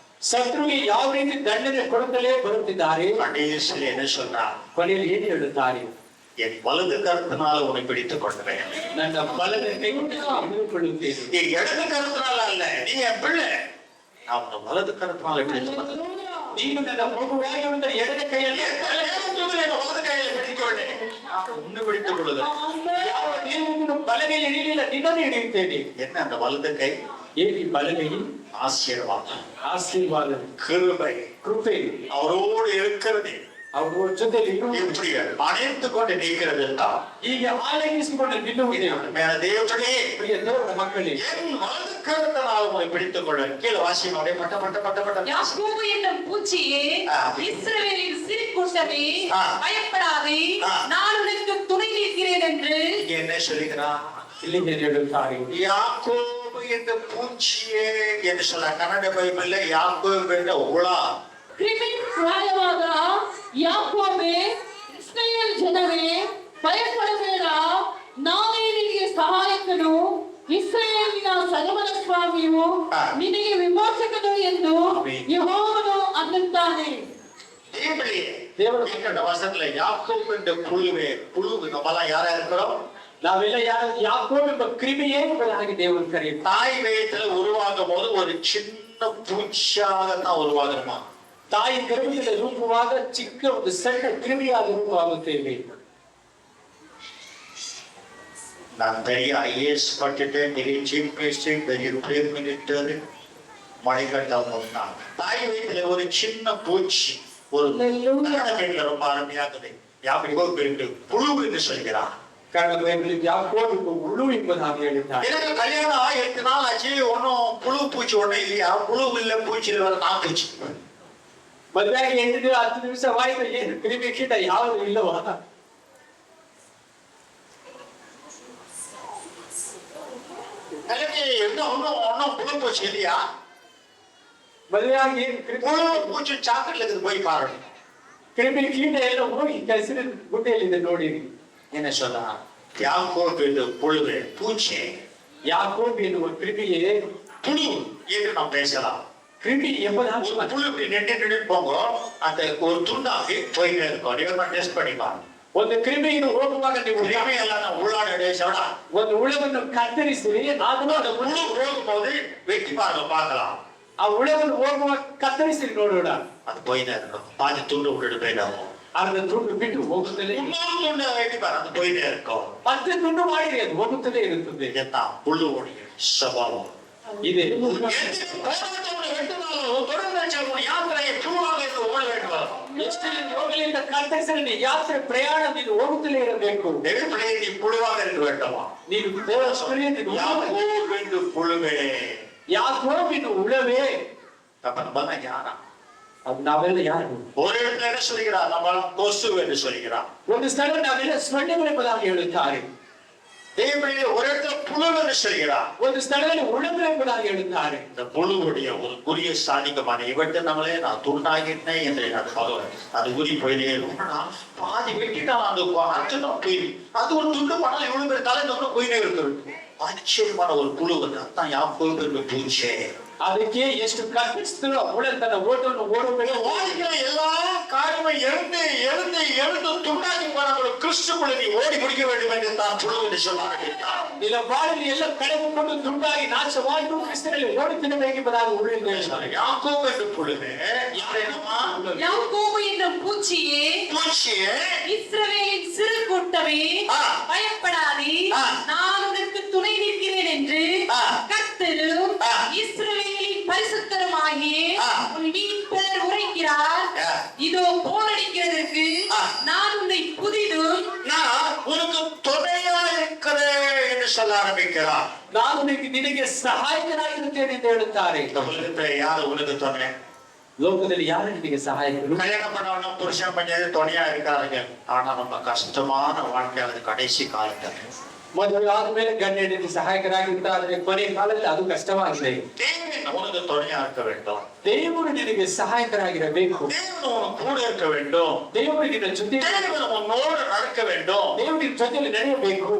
B: ಶತ್ರುವಿಗೆ ಯಾವ ರೀತಿ ದಂಡನೆ ಕೊಡುತ್ತಲೇ ಬರುತ್ತಿದ್ದಾರೆ.
A: கடைசியில் என்ன சொல்றான்?
B: ಕೊನೆಯಲ್ಲಿ ಏನು ಹೇಳುತ್ತಾರೆ?
A: என் வலது கருத்தினால உன்னை பிடித்துக் கொள்கிறேன்.
B: ನನ್ನ ಬಲದ ಕೈಕೊಳ್ಳುತ್ತೇನೆ.
A: நீ இடது கருத்தினால அல்ல, நீ என் பிள்ளை. நான் உன்னை வலது கருத்தினால பிடித்து
B: ನೀನು ನನ್ನ ಮಗುವಾಗಿ ಒಂದು ಎಡದ ಕೈಯಲ್ಲಿ
A: வலது கையில பிடிக்கொள்ளே உன்னை பிடித்துக் கொள்ளுகிறேன்.
B: ಯಾವ ದೇವರನ್ನು ಬಲಗೈ ಹಿಡಿಯಲಿಲ್ಲ, ನಿನ್ನನ್ನು ಹಿಡಿಯುತ್ತೇನೆ.
A: என்ன அந்த வலது கை?
B: ಏನಿ ಬಲಗೈ?
A: ஆசீர்வாதம்,
B: ಆಶೀರ್ವಾದ,
A: கிருபை,
B: ಕೃಪೆ
A: அவரோடு இருக்கிறது.
B: ಅವರ ಜೊತೆಲಿ
A: எப்படி அணைத்துக் கொண்டு நிற்கிறது தான்.
B: ಈಗ ಆಲಗಿಸಿಕೊಂಡು ನಿಲ್ಲುವುದೇ
A: தேவனே,
B: ಪ್ರಿಯ ದೇವರ ಮಕ್ಕಳೇ,
A: என் வலது கருத்தினால் உன்னை பிடித்துக் கொள்ள. கீழே வாசினோட பட்ட பட்ட பட்ட பட்ட
C: யாக்கோபு என்னும் பூச்சியே, இஸ்ரவேலின் சிறு கூட்டமே, பயப்படாதே, நான் உனக்கு துணை நிற்கிறேன்
A: என்ன சொல்லுகிறான்?
B: ಇಲ್ಲಿ ಏನು ಹೇಳುತ್ತಾರೆ?
A: யாக்கோபு என்ற பூச்சியே என்று சொல்ல கன்னட பைபிள்ல யாக்கோபு என்ற உலா.
C: ಕ್ರಿಮಿ ಪ್ರಾಯವಾದ ಯಾಕೋಬೆ, ಇಸ್ರಾಯೇಲ್ ಜನರೇ ಭಯಪಡಬೇಡ, ನಾನೇ ನಿನಗೆ ಸಹಾಯಕನು, ಇಸ್ರಾಯೇಲಿನ ಸಗಮನ ಸ್ವಾಮಿಯು ನಿನಗೆ ವಿಮೋಚಕನು ಎಂದು ಯೆಹೋವನು ಅನ್ನುತ್ತಾನೆ.
A: தேவனுடைய வசனத்துல யாக்கோபு என்ற புழுவே, புழு நம்மலாம் யாரா இருக்கிறோம்?
B: ನಾವೆಲ್ಲ ಯಾರು ಯಾಕೋಬ್ ಎಂಬ ಕ್ರಿಮಿಯೇ ಎಂಬುದಾಗಿ ದೇವರು ಕರೆಯುತ್ತಾರೆ.
A: தாய் வயிற்றுல உருவாகும் போது ஒரு சின்ன பூச்சியாக தான் உருவாகுமா.
B: ತಾಯಿ ಗರ್ಭದಲ್ಲಿ ರೂಪವಾದ ಚಿಕ್ಕ ಒಂದು ಸಣ್ಣ ಕ್ರಿಮಿಯಾದ ರೂಪವಾಗುತ್ತೇವೆ.
A: நான் பெரிய ஐஏஎஸ் படிச்சுட்டேன், பெரிய சீஃப் மினிஸ்டர், பெரிய பிரைம் மினிஸ்டர், மணிக்கட்டம் தான். தாய் வயிற்றுல ஒரு சின்ன பூச்சி, ஒரு வீட்டுல ரொம்ப அருமையாகுது. யாக்கோபு என்று புழு என்று சொல்கிறான்.
B: ಕಾರಣ ಬೈಬಲ್ ಯಾಕೋಬ್ ಹುಳು ಎಂಬುದಾಗಿ ಹೇಳಿದ್ದಾರೆ.
A: எனக்கு கல்யாணம் 8 நாள் ஆச்சு, ஒன்னும் புழு பூச்சி ஒண்ணும் இல்லையா? புழு இல்ல, பூச்சி இல்ல, நான் பூச்சி.
B: ಮದುವೆಯಾಗಿ 10 ದಿವಸವಾಯಿತು, ಏನು ಕ್ರಿಮಿ ಕೀಟ ಯಾವುದು ಇಲ್ಲವಾ?
A: எனக்கு ஒன்னும் புழு பூச்சி இல்லையா?
B: ಮದುವೆಯಾಗಿ
A: புழு பூச்சி சாக்கெட்ல இருக்குது, போய் பாருங்க.
B: ಕ್ರಿಮಿ ಕೀಟ ಎಲ್ಲ ಹೋಗಿ ಕೆಸರಿನ ಗುಡ್ಡೆಯಲ್ಲಿದೆ ನೋಡಿರಿ.
A: என்ன சொல்றா? யாக்கோபு என்று புழுவே, பூச்சி.
B: ಯಾಕೋಬ್ ಎನ್ನುವ ಕ್ರಿಮಿಯೇ
A: புழு என்று நாம் பேசலாம்.
B: ಕ್ರಿಮಿ ಎಂಬುದಾಗಿ
A: ஒரு புழு இப்படி நெட்டு போங்க, அந்த ஒரு துண்டாகி போயிட்டே இருக்கும். நீங்க டெஸ்ட் பண்ணி பாருங்க.
B: ಒಂದು ಕ್ರಿಮಿಯನ್ನು ಹೋಗುವಾಗ ನೀವು
A: கிருமி எல்லாம் உள்ளாட சோடா
B: ಒಂದು ಹುಳವನ್ನು ಕತ್ತರಿಸಿ ಅದನ್ನು
A: அந்த புழு போகும்போது வெட்டி பாருங்க, பார்க்கலாம்.
B: ಆ ಹುಳವನ್ನು ಹೋಗುವಾಗ ಕತ್ತರಿಸಿ ನೋಡೋಣ.
A: அது போயிட்டே இருக்கும். பாதி துண்டு விட்டுட்டு போயிடும்.
B: ಅರ್ಧ ತುಂಡು ಬಿಟ್ಟು ಹೋಗುತ್ತಲೇ,
A: இன்னொரு துண்டு வெட்டி பாருங்க, அது போயிட்டே இருக்கும்.
B: ಮತ್ತೆ ತುಂಡು ಮಾಡಿರಿ, ಅದು ಹೋಗುತ್ತಲೇ ಇರುತ್ತದೆ.
A: இதுதான் புழுவுடைய சுபாவம்.
B: ಇದೆ ಎಷ್ಟು ಹೋಗಲಿ ಅಂತ ಕತ್ತರಿಸಲಿ, ಯಾತ್ರೆ ಪ್ರಯಾಣ ನೀನು ಹೋಗುತ್ತಲೇ ಇರಬೇಕು.
A: புழுவாக இருக்க வேண்டாமா?
B: ನೀನು
A: புழுவே
B: ಯಾಕೋಬಿನ ಹುಳವೇ.
A: நம்ம யாரா?
B: ಅದು ನಾವೆಲ್ಲ ಯಾರು?
A: ஒரு இடத்துல என்ன சொல்கிறார்? நம்ம கொசு என்று சொல்கிறார்.
B: ಒಂದು ಸ್ಥಳ ನಾವೆಲ್ಲ ಸೊಳ್ಳೆಗಳು ಎಂಬುದಾಗಿ ಹೇಳುತ್ತಾರೆ.
A: தேவனே ஒரு இடத்துல புழு என்று சொல்கிறார்.
B: ಒಂದು ಸ್ಥಳದಲ್ಲಿ ಹುಳಗಳು ಎಂಬುದಾಗಿ ಹೇಳುತ್ತಾರೆ.
A: இந்த புழுவுடைய ஒரு குறிய சாதிக்கமான இவற்றை நம்மளே நான் துண்டாகிட்டேன் என்று அது குறி போயிலே பாதி வெட்டிட்டான். அந்த அர்த்தம் போய் அது ஒரு துண்டு பண்ணல, இவ்வளவு பேர் தலை தொண்டு போயினே இருக்கிறது. ஆச்சரியமான ஒரு புழு வந்து அதான் யாக்கோபு பூச்சே.
B: ಅದಕ್ಕೆ ಎಷ್ಟು ಕತ್ತಿಸ್ತರೋ ಹುಳ ತನ್ನ ಓಟವನ್ನು ಓಡುವಾಗ
A: ஓடிக்கிற எல்லா காரியமும் எழுந்து எழுந்து எழுந்து துண்டாகி போனாலும் கிறிஸ்துக்குள்ள நீ ஓடி முடிக்க வேண்டும் என்று தான் புழு என்று சொன்னார்கள்.
B: ನಿನ್ನ ಬಾಳಲ್ಲಿ ಎಲ್ಲ ಕಳೆದುಕೊಂಡು ತುಂಡಾಗಿ ನಾಶವಾಯಿತು, ಕ್ರಿಸ್ತನಲ್ಲಿ ಓಡಿ ತಿನ್ನಬೇಕೆಂಬುದಾಗಿ ಉಳಿದ
A: யாக்கோபு என்று புழுவே, யாரேனமா?
C: யாக்கோபு என்னும் பூச்சியே,
A: பூச்சியே,
C: இஸ்ரவேலின் சிறு கூட்டமே, பயப்படாதே, நான் உனக்கு துணை நிற்கிறேன் என்று கர்த்தரும் இஸ்ரவேலின் பரிசுத்தருமாகிய உன் மீட்பர் உரைக்கிறார். இதோ போரடிக்கிறதற்கு நான் உன்னை புதிதும்
A: நான் உனக்கு துணையா இருக்கிறேன் என்று சொல்ல ஆரம்பிக்கிறார்.
B: ನಾನು ನಿನಗೆ ಸಹಾಯಕನಾಗಿರುತ್ತೇನೆ ಎಂದು ಹೇಳುತ್ತಾರೆ.
A: இந்த உலகத்துல யாரு உனக்கு துணை?
B: ಲೋಕದಲ್ಲಿ ಯಾರು ನಿನಗೆ ಸಹಾಯಕರು?
A: கல்யாணம் பண்ணவனும் புருஷன் பண்ணது துணையா இருக்காருங்க. ஆனா ரொம்ப கஷ்டமான வாழ்க்கையாவது கடைசி காலத்துல
B: ಮದುವೆ ಆದ್ಮೇಲೆ ಗಂಡ ಹೆಂಡತಿ ಸಹಾಯಕರಾಗಿರ್ತಾರೆ, ಕೊನೆ ಕಾಲದಲ್ಲಿ ಅದು ಕಷ್ಟವಾಗಿದೆ.
A: தேவன் உனக்கு துணையா இருக்க வேண்டும்.
B: ದೇವರು ನಿನಗೆ ಸಹಾಯಕರಾಗಿರಬೇಕು.
A: தேவன் உனக்கு கூட இருக்க வேண்டும்.
B: ದೇವರು ನಿನ್ನ ಜೊತೆ,
A: தேவன் உன்னோடு நடக்க வேண்டும்.
B: ದೇವರು ನಿನ್ನ ಜೊತೆಯಲ್ಲಿ ನಡೆಯಬೇಕು.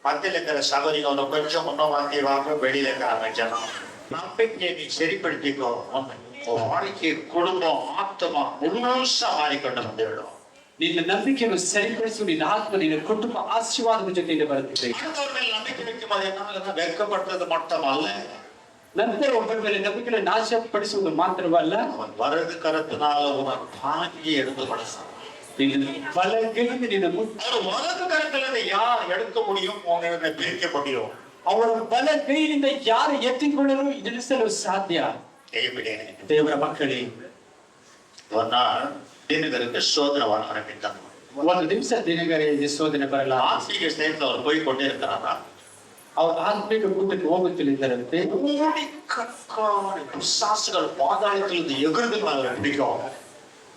A: மத்தியில் இருக்கிற சகோதரி அவனை கொஞ்சம் முன்ன வாங்கி வாங்க, வெளியில இருக்க ஆரம்பிச்சான். நம்பிக்கையை நீ சரிப்படுத்திக்கோ. உன் வாழ்க்கை, குடும்பம், ஆத்மா முழுசா மாறிக்கொண்டு வந்துவிடும்.
B: ನಿನ್ನ ನಂಬಿಕೆಯನ್ನು ಸರಿಪಡಿಸು, ನಿನ್ನ ಆತ್ಮ ನಿನ್ನ ಕುಟುಂಬ ಆಶೀರ್ವಾದದ ಜೊತೆಯಲ್ಲಿ ಬರುತ್ತದೆ.
A: அடுத்தவர் மேல் நம்பிக்கை வைக்கும் போது என்ன வெட்கப்படுறது மட்டும் அல்ல,
B: ನಂತರ ಒಬ್ಬರ ಮೇಲೆ ನಂಬಿಕೆಯನ್ನು ನಾಶಪಡಿಸುವುದು ಮಾತ್ರವಲ್ಲ,
A: அவன் வரது கருத்தினால உனக்கு தாங்கி எடுத்து படுத்தான்.
B: ಬಲಗೈಯಿಂದ ನಿನ್ನ
A: வலது கருத்துல யார் எடுக்க முடியும்? உங்களை பிரிக்க முடியும்.
B: ಅವರ ಬಲಗೈಯಿಂದ ಯಾರು ಎತ್ತಿಕೊಳ್ಳಲು ಇಳಿಸಲು ಸಾಧ್ಯ? ದೇವರ ಮಕ್ಕಳೇ,
A: ஒரு நாள் தினகருக்கு சோதனை வர ஆரம்பித்தான்.
B: ಒಂದು ದಿವಸ ದಿನಗರಿಗೆ ಶೋಧನೆ ಬರಲ್ಲ.
A: ஆத்மீக ஸ்நேகத்தில் அவர் போய் கொண்டே இருக்கிறாரா?
B: அவர் ஆத்மீக கூட்டಕ್ಕೆ ಹೋಗುತ್ತಿದ್ದರಂತೆ.
A: கோடிக்கணக்கான பிசாசுகள் பாதாளத்திலிருந்து எகிர்ந்து அவரை பிடிக்கும்.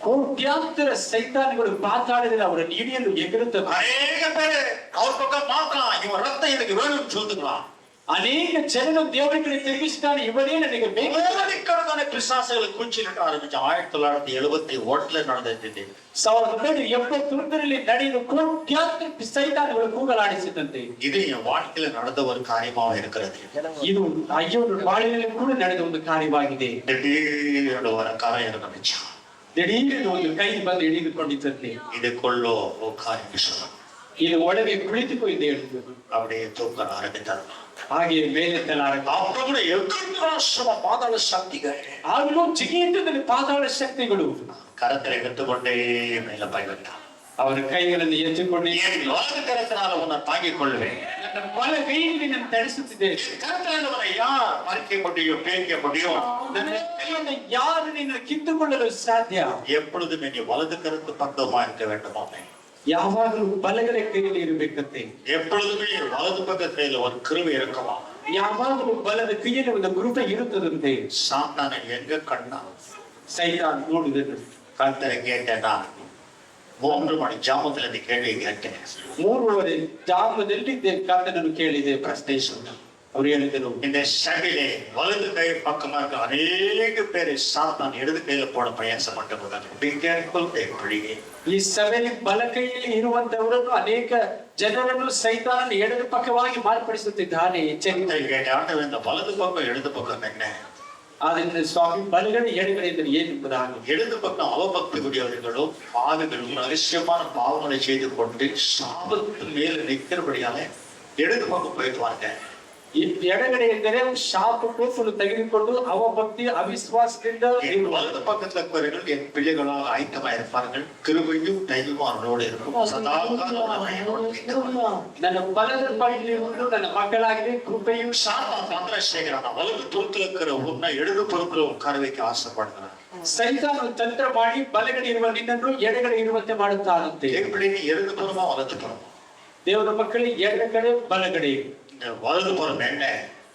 B: ಕೋಟ್ಯಾಂತರ ಸೈತಾನ್ಗಳು ಪಾತಾಳದಲ್ಲಿ ಅವರನ್ನು ಹಿಡಿಯಲು ಎಗರುತ್ತವೆ.
A: அநேக பேரு அவர் பக்கம் பார்க்கலாம், இவன் ரத்தம் எனக்கு வேணும்னு சொல்லுங்களாம்.
B: ಅನೇಕ ಜನರು ದೇವರ ಕಡೆ ತಿರುಗಿಸ್ತಾನೆ, ಇವನೇ ನನಗೆ ಬೇಕು.
A: கோடிக்கணக்கான பிசாசுகளை குச்சிலிட்டு ஆரம்பிச்சு 1971 நடந்தது.
B: 1971 ನಡೆಯುವ ಕೋಟ್ಯಾಂತರ ಸೈತಾನ್ಗಳು ಕೂಗಲಾಡಿಸಿದಂತೆ
A: இது என் வாழ்க்கையில நடந்த ஒரு காரியமாக இருக்கிறது.
B: ಇದು ಅಯ್ಯೋನ ಬಾಳಿನಲ್ಲಿ ಕೂಡ ನಡೆದ ಒಂದು ಕಾರ್ಯವಾಗಿದೆ.
A: திடீர்னு ஒரு காரியம் நடந்துச்சு.
B: ದಿಢೀರನೆ ಒಂದು ಕೈ ಬಂದು ಹಿಡಿದುಕೊಂಡಿದ್ದಂತೆ
A: இதுக்குள்ளோ காரியம் சொல்லணும்.
B: ಇದು ಒಳಗೆ ಕುಳಿತುಕೊಂಡು ಹೇಳಿದ್ರು.
A: அப்படியே தூக்க ஆரம்பித்தார்.
B: ಹಾಗೆ ಮೇಲೆ ತಲಾರ
A: அப்புறம் எதிர்பாசம பாதாள சக்திகள்
B: ಆಗಲೂ ಜಿಗಿಯುತ್ತದೆ ಪಾತಾಳ ಶಕ್ತಿಗಳು
A: கரத்தில் எடுத்துக்கொண்டே மேல பயன்பட்டார்.
B: ಅವರ ಕೈಗಳನ್ನು ಎತ್ತಿಕೊಂಡು
A: என் வலது கரத்தினால உன்னை தாங்கிக் கொள்வேன்.
B: ನನ್ನ ಬಲ ಕೈಯಲ್ಲಿ ನಾನು ತಡಿಸುತ್ತಿದ್ದೆ.
A: கரத்தினால உன்னை யார் மறைக்க முடியும், பேய்க்க முடியும்?
B: ನನ್ನ ಕೈಯನ್ನು ಯಾರು ನಿನ್ನ ಕಿತ್ತುಕೊಳ್ಳಲು ಸಾಧ್ಯ?
A: எப்பொழுதுமே நீ வலது கருத்து பக்கமா இருக்க வேண்டுமாமே.
B: ಯಾವಾಗಲೂ ಬಲಗಡೆ ಕೈಯಲ್ಲಿ ಇರಬೇಕಂತೆ.
A: எப்பொழுதுமே வலது பக்க கையில ஒரு கிருபை இருக்குமா.
B: ಯಾವಾಗಲೂ ಬಲದ ಕೈಯಲ್ಲಿ ಒಂದು ಕೃಪೆ ಇರುತ್ತದಂತೆ.
A: சாத்தானை எங்க கண்ணா
B: ಸೈತಾನ್ ನೋಡಿದನು.
A: கர்த்தரை கேட்டேன்னா 3 மணி ஜாமத்துல இந்த கேள்வி கேட்டேன்.
B: 3:30 ಜಾಮದಲ್ಲಿ ಕರ್ತನನ್ನು ಕೇಳಿದೆ ಪ್ರಶ್ನೆ. ಅವರು ಹೇಳಿದರು,
A: இந்த சபையிலே வலது கை பக்கமா இருக்க அநேக பேரை சாத்தான் இடது கையில போட பிரயாசப்பட்டு போகிறாங்க.
B: ಈ ಸಭೆಯಲ್ಲಿ ಬಲ ಕೈಯಲ್ಲಿ ಇರುವಂತವರನ್ನು ಅನೇಕ ಜನರನ್ನು ಸೈತಾನ ಎಡದ ಪಕ್ಕವಾಗಿ ಮಾರ್ಪಡಿಸುತ್ತಿದ್ದಾನೆ. ಎಚ್ಚರಿಕೆ
A: கேட்டேன், ஆண்டவரே இந்த வலது பக்கம் இடது பக்கம் என்ன?
B: ಆದ್ರಿಂದ ಸ್ವಾಮಿ ಬಲಗಡೆ ಎಡಗಡೆ ಎಂದರೆ ಏನು ಎಂಬುದಾಗಿ.
A: இடது பக்கம் அவபக்தி உடையவர்களும் பாவிகளும் ரகசியமான பாவங்களை செய்து கொண்டு சாபத்து மேல நிற்கிறபடியால இடது பக்கம் போயிட்டு வாங்க.
B: ಈ ಎಡಗಡೆ ಎಂದರೆ ಶಾಪ ಕೋಪನ್ನು ತೆಗೆದುಕೊಂಡು ಅವಭಕ್ತಿ ಅವಿಶ್ವಾಸದಿಂದ
A: வலது பக்கத்துல இருக்கிறவர்கள் என் பிள்ளைகளால் ஐக்கியமா இருப்பார்கள். கிருபையும் தயவும் அவர்களோடு இருக்கும். சதா காலம் என்னோடு இருக்கும்.
B: ನನ್ನ ಬಲದ ಪೈಲಿರುವುದು ನನ್ನ ಮಕ್ಕಳಾಗಿದೆ. ಕೃಪೆಯು
A: சாத்தான் தந்திரம் செய்கிறான். வலது புறத்துல இருக்கிற ஒன்ன இடது புறத்துல உட்கார வைக்க ஆசைப்படுகிறான்.
B: ಸೈತಾನ ತಂತ್ರ ಮಾಡಿ ಬಲಗಡೆ ಇರುವ ನಿನ್ನನ್ನು ಎಡಗಡೆ ಇರುವಂತೆ ಮಾಡುತ್ತಾನಂತೆ.
A: எப்படி நீ இடது புறமா வலது புறமா?
B: ದೇವರ ಮಕ್ಕಳಿಗೆ ಎಡಗಡೆ ಬಲಗಡೆ.
A: வலது புறம் என்ன?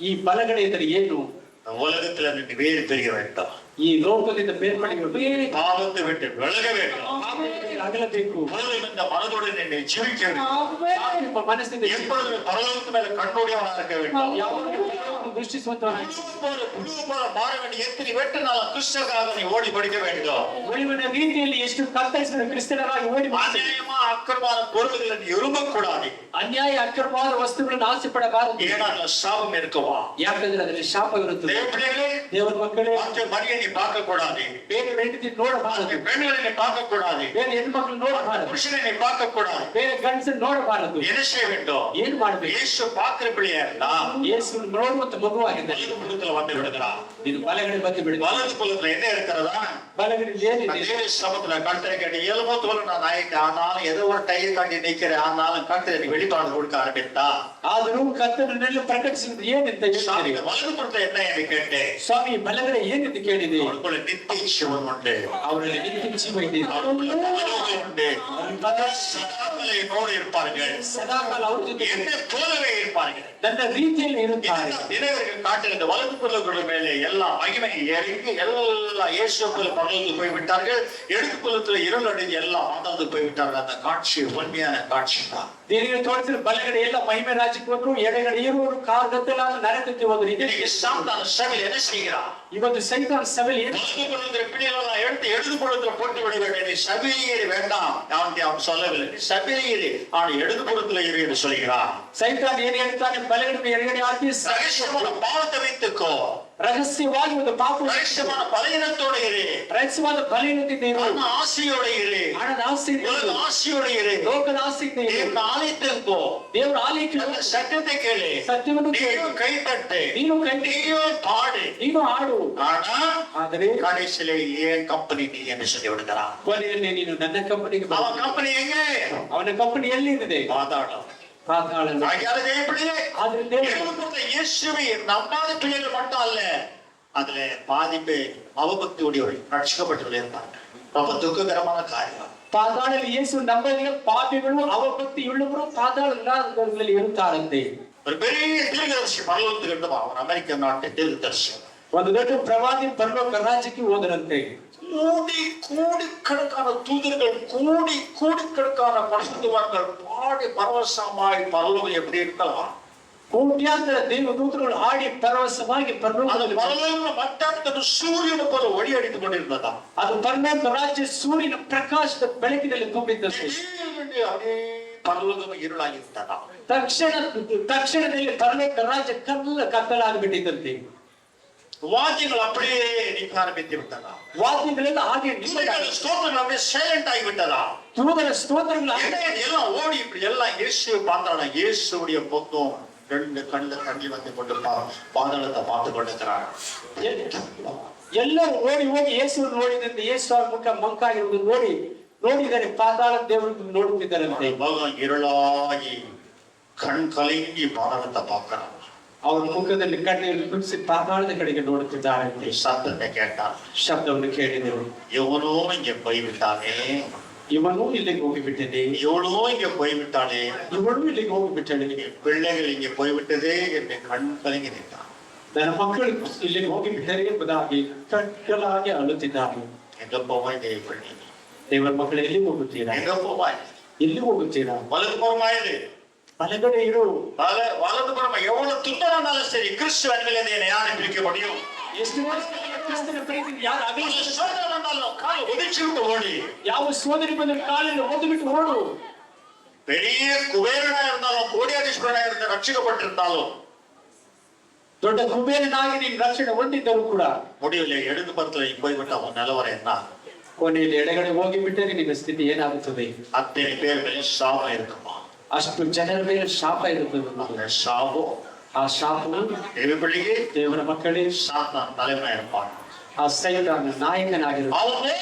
B: ಈ ಬಲಗಡೆ ಎಂದರೆ ಏನು?
A: உலகத்துல நின்று வேறு தெரிய வேண்டாம்.
B: ಈ ಲೋಕದಿಂದ ಬೇರ್ಪಡಿಸಬೇಕು.
A: பாவத்தை விட்டு விலக வேண்டும்.
B: ಅಗಲಬೇಕು.
A: இந்த மனதோடு நின்று ஜீவிக்க வேண்டும்.
B: ನಿಮ್ಮ ಮನಸ್ಸಿಂದ
A: எப்பொழுது பரலோகத்து மேல கண்ணுடையவனா இருக்க வேண்டும்.
B: ದೃಷ್ಟಿಸುವಂತವನಾಗಿ
A: புழு போல மாற வேண்டிய எத்தனை வெட்டு நாள் கிறிஸ்தவராக நீ ஓடி படிக்க வேண்டும்.
B: ಒಳಿವಿನ ರೀತಿಯಲ್ಲಿ ಎಷ್ಟು ಕತ್ತರಿಸಿದ ಕ್ರಿಸ್ತನರಾಗಿ ಓಡಿ
A: அநியாயமா அக்கிரமான பொருள்களை நீ விரும்பக்கூடாது.
B: ಅನ್ಯಾಯ ಅಕ್ರಮವಾದ ವಸ್ತುಗಳನ್ನು ಆಸೆ ಪಡಬಾರದು.
A: ஏன்னா சாபம் இருக்குவா.
B: ಯಾಕಂದ್ರೆ ಅದರಲ್ಲಿ ಶಾಪ ಇರುತ್ತದೆ.
A: பிள்ளைகளே,
B: ದೇವರ ಮಕ್ಕಳೇ,
A: மற்ற மரியை நீ பார்க்க கூடாது.
B: ಬೇರೆ ಹೆಂಡತಿ ನೋಡಬಾರದು.
A: பெண்களை நீ பார்க்க கூடாது.
B: ಬೇರೆ ಹೆಣ್ಮಕ್ಳು ನೋಡಬಾರದು.
A: புருஷனை நீ பார்க்க கூடாது.
B: ಬೇರೆ ಗಂಡಸನ್ನು ನೋಡಬಾರದು.
A: என்ன செய்ய வேண்டும்?
B: ಏನು ಮಾಡಬೇಕು?
A: இயேசு பார்க்கிற பிள்ளையா இருந்தா
B: ಯೇಸು ನೋಡುವಂತ ಮಗುವಾಗಿದೆ.
A: வலது புறத்துல வந்து விடுகிறான்.
B: ಇದು ಬಲಗಡೆ ಬಂದು ಬಿಡುತ್ತೆ.
A: வலது புறத்துல என்ன இருக்கிறதா?
B: ಬಲಗಡೆ ಏನಿದೆ?
A: அதே சமத்துல கர்த்தரை கேட்டு இயல்போ தோல நான் ஆயிட்டேன். ஆனாலும் ஏதோ ஒரு டையை காட்டி நிக்கிறேன். ஆனாலும் கர்த்தரை வெளிப்பாடு கொடுக்க ஆரம்பித்தா.
B: ಆದರೂ ಕರ್ತನನ್ನು ಪ್ರಕಟಿಸಿದ ಏನಂತ ಹೇಳ್ತಾರೆ.
A: வலது புறத்துல என்ன என்று கேட்டேன்.
B: ಸ್ವಾಮಿ ಬಲಗಡೆ ಏನಂತ ಕೇಳಿದೆ.
A: அவருக்குள்ள நித்திய ஜீவன் உண்டு.
B: ಅವರಲ್ಲಿ ನಿತ್ಯ ಜೀವ ಇದೆ.
A: அவருக்குள்ள பரலோகம் உண்டு. சதாகாலம் என்னோடு இருப்பார்கள்.
B: ಸದಾಕಾಲ ಅವ್ರ ಜೊತೆ
A: என்னை போலவே இருப்பார்கள்.
B: ನನ್ನ ರೀತಿಯಲ್ಲಿ ಇರುತ್ತಾರೆ.
A: தினகருக்கு காட்டுகிற இந்த வலது புறங்களுடைய மேலே எல்லா மகிமை இறங்கி எல்லா இயேசுக்குள்ள பரலோகத்துக்கு போய்விட்டார்கள். இடது புறத்துல இருள் அடைந்து எல்லாம் ஆதாரத்துக்கு போய்விட்டார்கள். அந்த காட்சி உண்மையான காட்சி தான்.
B: ದೇವರಿಗೆ ತೋರಿಸಿದ ಬಲಗಡೆ ಎಲ್ಲ ಮಹಿಮೆ ರಾಜ್ಯಕ್ಕೆ ಹೋದ್ರು, ಎಡಗಡೆ ಇರುವವರು ಕಾಲ್ಗತ್ತಲಾದ ನರಕಕ್ಕೆ ಹೋದ್ರು.
A: இன்னைக்கு சாத்தான் சபையில் என்ன செய்கிறான்?
B: ಇವತ್ತು ಸೈತಾನ ಸಭೆಯಲ್ಲಿ ಏನು
A: வலது புறத்துல பிள்ளைகளெல்லாம் எடுத்து இடது புறத்துல போட்டு விட வேண்டும். நீ சபையில் வேண்டாம் அவன் சொல்லவில்லை. நீ சபையில் அவன் இடது புறத்துல இரு என்று சொல்கிறான்.
B: ಸೈತಾನ ಏನ್ ಹೇಳ್ತಾನೆ? ಬಲಗಡೆ ಎಡಗಡೆ ಹಾಕಿ
A: ரகசியமான பாவத்தை வைத்துக்கோ.
B: ರಹಸ್ಯವಾಗಿ ಒಂದು ಪಾಪ,
A: ரகசியமான பலகீனத்தோடு இரு.
B: ರಹಸ್ಯವಾದ ಬಲಹೀನತೆಯಿಂದ ಇರು.
A: ಹಣ ಆಸೆಯೋடு ಇರು.
B: ಹಣದ ಆಸೆಯಿಂದ
A: உலக
B: ಇರು.
A: ஆசையோடு இரு.
B: ಲೋಕದ ಆಸೆಯಿಂದ ಇರು.
A: தேவன் ஆலயத்துக்கு போ.
B: ದೇವರ ಆಲಯಕ್ಕೆ
A: அந்த சட்டத்தை கேளு.
B: ಸತ್ಯವನ್ನು ಕೇಳು.
A: நீயும் கை தட்டு.
B: ನೀನು ಕೈ
A: நீயும் பாடு.
B: ನೀನು ಆಡು.
A: ஆனா
B: ಆದರೆ
A: கடைசியில ஏன் கம்பெனி நீ என்று சொல்லி விடுகிறான்.
B: ಕೊನೆಯಲ್ಲಿ ನೀನು ನನ್ನ ಕಂಪನಿಗೆ ಬಾ.
A: அவன் கம்பெனி எங்கே?
B: ಅವನ ಕಂಪನಿ ಎಲ್ಲಿದೆ?
A: பாதாளம்.
B: ಪಾತಾಳ.
A: ஆகியால தேவப்பிள்ளையே,
B: ಆದ್ರಿಂದ
A: இயேசுவை இயேசுவை நம்பாத பிள்ளைகள் மட்டும் அல்ல, அதுல பாதிப்பு அவபக்தி உடையவர்கள் ரட்சிக்கப்பட்டவர்கள் இருப்பாங்க. ரொம்ப துக்ககரமான காரியம்.
B: ಪಾತಾಳದಲ್ಲಿ ಯೇಸು ನಂಬಲಿಲ್ಲ ಪಾಪಿಗಳು ಅವಭಕ್ತಿಯುಳ್ಳವರು ಪಾತಾಳ ಇಲ್ಲದವರಲ್ಲಿ ಇರುತ್ತಾರಂತೆ.
A: ஒரு பெரிய தீர்க்கதரிசி பரலோகத்துக்கு இருந்தவன். அவன் அமெரிக்க நாட்டு தீர்க்கதரிசி.
B: ಒಂದು ದೊಡ್ಡ ಪ್ರವಾದಿ ಪರಲೋಕ ರಾಜ್ಯಕ್ಕೆ ಹೋದರಂತೆ.
A: கோடிக்கணக்கான தூதர்கள் கோடிக்கணக்கான பரிசுத்தவான்கள் பாடி பரவசமாய் பரலோகம் எப்படி இருக்கலாம்?
B: ಕೋಟ್ಯಾಂತರ ದೇವದೂತರು ಹಾಡಿ ಪರವಶವಾಗಿ
A: பரலோக மட்டத்தில் சூரியனுக்கு ஒரு ஒளி அடித்துக் கொண்டிருந்ததா?
B: ಅದು ಪರಲೋಕ ರಾಜ್ಯ ಸೂರ್ಯನ ಪ್ರಕಾಶದ ಬೆಳಕಿನಲ್ಲಿ ತುಂಬಿದ್ದದ್ದು.
A: அப்படியே பரலோகம் இருளாಗಿರ್ತದಾ?
B: ತಕ್ಷಣದಲ್ಲಿ ಪರಲೋಕ ರಾಜ್ಯ ಕತ್ತಲಾಗಿಬಿಟ್ಟಿದ್ದಂತೆ.
A: வாத்தியங்கள் அப்படியே நிற்க ஆரம்பித்து விட்டதா?
B: ವಾದ್ಯಗಳೆಲ್ಲ ಹಾಗೆ
A: ஸ்தோத்திரங்கள் அப்படியே சைலண்ட் ஆகிவிட்டதா?
B: தூதர ஸ்தோத்திரங்கள்
A: எல்லாம் ஓடி இப்படி எல்லாம் இயேசுவை பார்த்தானா? இயேசுடைய பொத்தம் ரெண்டு கண்ணில் தண்ணி வந்து கொண்டு பாதாளத்தை பார்த்து கொண்டிருக்கிறார்.
B: ಎಲ್ಲರೂ ಓಡಿ ಹೋಗಿ ಯೇಸುವನ್ನು ನೋಡಿದಂತೆ ಯೇಸು ಅವರ ಮುಖ ಮಂಕಾಗಿರುವುದು ನೋಡಿದರೆ ಪಾತಾಳ ದೇವರನ್ನು ನೋಡುತ್ತಿದ್ದಾರಂತೆ.
A: மகன் இருளாகி கண் கலங்கி பாதாளத்தை பார்க்கிறார்.
B: ಅವರ ಮುಖದಲ್ಲಿ ಕಣ್ಣೀರು ಕುಡಿಸಿ ಪಾತಾಳದ ಕಡೆಗೆ ನೋಡುತ್ತಿದ್ದಾರಂತೆ.
A: சத்தத்தை கேட்டார்.
B: ಶಬ್ದವನ್ನು ಕೇಳಿದರು.
A: எவனோ இங்க போய்விட்டானே,
B: ಇವನು ಇಲ್ಲಿಗೆ ಹೋಗಿಬಿಟ್ಟಿದೆ,
A: எவனோ இங்க போய்விட்டானே,
B: ಇವನು ಇಲ್ಲಿಗೆ ಹೋಗಿಬಿಟ್ಟಳೆ,
A: பிள்ளைகள் இங்க போய்விட்டதே என்று கண் கலங்கி நின்றான்.
B: ನನ್ನ ಮಕ್ಕಳು ಇಲ್ಲಿಗೆ ಹೋಗಿಬಿಟ್ಟರೆ ಎಂಬುದಾಗಿ ಕಟ್ಟಲಾಗಿ ಅಳುತ್ತಿದ್ದಾರೆ.
A: எங்க போவாய் தேவனே?
B: ದೇವರ ಮಕ್ಕಳು ಎಲ್ಲಿ ಹೋಗುತ್ತೀರಾ?
A: எங்க போவாய்?
B: ಎಲ್ಲಿ ಹೋಗುತ್ತೀರಾ?
A: வலதுபுறமாயிரு,
B: ಬಲಗಡೆ ಇರು.
A: வலதுபுறம் எவ்வளவு துன்பமானாலும் சரி, கிறிஸ்து அன்பில் என்னை யாரை பிரிக்க முடியும்?
B: ಎಷ್ಟು ಕ್ರಿಸ್ತನ ಪ್ರೀತಿಗೆ ಯಾರು ಅಗಲಿಸ
A: சோதனை வந்தாலும் காலை ஒதிச்சு விட்டு ஓடி.
B: ಯಾವ ಸೋದರಿ ಬಂದ ಕಾಲಿನ ಓದು ಬಿಟ್ಟು ಓಡು.
A: பெரிய குபேரனா இருந்தாலும் கோடியாதீஸ்வரனா இருந்த ரட்சிக்கப்பட்டிருந்தாலும்
B: ದೊಡ್ಡ ಕುಬೇರನಾಗಿ ನೀನು ರಕ್ಷಣೆ ಹೊಂದಿದ್ದರೂ ಕೂಡ
A: முடியவில்லை. இடது பரத்துல போய்விட்ட உன் நிலவரம் என்ன?
B: ಕೊನೆಯಲ್ಲಿ ಎಡಗಡೆ ಹೋಗಿಬಿಟ್ಟರೆ ನಿನ್ನ ಸ್ಥಿತಿ ಏನಾಗುತ್ತದೆ?
A: அத்தனை பேர் மேலே சாபம் இருக்குமா?
B: ಅಷ್ಟು ಜನರ ಮೇಲೆ ಶಾಪ ಇರುತ್ತದೆ.
A: அந்த சாபம்
B: ಆ ಶಾಪವು
A: தேவபிள்ளையே
B: ದೇವರ ಮಕ್ಕಳೇ
A: சாத்தான் தலைவனா இருப்பான்.
B: ಆ ಸೈತಾನ ನಾಯಕನಾಗಿರುತ್ತಾನೆ.
A: அவனோடு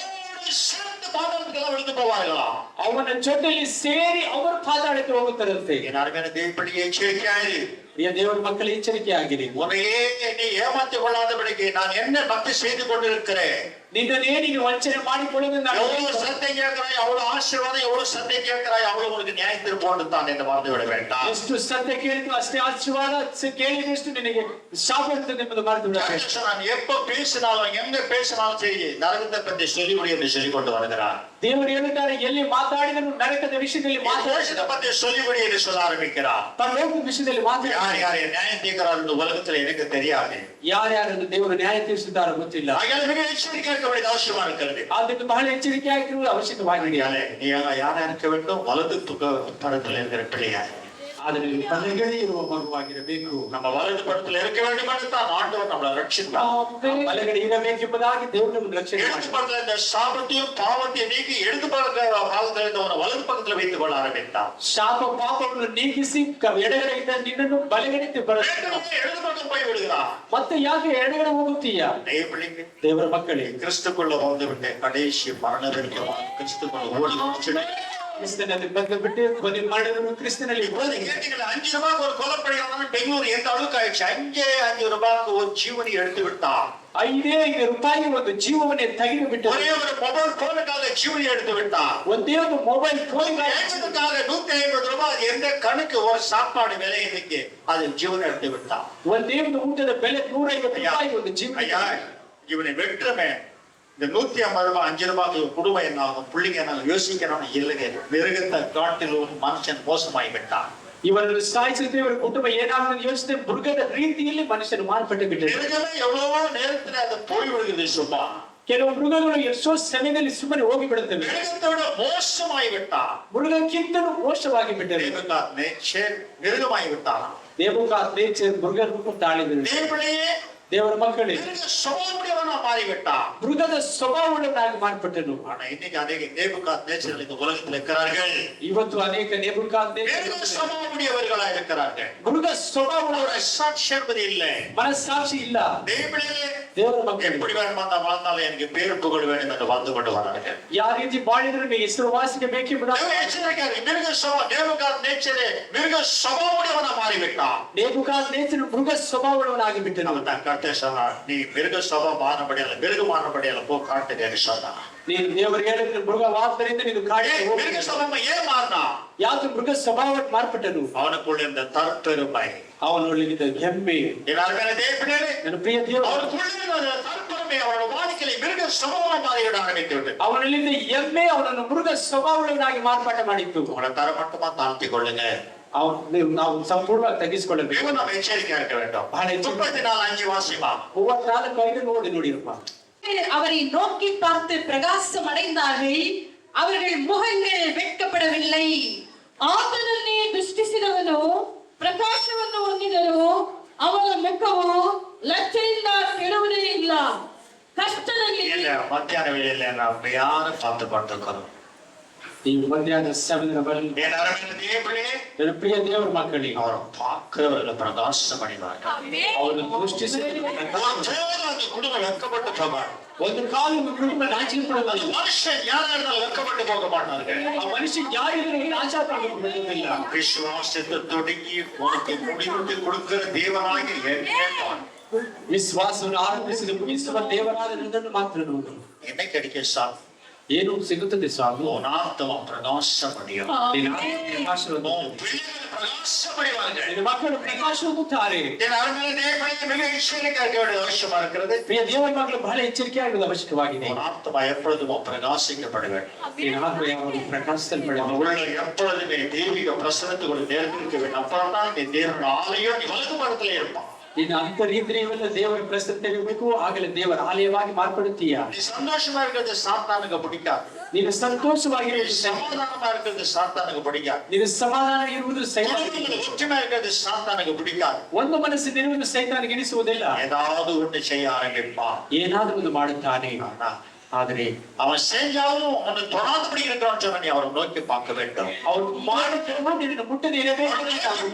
A: சேர்ந்து பாதாளத்துக்கு விழுந்து போவார்களா?
B: ಅವನ ಜೊತೆಯಲ್ಲಿ ಸೇರಿ ಅವರು ಪಾತಾಳಕ್ಕೆ ಹೋಗುತ್ತಾರಂತೆ.
A: என் அருமையான தேவபிள்ளையே எச்சரிக்கையாயிரு.
B: ಪ್ರಿಯ ದೇವರ ಮಕ್ಕಳ ಎಚ್ಚರಿಕೆ ಆಗಿರಿ.
A: உன்னையே நீ ஏமாற்றிக் கொள்ளாதபடிக்கு நான் என்ன பக்தி செய்து கொண்டிருக்கிறேன்.
B: ನಿನ್ನನ್ನೇ ನೀನು ವಂಚನೆ ಮಾಡಿಕೊಳ್ಳುವುದು
A: எவ்வளவு சத்தை கேட்கிறாய், அவ்வளவு ஆசீர்வாதம், எவ்வளவு சத்தை கேட்கிறாய், அவ்வளவு உனக்கு நியாய தீர்ப்பு தான் என்று மறந்து விட வேண்டாம்.
B: ಎಷ್ಟು ಸತ್ಯ ಕೇಳಿದ್ರು ಅಷ್ಟೇ ಆಶೀರ್ವಾದ, ಕೇಳಿದಷ್ಟು ನಿನಗೆ ಶಾಪ ಇರ್ತದೆ ಎಂಬುದು ಮರೆತು ಬಿಡಬೇಕು.
A: நான் எப்ப பேசினாலும் எங்க பேசினாலும் சரி, நரகத்தை பற்றி சொல்லிவிடு என்று சொல்லிக் கொண்டு வருகிறார்.
B: ದೇವರು ಹೇಳುತ್ತಾರೆ, ಎಲ್ಲಿ ಮಾತಾಡಿದರೂ ನರಕದ ವಿಷಯದಲ್ಲಿ
A: தேசத்தை பற்றி சொல்லிவிடு என்று சொல்ல ஆரம்பிக்கிறார்.
B: ಪರಲೋಕದ ವಿಷಯದಲ್ಲಿ ಮಾತಾಡಿ
A: யார் யார் நியாயம் தீர்க்கிறார் இந்த உலகத்துல எனக்கு தெரியாது.
B: ಯಾರ್ಯಾರನ್ನು ದೇವರು ನ್ಯಾಯ ತೀರಿಸುತ್ತಾರೋ ಗೊತ್ತಿಲ್ಲ.
A: ஆகையால் மிக எச்சரிக்கையா இருக்க வேண்டியது அவசியமா இருக்கிறது.
B: ಅದಕ್ಕೆ ಬಹಳ ಎಚ್ಚರಿಕೆ ಆಗಿರುವುದು ಅವಶ್ಯಕವಾಗಿದೆ.
A: நீ யாரா இருக்க வேண்டும்? வலது படத்துல இருக்கிற பிள்ளையார்.
B: ಆದರೆ ಬಲಗಡೆ ಇರುವ ಮಗುವಾಗಿರಬೇಕು.
A: நம்ம வலது படத்துல இருக்க வேண்டும் என்று தான் ஆண்டவர் நம்மளை ரட்சித்தார்.
B: ಬಲಗಡೆ ಇರಬೇಕೆಂಬುದಾಗಿ ದೇವರು ನಮ್ಮನ್ನು ರಕ್ಷಣೆ
A: இடது
B: ಮಾಡಿದ್ದಾನೆ.
A: பக்கத்துல இந்த சாபத்தையும் பாவத்தையும் நீக்கி இடது பாகத்துல இருந்தவனை வலது பக்கத்துல வைத்துக் கொள்ள ஆரம்பித்தான்.
B: ಶಾಪ ಪಾಪವನ್ನು ನೀಗಿಸಿ ಎಡಗಡೆ ಇದ್ದ ನಿನ್ನನ್ನು ಬಲಗಡೆ ಬರಸ್ತಾನೆ.
A: இடது பக்கம் போய் விடுகிறான்.
B: ಮತ್ತೆ ಯಾಕೆ ಎಡಗಡೆ ಹೋಗುತ್ತೀಯಾ? ದೇವರ ಮಕ್ಕಳೇ,
A: கிறிஸ்துக்குள்ள வந்து விட்டு கடைசி மரண வரைக்கும் கிறிஸ்துக்குள்ள ஓடி முடிச்சுட்டு
B: ಕ್ರಿಸ್ತನಲ್ಲಿ ಬಂದುಬಿಟ್ಟು ಕೊನೆ ಮಾಡಿದ್ರು ಕ್ರಿಸ್ತನಲ್ಲಿ.
A: கேட்டீங்களா, 5 ரூபாய்க்கு ஒரு கொலைப்படையாளன் பெங்களூர் எந்த அளவுக்கு ஆயிடுச்சு? 5 ரூபாய்க்கு ஒரு ஜீவனை எடுத்து விட்டான்.
B: 5 ರೂಪಾಯಿಗೆ ಒಂದು ಜೀವವನ್ನೇ ತೆಗೆದು ಬಿಟ್ಟು,
A: ஒரே ஒரு மொபைல் போனுக்காக ஜீவனை எடுத்து விட்டான்.
B: ಒಂದೇ ಒಂದು ಮೊಬೈಲ್ ಫೋನ್
A: 150 ரூபாய் எந்த கணக்கு ஒரு சாப்பாடு விலை இன்னைக்கு அது ஜீவனை எடுத்து விட்டான்.
B: ಒಂದೇ ಒಂದು ಊಟದ ಬೆಲೆ 150 ರೂಪಾಯಿ ಒಂದು ಜೀವನ.
A: ஐயா, இவனை வெற்றுமே இந்த 150 ரூபாய் 5 ரூபாய்க்கு குடும்பம் என்ன ஆகும், பிள்ளைங்க என்ன யோசிக்கணும் இல்லைங்க. மிருகத்தை காட்டில் ஒரு மனுஷன் மோசமாகி விட்டான்.
B: ಇವರನ್ನು ಸಾಯಿಸಿದ್ರೆ ಇವರ ಕುಟುಂಬ ಏನಾಗುತ್ತೆ ಯೋಚನೆ, ಮೃಗದ ರೀತಿಯಲ್ಲಿ ಮನುಷ್ಯನು ಮಾರ್ಪಟ್ಟು ಬಿಟ್ಟರು.
A: மிருகமே எவ்வளவோ நேரத்துல அதை போய் விடுகிறது சும்மா.
B: ಕೆಲವು ಮೃಗಗಳು ಎಷ್ಟೋ ಸಮಯದಲ್ಲಿ ಸುಮ್ಮನೆ ಹೋಗಿ ಬಿಡುತ್ತವೆ.
A: மிருகத்தை விட மோசமாகி விட்டான்.
B: ಮೃಗಕ್ಕಿಂತಲೂ ಮೋಸವಾಗಿ ಬಿಟ್ಟರು.
A: மிருகமாகி விட்டான்.
B: ದೇವಕಾತ್ ನೇಚರ್ ಮೃಗ ರೂಪ ತಾಳಿದರು. ದೇವರ ಮಕ್ಕಳೇ,
A: ಸ್ವಭಾವವನ್ನ மாறிவிட்டான்.
B: ಮೃಗದ ಸ್ವಭಾವವನ್ನಾಗಿ ಮಾರ್ಪಟ್ಟನು.
A: ஆனா இன்னைக்கு அநேக நேபுகாத் நேச்சர்கள் இந்த உலகத்தில் இருக்கிறார்கள்.
B: ಇವತ್ತು ಅನೇಕ ನೇಬುಕಾತ್ ನೇಚರ್
A: ಸ್ವಭಾವವುடையவர்களா இருக்கிறார்கள்.
B: ಮೃಗ ಸ್ವಭಾವವುಳ್ಳ
A: சாட்சி என்பது இல்லை,
B: ಮನಸ್ಸಾಕ್ಷಿ ಇಲ್ಲ. ದೇವರ ಮಕ್ಕಳು
A: எப்படி வேணுமானா வாழ்ந்தாலும் எனக்கு பேரு புகழ் வேண்டும் என்று வாழ்ந்து கொண்டு வரார்கள்.
B: ಯಾವ ರೀತಿ ಬಾಳಿದ್ರು ನಿಮಗೆ ಹೆಸರು ವಾಸನೆ ಬೇಕೆಂಬುದಾಗಿ
A: நேபுகாத் நேச்சரே மிருக ಸ್ವಭಾವವುடையவனா மாறிவிட்டான்.
B: ನೇಬುಕಾತ್ ನೇಚರ್ ಮೃಗ ಸ್ವಭಾವವುಳ್ಳವನಾಗಿ ಬಿಟ್ಟನು.
A: அவன் கர்த்தர் சொன்னார், நீ மிருக ಸ್ವಭಾವமானபடி அல்ல, மிருகமானபடி அல்ல, போ காட்டுக்கு சொன்னார்.
B: ನೀನು ದೇವರು ಹೇಳಿದ್ರೆ ಮೃಗವಾದ್ದರಿಂದ ನೀನು ಕಾಡಿಗೆ ಹೋಗು.
A: மிருக ಸ್ವಭಾವ ஏன் மாறினா?
B: ಯಾವುದು ಮೃಗ ಸ್ವಭಾವಕ್ಕೆ ಮಾರ್ಪಟ್ಟನು?
A: அவனுக்குள்ள இருந்த தற்பெருமை,
B: ಅವನೊಳಗಿದ್ದ ಹೆಮ್ಮೆ.
A: ನನ್ನ
B: ಪ್ರಿಯ ದೇವರು,
A: அவனுக்குள்ள இருந்த தற்பெருமை அவனோட வாழ்க்கையை மிருக ಸ್ವಭಾವ மாறிவிட ஆரம்பித்து
B: ಅವನಲ್ಲಿದ್ದ ಹೆಮ್ಮೆ ಅವನನ್ನು ಮೃಗ ಸ್ವಭಾವಗಳನ್ನಾಗಿ ಮಾರ್ಪಾಟ ಮಾಡಿತ್ತು.
A: அவனை தரமட்டமா தாழ்த்திக்கொள்ளுங்க.
B: ನಾವು ಸಂಪೂರ್ಣವಾಗಿ ತೆಗೆಸಿಕೊಳ್ಳಬೇಕು.
A: ನಾವು ಎಚ್ಚರಿಕೆ இருக்க வேண்டும்.
B: ಬಹಳ ಎಚ್ಚರಿಕೆ.
A: 34:5 வாசிமா.
B: 34:5 ನೋಡಿರಪ್ಪ.
C: அவரை நோக்கி பார்த்து பிரகாசம் அடைந்தார்கள், அவர்கள் முகங்கள் வெட்கப்படவில்லை. ಆತನನ್ನೇ ದೃಷ್ಟಿಸಿದವನು ಪ್ರಕಾಶವನ್ನು ಹೊಂದಿದರು, ಅವನ ಮುಖವು ಲಜ್ಜೆಯಿಂದ ಕೆಡುವುದೇ ಇಲ್ಲ. ಕಷ್ಟದಲ್ಲಿ
A: மத்தியான வேளையில நம்ம யாரும் பார்த்து கொண்டிருக்கிறோம்.
B: ಈ ಮಧ್ಯಾಹ್ನ ಸಮಯದ ಬಳಿ ನನ್ನ ಪ್ರಿಯ ದೇವರ ಮಕ್ಕಳಿಗೆ
A: ಅವರು பார்க்கிறவர்கள பிரகாசம் அடைவார்கள்.
B: ಅವರು ದೃಷ್ಟಿಸಿದ
A: குடும்பம் வெட்கப்பட்டு போவார்.
B: ಒಂದು ಕಾಲು ಕುಟುಂಬ ನಾಚಿಕೆ ಪಡೋದಿಲ್ಲ.
A: மனுஷன் யாராலும் வெட்கப்பட்டு போக மாட்டார்கள்.
B: ಆ ಮನುಷ್ಯ ಯಾರಿಗೂ ನಾಚಿಕೊಳ್ಳುವುದಿಲ್ಲ.
A: விசுவாசத்தை தொடங்கி உனக்கு முடிவுட்டு கொடுக்கிற தேவனாகி என்னேன்
B: ವಿಶ್ವಾಸವನ್ನು ಆರಂಭಿಸಿದ ಮುಗಿಸುವ ದೇವರಾದ ನನ್ನನ್ನು ಮಾತ್ರ ನೋಡು.
A: என்ன கிடைக்க சாமி?
B: ಏನು ಸಿಗುತ್ತದೆ ಸ್ವಾಮಿ?
A: உனாத்தம பிரகாசம் அடையும்.
B: ನಿನ್ನ ಮಕ್ಕಳು ಪ್ರಕಾಶ ಹೊಂದುತ್ತಾರೆ.
A: மிக எச்சரிக்கையாக இருக்க வேண்டிய அவசியமா இருக்கிறது.
B: ಪ್ರಿಯ ದೇವರ ಮಕ್ಕಳು ಬಹಳ ಎಚ್ಚರಿಕೆ ಆಗುವುದು ಅವಶ್ಯಕವಾಗಿದೆ.
A: உனாத்தம எப்பொழுதும் பிரகாசிக்கப்பட வேண்டும்.
B: ನಿನ್ನ ಆತ್ಮ ಯಾವಾಗಲೂ ಪ್ರಕಾಶಿಸಲ್ಪಡಬೇಕು.
A: உள்ள எப்பொழுதுமே தெய்வீக பிரசன்னத்தோடு நேர்ந்திருக்க வேண்டும். அப்பதான் நீ தேவனுடைய ஆலயம் நீ வலது பக்கத்திலே இருப்பான்.
B: ನಿನ್ನ ಅಂತರ್ಯಂತ್ರಿಯವೆಲ್ಲ ದೇವರ ಪ್ರಸನ್ನತೆ ಇರಬೇಕು, ಆಗಲೇ ದೇವರ ಆಲಯವಾಗಿ ಮಾರ್ಪಡುತ್ತೀಯ.
A: நீ சந்தோஷமா இருக்கிறது சாத்தானுக்கு பிடிக்காது.
B: ನೀನು ಸಂತೋಷವಾಗಿರುವುದು
A: சமாதானமா இருக்கிறது சாத்தானுக்கு பிடிக்காது.
B: ನೀನು ಸಮಾಧಾನ ಇರುವುದು ಸೈತಾನಿಗೆ
A: ஒற்றுமை இருக்கிறது சாத்தானுக்கு பிடிக்காது.
B: ಒಂದು ಮನಸ್ಸಿನಿರುವುದು ಸೈತಾನಿಗೆ ಇನಿಸುವುದಿಲ್ಲ.
A: ஏதாவது ஒன்று செய்ய ஆரம்பிப்பான்.
B: ಏನಾದರೂ ಒಂದು ಮಾಡುತ್ತಾನೆ. ಆದರೆ
A: அவன் செஞ்சாலும் அவனை தொடாதபடி இருக்கிறான்னு சொன்ன நீ அவரை நோக்கி பார்க்க வேண்டும்.
B: ಅವನು ಮಾಡುತ್ತಿರುವ ನಿನ್ನ ಮುಟ್ಟದೆ ಇರಬೇಕು.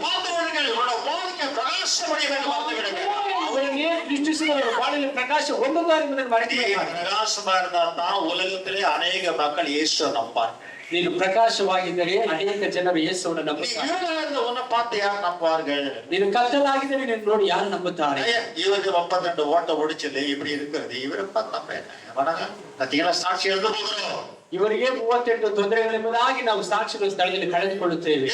A: பார்த்தவர்கள் இவரோட வாழ்க்கை பிரகாசமடைய வேண்டும்.
B: ಅವರನ್ನೇ ದೃಷ್ಟಿಸಿದವರು ಬಾಳಿನ ಪ್ರಕಾಶ ಹೊಂದುತ್ತಾರೆ ಎಂಬುದನ್ನು ಮರೆಯಬೇಡಿ.
A: பிரகாசமா இருந்தால் தான் உலகத்திலே அநேக மக்கள் இயேசுவை நம்பார்.
B: ನೀನು ಪ್ರಕಾಶವಾಗಿದ್ದರೆ ಅನೇಕ ಜನರು ಯೇಸುವನ್ನು ನಂಬುತ್ತಾರೆ.
A: உன்னை பார்த்து யார் நம்புவார்கள்?
B: ನೀನು ಕತ್ತಲಾಗಿದ್ದರೆ ನೀನು ನೋಡಿ ಯಾರು ನಂಬುತ್ತಾರೆ?
A: இவருக்கு 32 ஓட்ட ஓடிச்சது இப்படி இருக்கிறது, இவரை பார்த்து நம்ம சாட்சி எழுத போகிறோம்.
B: ಇವರಿಗೆ 38 ತೊಂದರೆಗಳೆಂಬುದಾಗಿ ನಾವು ಸಾಕ್ಷಿಗಳ ಸ್ಥಳದಲ್ಲಿ ಕಳೆದುಕೊಳ್ಳುತ್ತೇವೆ.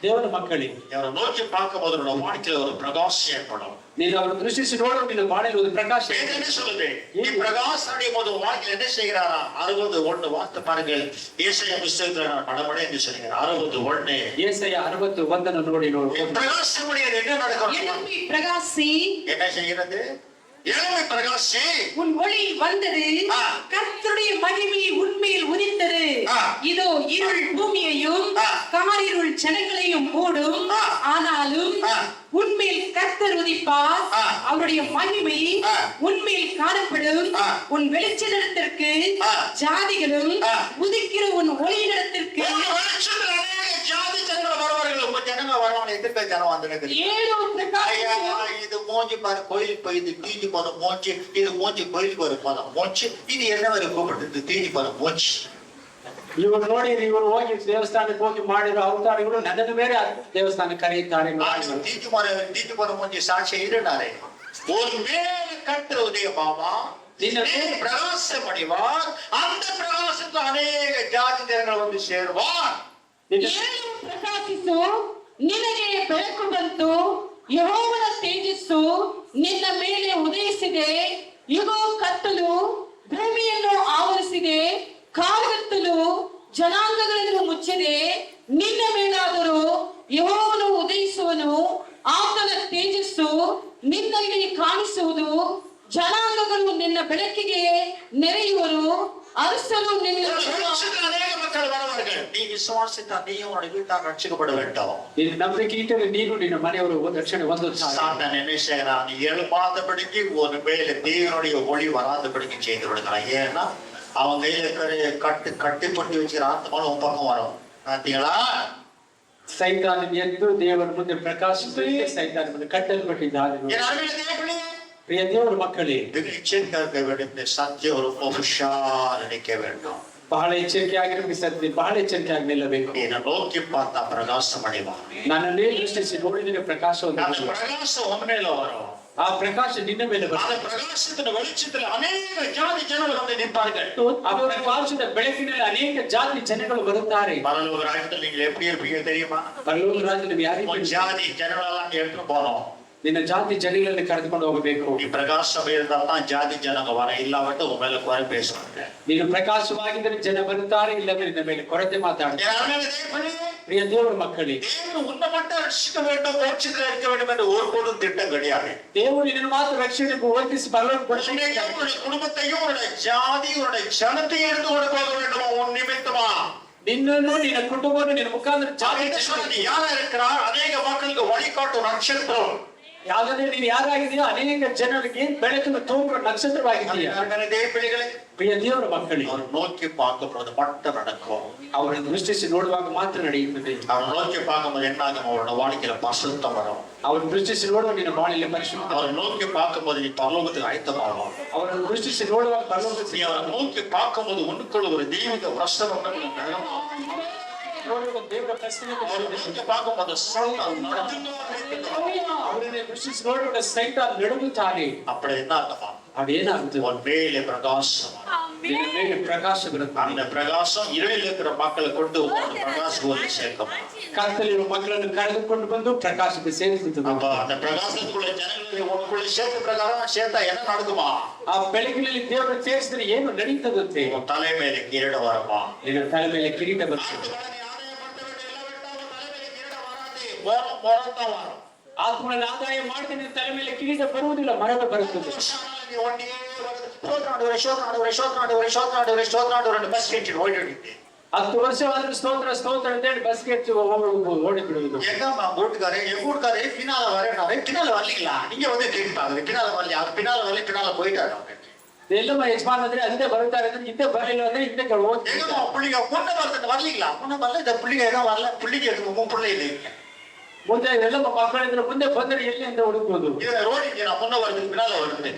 B: ದೇವರ ಮಕ್ಕಳಿಗೆ
A: அவரை நோக்கி பார்க்கும் போது நம்ம வாழ்க்கையில ஒரு பிரகாசம் ஏற்படும்.
B: ನೀನು ಅವರನ್ನು ದೃಷ್ಟಿಸಿ ನೋಡುವ ನಿನ್ನ ಬಾಳಿನಲ್ಲಿ ಒಂದು ಪ್ರಕಾಶ.
A: என்ன சொல்லுது? ಈ பிரகாசம் அடையும் போது வாழ்க்கையில் என்ன செய்கிறாரா? 61 வார்த்தை பாருங்கள். ஏசாயா புத்தகத்துல மடமடை என்று சொல்லுகிறார். 61
B: ஏசாயா 61 ನೋಡಿ ನೋಡು.
A: பிரகாசம் உடையது என்ன நடக்கும்?
C: எழும்பி பிரகாசி.
A: என்ன செய்கிறது? எழும்பி பிரகாசி.
C: உன் ஒளி வந்தது, கர்த்தருடைய மகிமை உன்மேல் உதித்தது. இதோ இருள் பூமியையும் காரிருள் ஜனங்களையும் மூடும், ஆனாலும் உன்மேல் கர்த்தர் உதிப்பார், அவருடைய மகிமை உன்மேல் காணப்படும். உன் வெளிச்சத்திற்கு ஜாதிகளும் உதிக்கிற உன் ஒளியிடத்திற்கு
A: ஜாதி ஜனங்கள் வருவார்கள். உங்க ஜனங்க வருவாங்க. எதிர்க்க ஜனம் வந்து
C: ஏழோ பிரகாசம்.
A: இது மூஞ்சி பாரு கோயிலுக்கு போய் இது தீஞ்சி போன மூஞ்சி, இது மூஞ்சி கோயிலுக்கு வரும் போதும் மூச்சு, இது என்ன வரை கூப்பிட்டு தீஞ்சி போன மூச்சு.
B: ಇವರು ನೋಡಿ ಇವರು ಹೋಗಿ ದೇವಸ್ಥಾನಕ್ಕೆ ಹೋಗಿ ಮಾಡಿರೋ ಅವತಾರಗಳು ನನ್ನನ್ನು ಬೇರೆ ದೇವಸ್ಥಾನಕ್ಕೆ ಕರೆಯುತ್ತಾರೆ.
A: தீஞ்சு போன மூஞ்சி சாட்சி இருந்தாரே. ஒரு மேல் கட்டு உதயமாமா பிரகாசம் அடைவார். அந்த பிரகாசத்துக்கு அநேக ஜாதி ஜனங்கள் வந்து சேருவார்.
C: ಏಳು ಪ್ರಕಾಶಿಸು, ನಿನಗೆ ಬೆಳಕು ಬಂತು, ಯೆಹೋವನ ತೇಜಸ್ಸು ನಿನ್ನ ಮೇಲೆ ಉದಯಿಸಿದೆ. ಇಗೋ ಕತ್ತಲು ಭೂಮಿಯನ್ನು ಆವರಿಸಿದೆ, ಕಾರ್ಗತ್ತಲು ಜನಾಂಗಗಳನ್ನು ಮುಚ್ಚಿದೆ. ನಿನ್ನ ಮೇಲಾದರೂ ಯೆಹೋವನು ಉದಯಿಸುವನು, ಆತನ ತೇಜಸ್ಸು ನಿನ್ನಲ್ಲಿ ಕಾಣಿಸುವುದು. ಜನಾಂಗಗಳು ನಿನ್ನ ಬೆಳಕಿಗೆ ನೆರೆಯುವರು, ಅರಸರು ನಿನ್ನ
A: அநேக மக்கள் வருவார்கள். நீ விசுவாசித்தால் நீயும் உன்னுடைய வீட்டார் ரட்சிக்கப்பட வேண்டும்.
B: ನೀನು ನಂಬಿಕೆ ಇಟ್ಟರೆ ನೀನು ನಿನ್ನ ಮನೆಯವರು ರಕ್ಷಣೆ ಹೊಂದುತ್ತಾರೆ.
A: சாத்தான் என்ன செய்யறான்? நீ எழுப்பாதபடிக்கு ஒரு மேல தேவனுடைய ஒளி வராதபடிக்கு செய்து விடுகிறான். ஏன்னா அவன் கையில கட்டி பொட்டி வச்சுக்கிற ஆத்மான உன் பக்கம் வரும். பார்த்தீங்களா?
B: ಸೈತಾನ ಎದ್ದು ದೇವರ ಮುಂದೆ ಪ್ರಕಾಶಿಸಿ ಸೈತಾನ ಮುಂದೆ ಕಟ್ಟಲ್ಪಟ್ಟಿದ್ದಾನೆ. ಪ್ರಿಯ ದೇವರ ಮಕ್ಕಳೇ,
A: ಸತ್ಯ ரொம்ப உஷார் நினைக்க வேண்டும்.
B: ಬಹಳ ಎಚ್ಚರಿಕೆ ಆಗಿರಬೇಕು. ಸತ್ಯ ಬಹಳ ಎಚ್ಚರಿಕೆ ಆಗಿ ನಿಲ್ಲಬೇಕು.
A: ನೀನು ನೋಕಿ ಪಾತ ಪ್ರಕಾಶ ಮಾಡಿವ.
B: ನನ್ನನ್ನೇ ದೃಷ್ಟಿಸಿ ನೋಡಿದರೆ ಪ್ರಕಾಶವನ್ನು
A: ಪ್ರಕಾಶ ಒಮ್ಮೆಲೆ ವரும்.
B: ಆ ಪ್ರಕಾಶ ನಿನ್ನ ಮೇಲೆ
A: அந்த
B: ಬರ್ತದೆ.
A: பிரகாசத்தின் வெளிச்சத்தில் அநேக ஜாதி ஜனங்கள் வந்து நிற்பார்கள்.
B: ಆ ಪ್ರಕಾಶದ ಬೆಳಕಿನಲ್ಲಿ ಅನೇಕ ಜಾತಿ ಜನಗಳು ಬರುತ್ತಾರೆ.
A: பரலோக ராஜ்யத்தில் நீங்கள் எப்படி இருப்பீங்க தெரியுமா?
B: ಪರಲೋಕ ರಾಜ್ಯದಲ್ಲಿ ಯಾರಿಗೆ
A: உன் ஜாதி ஜனங்களெல்லாம் எடுத்துட்டு போனோம்.
B: ನಿನ್ನ ಜಾತಿ ಜನಗಳಲ್ಲಿ ಕರೆದುಕೊಂಡು ಹೋಗಬೇಕು.
A: நீ பிரகாசம் இருந்தால் தான் ஜாதி ஜனங்க வர, இல்லாவிட்டு உன் மேல குறை பேசுவாங்க.
B: ನೀನು ಪ್ರಕಾಶವಾಗಿದ್ದರೆ ಜನ ಬರುತ್ತಾರೆ, ಇಲ್ಲದ್ರೆ ನಿನ್ನ ಮೇಲೆ ಕೊರತೆ ಮಾತಾಡ್ತಾರೆ.
A: என் அருமையான தேவனே,
B: ಪ್ರಿಯ ದೇವರ ಮಕ್ಕಳೇ,
A: தேவன் உன்னை மட்டும் ரட்சிக்க வேண்டும், மோட்சத்தில் இருக்க வேண்டும் என்று ஒருபோதும் திட்டம் கிடையாது.
B: ದೇವರು ನಿನ್ನನ್ನು ಮಾತ್ರ ರಕ್ಷಣೆಗೆ ಒದಗಿಸಿ ಪರಲೋಕ ಕೊಡಬೇಕು.
A: உன்னுடைய குடும்பத்தையும் உன்னுடைய ஜாதி உன்னுடைய ஜனத்தையும் எடுத்து கொண்டு போக வேண்டுமா உன் நிமித்தமா?
B: ನಿನ್ನನ್ನು ನಿನ್ನ ಕುಟುಂಬವನ್ನು ನಿನ್ನ ಮುಖಾಂತರ ಜಾತಿ
A: என்ன சொல்றது? நீ யாரா இருக்கிறார்? அநேக மக்களுக்கு வழிகாட்டும் நட்சத்திரம்.
B: ಯಾಕಂದ್ರೆ ನೀನು ಯಾರಾಗಿದೆಯೋ ಅನೇಕ ಜನರಿಗೆ ಬೆಳಕನ್ನು ತೋರುವ ನಕ್ಷತ್ರವಾಗಿದೆಯಾ.
A: பிள்ளைகளை
B: ಪ್ರಿಯ ದೇವರ ಮಕ್ಕಳೇ,
A: அவர் நோக்கி பார்க்கும்போது மட்டும் நடக்கும்.
B: ಅವರನ್ನು ದೃಷ್ಟಿಸಿ ನೋಡುವಾಗ ಮಾತ್ರ ನಡೆಯುತ್ತದೆ.
A: அவர் நோக்கி பார்க்கும்போது என்ன ஆகும்? அவரோட வாழ்க்கையில பசுத்தம் வரும்.
B: ಅವರನ್ನು ದೃಷ್ಟಿಸಿ ನೋಡುವ ನಿನ್ನ ಬಾಳಿಯಲ್ಲಿ ಪರಿಶುದ್ಧ.
A: அவரை நோக்கி பார்க்கும்போது நீ பரலோகத்துக்கு ஆயத்தமாகும்.
B: ಅವರನ್ನು ದೃಷ್ಟಿಸಿ ನೋಡುವಾಗ ಪರಲೋಕ
A: நீ அவரை நோக்கி பார்க்கும்போது உனக்குள்ள ஒரு தெய்வீக பிரசனம்
B: ನೋಡುವ ದೇವರ ಪ್ರಶ್ನೆ
A: நோக்கி பார்க்கும்போது
B: ಅವರನ್ನೇ ದೃಷ್ಟಿಸಿ ನೋಡುವ ಸೈತಾನ್ ನಡುಗುತ್ತಾನೆ.
A: அப்படி என்ன அர்த்தமா?
B: ಅದೇನಾಗುತ್ತೆ?
A: உன் மேலே பிரகாசம்.
B: ನಿನ್ನ ಮೇಲೆ ಪ್ರಕಾಶ ಬರುತ್ತೆ.
A: அந்த பிரகாசம் இருளில் இருக்கிற மக்களை கொண்டு பிரகாசம் சேர்க்கும்.
B: ಕತ್ತಲಿರುವ ಮಕ್ಕಳನ್ನು ಕರೆದುಕೊಂಡು ಬಂದು ಪ್ರಕಾಶಕ್ಕೆ ಸೇರಿಸುತ್ತದೆ.
A: அப்ப அந்த பிரகாசத்துக்குள்ள ஜனங்களை உனக்குள்ள சேர்த்த பிரகாரம் சேர்த்தா என்ன நடக்குமா?
B: ಆ ಬೆಳಕಿನಲ್ಲಿ ದೇವರು ಸೇರಿಸಿದ್ರೆ ಏನು ನಡೀತದಂತೆ?
A: உன் தலை மேலே கிரீட வருமா?
B: ನಿನ್ನ ತಲೆ ಮೇಲೆ ಕಿರೀಟ ಬರ್ತದೆ. ಆತ್ಮನ ಆದಾಯ ಮಾಡಿದ ನಿನ್ನ ತಲೆ ಮೇಲೆ ಕಿರೀಟ ಬರುವುದಿಲ್ಲ, ಮರಣ ಬರುತ್ತದೆ. ಹತ್ತು ವರ್ಷವಾದ್ರೂ ಸ್ತೋತ್ರ ಸ್ತೋತ್ರ ಅಂತ ಹೇಳಿ ಬಸ್ಗೆ ಓಡಿ ಬಿಡುವುದು.
A: வீட்டுக்காரே பின்னால வரேன், பின்னால வரலீங்களா? நீங்க வந்து கேட்பாங்க பின்னால வரலையா? பின்னால வரல, பின்னால போயிட்டாரு.
B: ಎಲ್ಲಮ್ಮ ಯಜಮಾನ್ ಅಂದ್ರೆ ಹಿಂದೆ ಬರುತ್ತಾರೆ ಅಂದ್ರೆ ಹಿಂದೆ ಬರಲಿಲ್ಲ ಅಂದ್ರೆ ಹಿಂದೆ ಹೋಗಿ
A: பிள்ளைங்க முன்ன வரல வரலீங்களா? முன்ன வரல, இந்த பிள்ளைங்க ஏதோ வரல, பிள்ளைங்க எடுத்து பிள்ளை இல்லை.
B: ಮುಂದೆ ಎಲ್ಲಮ್ಮ ಮಕ್ಕಳಿದ್ರೆ ಮುಂದೆ ಬಂದರೆ ಎಲ್ಲಿ ಅಂತ ಹುಡುಕುವುದು.
A: இதுல ரோடு நான் முன்ன வருது பின்னால வருது.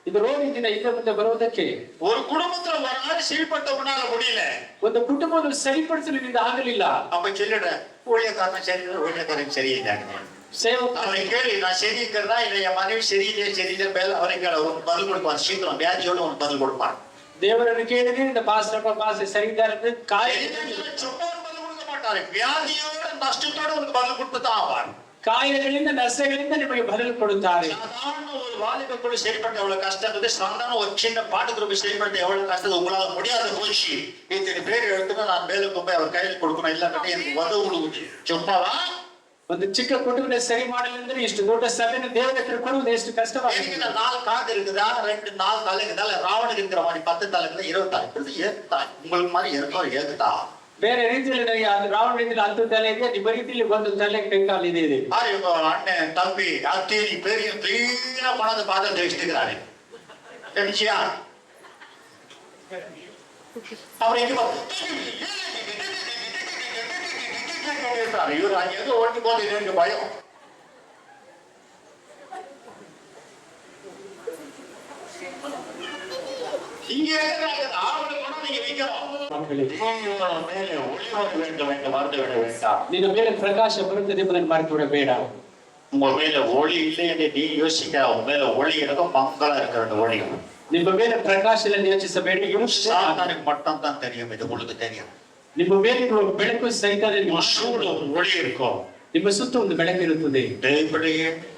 B: ಇದು ರೋಡಿನ ಹಿಂದೆ ಮುಂದೆ ಬರುವುದಕ್ಕೆ
A: ஒரு குடும்பத்துல ஒரு ஆள் சீழ்பட்ட உன்னால முடியல.
B: ಒಂದು ಕುಟುಂಬವನ್ನು ಸರಿಪಡಿಸಲು ನಿಂದ ಆಗಲಿಲ್ಲ.
A: அப்ப சொல்லிட ஊழியக்காரன் சரி, ஊழியக்காரன் சரியில்லை. அவரை கேள்வி நான் சரிங்கிறதா இல்ல என் மனைவி சரியில்லையே சரியில்லை மேல அவரை கேள பதில் கொடுப்பான். சீக்கிரம் வியாதியோட உனக்கு பதில் கொடுப்பான்.
B: ದೇವರನ್ನು ಕೇಳಿದ್ರೆ இந்த பாஸ்டர் சரி இದ್ದಾರೆ ಅಂದ್ರೆ
A: சும்மா பதில் கொடுக்க மாட்டாரு. வியாதியோட நஷ்டத்தோட உனக்கு பதில் கொடுத்துதான் ஆவார்.
B: ಕಾಯಿಲೆಗಳಿಂದ ನಷ್ಟಗಳಿಂದ ನಿಮಗೆ ಬದಲು ಕೊಡುತ್ತಾರೆ.
A: சாதாரண ஒரு வாலிபக்குள்ள சரிப்பட்ட எவ்வளவு கஷ்டம் இருக்குது, சாதாரண ஒரு சின்ன பாட்டுக்குள்ள சரிப்பட்ட எவ்வளவு கஷ்டம் உங்களால முடியாத போச்சு. இத்தனை பேர் எடுத்துனா நான் மேலுக்கு போய் அவர் கையில் கொடுக்கணும், இல்லாட்டி எனக்கு உதவு சும்மாவா?
B: ಒಂದು ಚಿಕ್ಕ ಕುಟುಂಬ ಸರಿ ಮಾಡಲೆಂದ್ರೆ ಇಷ್ಟು ದೊಡ್ಡ ಸಭೆಯನ್ನು ದೇವರ ಹತ್ರ ಕೊಡುವುದು ಎಷ್ಟು ಕಷ್ಟವಾಗಿದೆ.
A: 4 காது இருக்குதா, 2 4 தலை இருக்குதா, ராவணன் இருக்கிற மாதிரி 10 தலை இருக்குதா, 20 தலை இருக்குது, ஏத்துதா? உங்களுக்கு மாதிரி இருக்கோ ஏத்துதா?
B: ಬೇರೆ ರೀತಿಯಲ್ಲಿ ನನಗೆ ಅದು ರಾವಣನಿಂದ 10 ತಲೆ ಇದೆ, ನಿಮ್ಮ ರೀತಿಯಲ್ಲಿ ಒಂದು ತಲೆ ಕೈಕಾಲು ಇದೆ.
A: இவங்க அண்ணன் தம்பி அத்தேரி பெரிய கிளீனா கொண்டாந்து பாத்திரத்தை வச்சுக்கிறாரு. நிச்சயா அவர் எங்க இவர் அங்க எங்க ஓட்டி போது எனக்கு பயம். இங்க மேலே ஒளி வர வேண்டும் என்று மறந்து விட வேண்டாம்.
B: ನಿನ್ನ ಮೇಲೆ ಪ್ರಕಾಶ ಬರುತ್ತದೆ ಎಂಬುದನ್ನು ಮರೆತು ಬಿಡಬೇಡ.
A: உங்க மேல ஒளி இல்லை என்று நீ யோசிக்க, உங்க மேல ஒளி இருக்கும், மங்களா இருக்கிற ஒளி.
B: ನಿಮ್ಮ ಮೇಲೆ ಪ್ರಕಾಶ ಇಲ್ಲ ಯೋಚಿಸಬೇಡಿ.
A: சாத்தானுக்கு மட்டும் தான் தெரியும், இது உங்களுக்கு தெரியும்.
B: ನಿಮ್ಮ ಮೇಲಿರುವ ಬೆಳಕು ಸಹಿತ
A: சூடு ஒளி இருக்கும்,
B: ನಿಮ್ಮ ಸುತ್ತ ಒಂದು ಬೆಳಕಿರುತ್ತದೆ.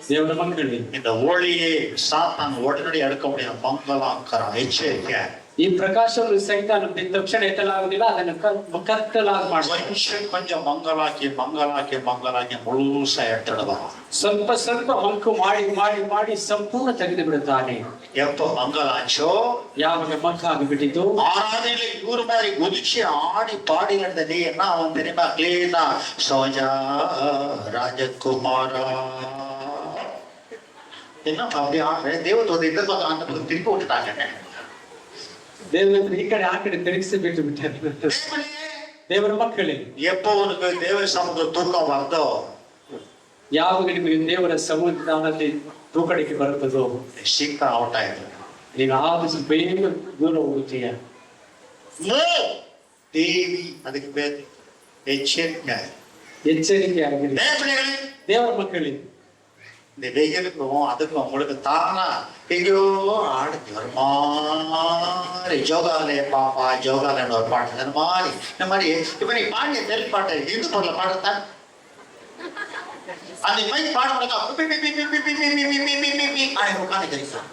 A: தேவர மக்களே, இந்த ஒளியை சாத்தான் உடனடி எடுக்க முடியும். மங்களாக்கறான், எச்சரிக்கை.
B: ಈ ಪ್ರಕಾಶವನ್ನು ಸಹಿತ ತಕ್ಷಣ ಎತ್ತಲಾಗುವುದಿಲ್ಲ, ಅದನ್ನು ಕತ್ತಲಾಗಿ
A: ಮಾಡ್ತಾರೆ. கொஞ்சம் மங்களாக்கி மங்களாக்கி மங்களாக்கி முழுசா எடுத்துடுவான்.
B: ಸ್ವಲ್ಪ ಸ್ವಲ್ಪ ಮಂಕು ಮಾಡಿ ಮಾಡಿ ಮಾಡಿ ಸಂಪೂರ್ಣ ತೆಗೆದು ಬಿಡುತ್ತಾನೆ.
A: எப்ப மங்களாச்சோ,
B: ಯಾವಾಗ ಮಂಕಾಗಿ ಬಿಟ್ಟಿದ್ದು,
A: ஆராதனையில இவரு மாதிரி குதிச்சு ஆடி பாடி நடந்த நீ என்ன அவன் தெரியுமா? கிளீனா சோஜா ராஜகுமாரா என்ன அப்படியே தேவதூதன் இந்த பக்கம் அந்த பக்கம் திருப்பி விட்டுட்டாங்க.
B: ದೇವರ ಈ ಕಡೆ ಆ ಕಡೆ ತಿರುಗಿಸಿ ಬಿಟ್ಟು ಬಿಟ್ಟಾರೆ. ದೇವರ ಮಕ್ಕಳೇ,
A: எப்போ உனக்கு தேவ சமூக தூக்கம் வருதோ,
B: ಯಾವಾಗ ನಿಮಗೆ ದೇವರ ಸಮುದಾಯದಲ್ಲಿ ತೂಕಡಿಕೆ ಬರುತ್ತದೋ,
A: சீக்கிரம் அவுட் ஆயிடும்.
B: ನೀನು ಆದಷ್ಟು ಬೇಗ ದೂರ ಹೋಗುತ್ತೀಯ.
A: தேவி அதுக்கு பேர் எச்சரிக்கை.
B: ಎಚ್ಚರಿಕೆ ಆಗಿರಿ. ದೇವರ ಮಕ್ಕಳೇ,
A: இந்த வெயிலுக்கும் அதுக்கும் உங்களுக்கு தானா எங்கேயோ ஆடுது ஒரு மாதிரி ஜோகாலய பாப்பா ஜோகாலன்னு ஒரு பாட்டு அந்த மாதிரி இந்த மாதிரி இப்ப நீ பாடிய தெரி பாட்டு இந்து பொருளை பாடத்தான் அந்த மாதிரி பாட உட்காந்து தெரியும்.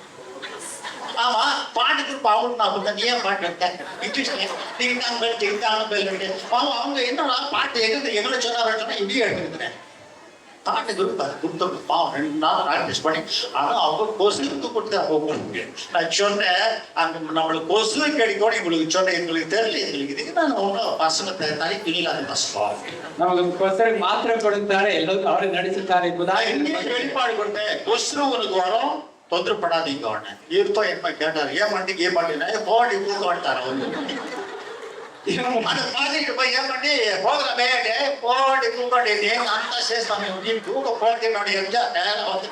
A: ஆமா பாட்டுக்கு பாவம் நான் நீ ஏன் பாட்டு வைத்தேன் அவங்க என்னடா பாட்டு எங்களை சொன்னா இப்படியே எடுத்துக்கிறேன் பாட்டுக்கு கொடுத்து பாவம் 2 நாள் ப்ராக்டிஸ் பண்ணி ஆனா அவங்க கொசுக்கு கொடுத்து அவங்க நான் சொன்னேன் அங்க நம்மளுக்கு கொசு கிடைக்கும் உங்களுக்கு சொன்னேன் எங்களுக்கு தெரியல எங்களுக்கு இதுக்கு நான் ஒன்றும் பசங்க தனி துணியில் அது கஷ்டம்
B: நமக்கு கொசரை மாத்திரை கொடுத்தாரு எல்லாரும் அவரை நடிச்சுட்டாரு
A: வெளிப்பாடு கொடுத்தேன் கொசு உனக்கு வரும் தொந்தரப்படாதீங்க உடனே இருத்தோ என்ன கேட்டாரு ஏன் மாட்டீங்க ஏன் மாட்டீங்கன்னா போடி கூக்க மாட்டாரு அதை பார்த்துட்டு போய் ஏன் பண்ணி போகிறமே போடி கூப்பாடி அந்த சேஸ்தாமி நீ கூக்க போட்டு என்னுடைய எரிஞ்சா நேரம் வந்து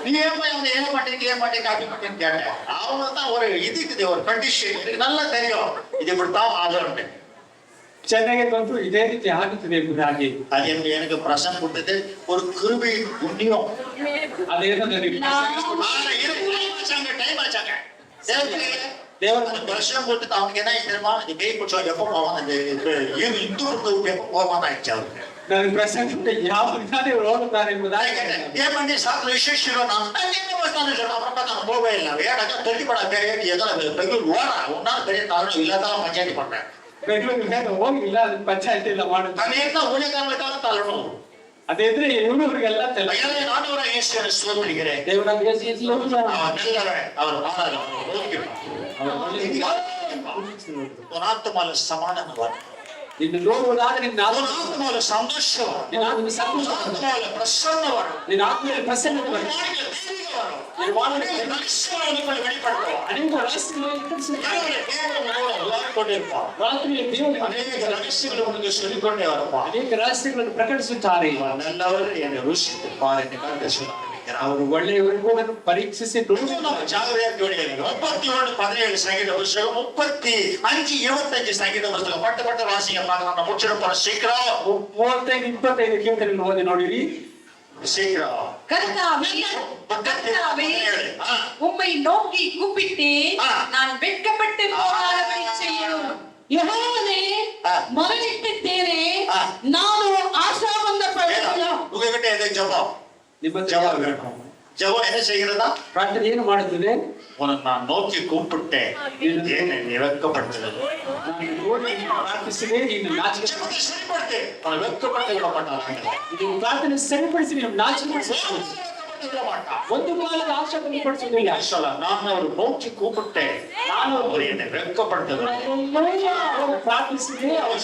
A: நீ ஏன் போய் அவங்க ஏன் மாட்டேங்க அப்படி மாட்டேன்னு கேட்டேன் அவங்க தான் ஒரு இதுக்குது ஒரு கண்டிஷன் எனக்கு நல்லா தெரியும் இது இப்படித்தான் ஆதரவு
B: ಚೆನ್ನೈಗೆ ಬಂದು ಇದೇ ರೀತಿ ಆಗುತ್ತದೆ ಹಾಗೆ
A: அது எனக்கு பிரசன்னம் கொடுத்தது ஒரு கிருபை புண்ணியம்
B: ಅದೇನೋ
A: டைம் ஆச்சாங்க
B: ದೇವರ
A: பிரசனம் கொடுத்து அவனுக்கு என்ன தெரியுமா இந்த கை பிடிச்சா எப்போ போவான் அந்த இந்து எப்போ போவான் ஆயிடுச்சு அவருக்கு
B: ನನಗೆ ಪ್ರಸಂಗ ಯಾವ ವಿಧಾನ ಹೋಗುತ್ತಾರೆ ಎಂಬುದಾಗಿ
A: ಏನ್ ಮಾಡಿ ಸಾಕು ವಿಶೇಷ ಅப்புறம் போகவே இல்லை ஏடாக்கா தொட்டிப்படா பேர் ஏதோ பெங்களூர் ஓடா ஒன்னாலும் பெரிய காரணம் இல்லாதான் பஞ்சாயத்து பண்ணேன்
B: ಬೆಂಗಳೂರಿಗೆ ಹೋಗಿಲ್ಲ ಅದು ಪಂಚಾಯತಿ ಎಲ್ಲ ಮಾಡುದು
A: ನಾನೇನ ஊழியக்காரங்களுக்காக தள்ளணும்
B: ಅದೇ ಇದ್ರೆ ಇವರಿಗೆಲ್ಲ
A: நானூறு ஏசியர் சோதரிக்கிறேன்
B: ದೇವರ
A: அவர் ஒரு ஆத்மால சமாதானம்
B: ನಿನ್ನ ನೋಡುವುದಾದ್ರೆ ನಿನ್ನ
A: ಆತ್ಮಲ ಸಂತೋಷ
B: ನಿನ್ನ ಆತ್ಮ ಸಂತೋಷ
A: ಆತ್ಮಲ ಪ್ರಸನ್ನ
B: ನಿನ್ನ ಆತ್ಮದಲ್ಲಿ ಪ್ರಸನ್ನತೆ ಅನೇಕ ಅನೇಕ ರಹಸ್ಯಗಳನ್ನು ಪ್ರಕಟಿಸುತ್ತಾರೆ ಅವರು ಒಳ್ಳೆಯವರಿಗೂ ಪರೀಕ್ಷಿಸಿ
A: ಜಾಗ್ರತೆ 37 ಸಂಗೀತ ಪುಸ್ತಕ 35 ಸಂಗೀತ ಪುಸ್ತಕ ಪಟ್ಟ ವಾಸಿಗೆ ಮುಚ್ಚಿಡಪ್ಪ ಶೀಘ್ರ
B: 35 ಕೀರ್ತನೆಗಳನ್ನು ಓದಿ ನೋಡಿರಿ
A: ಶೀಘ್ರ
C: கர்த்தாவே உம்மை நோக்கி கூப்பிட்டேன் நான் வெட்கப்பட்டு போகாதபடி செய்யும் யெகோவாவே மரணிட்டேனே ನಾನು ಆಶಾಭಂಗಪಡಲಿಲ್ಲ
A: உங்ககிட்ட எதை ஜெபம்
B: ನಿಮ್ಮ
A: ஜெபம் என்ன செய்கிறதா
B: ಪ್ರಾರ್ಥನೆ ಏನು ಮಾಡುತ್ತದೆ
A: உனக்கு நான் நோக்கி கூப்பிட்டேன் வெட்கப்படுத்துறது
B: ಪ್ರಾರ್ಥಿಸಿದೆ ನೀನು ನಾಚಿಕೆ
A: சரிப்படுத்து அவனை வெட்கப்படுத்த விட மாட்டான்
B: ಇದು ಪ್ರಾರ್ಥನೆ ಸರಿಪಡಿಸಿ ನೀವು ನಾಚಿಕೆ ಒಂದು ಕಾಲದ ಆಶಾಭಂಗ ಪಡಿಸುವುದಿಲ್ಲ
A: ನಾನು ಅವರು நோக்கி கூப்பிட்டேன் ನಾನು ಅವರು என்னை வெட்கப்படுத்துகிறேன்
B: ಪ್ರಾರ್ಥಿಸಿದೆ ಅವರು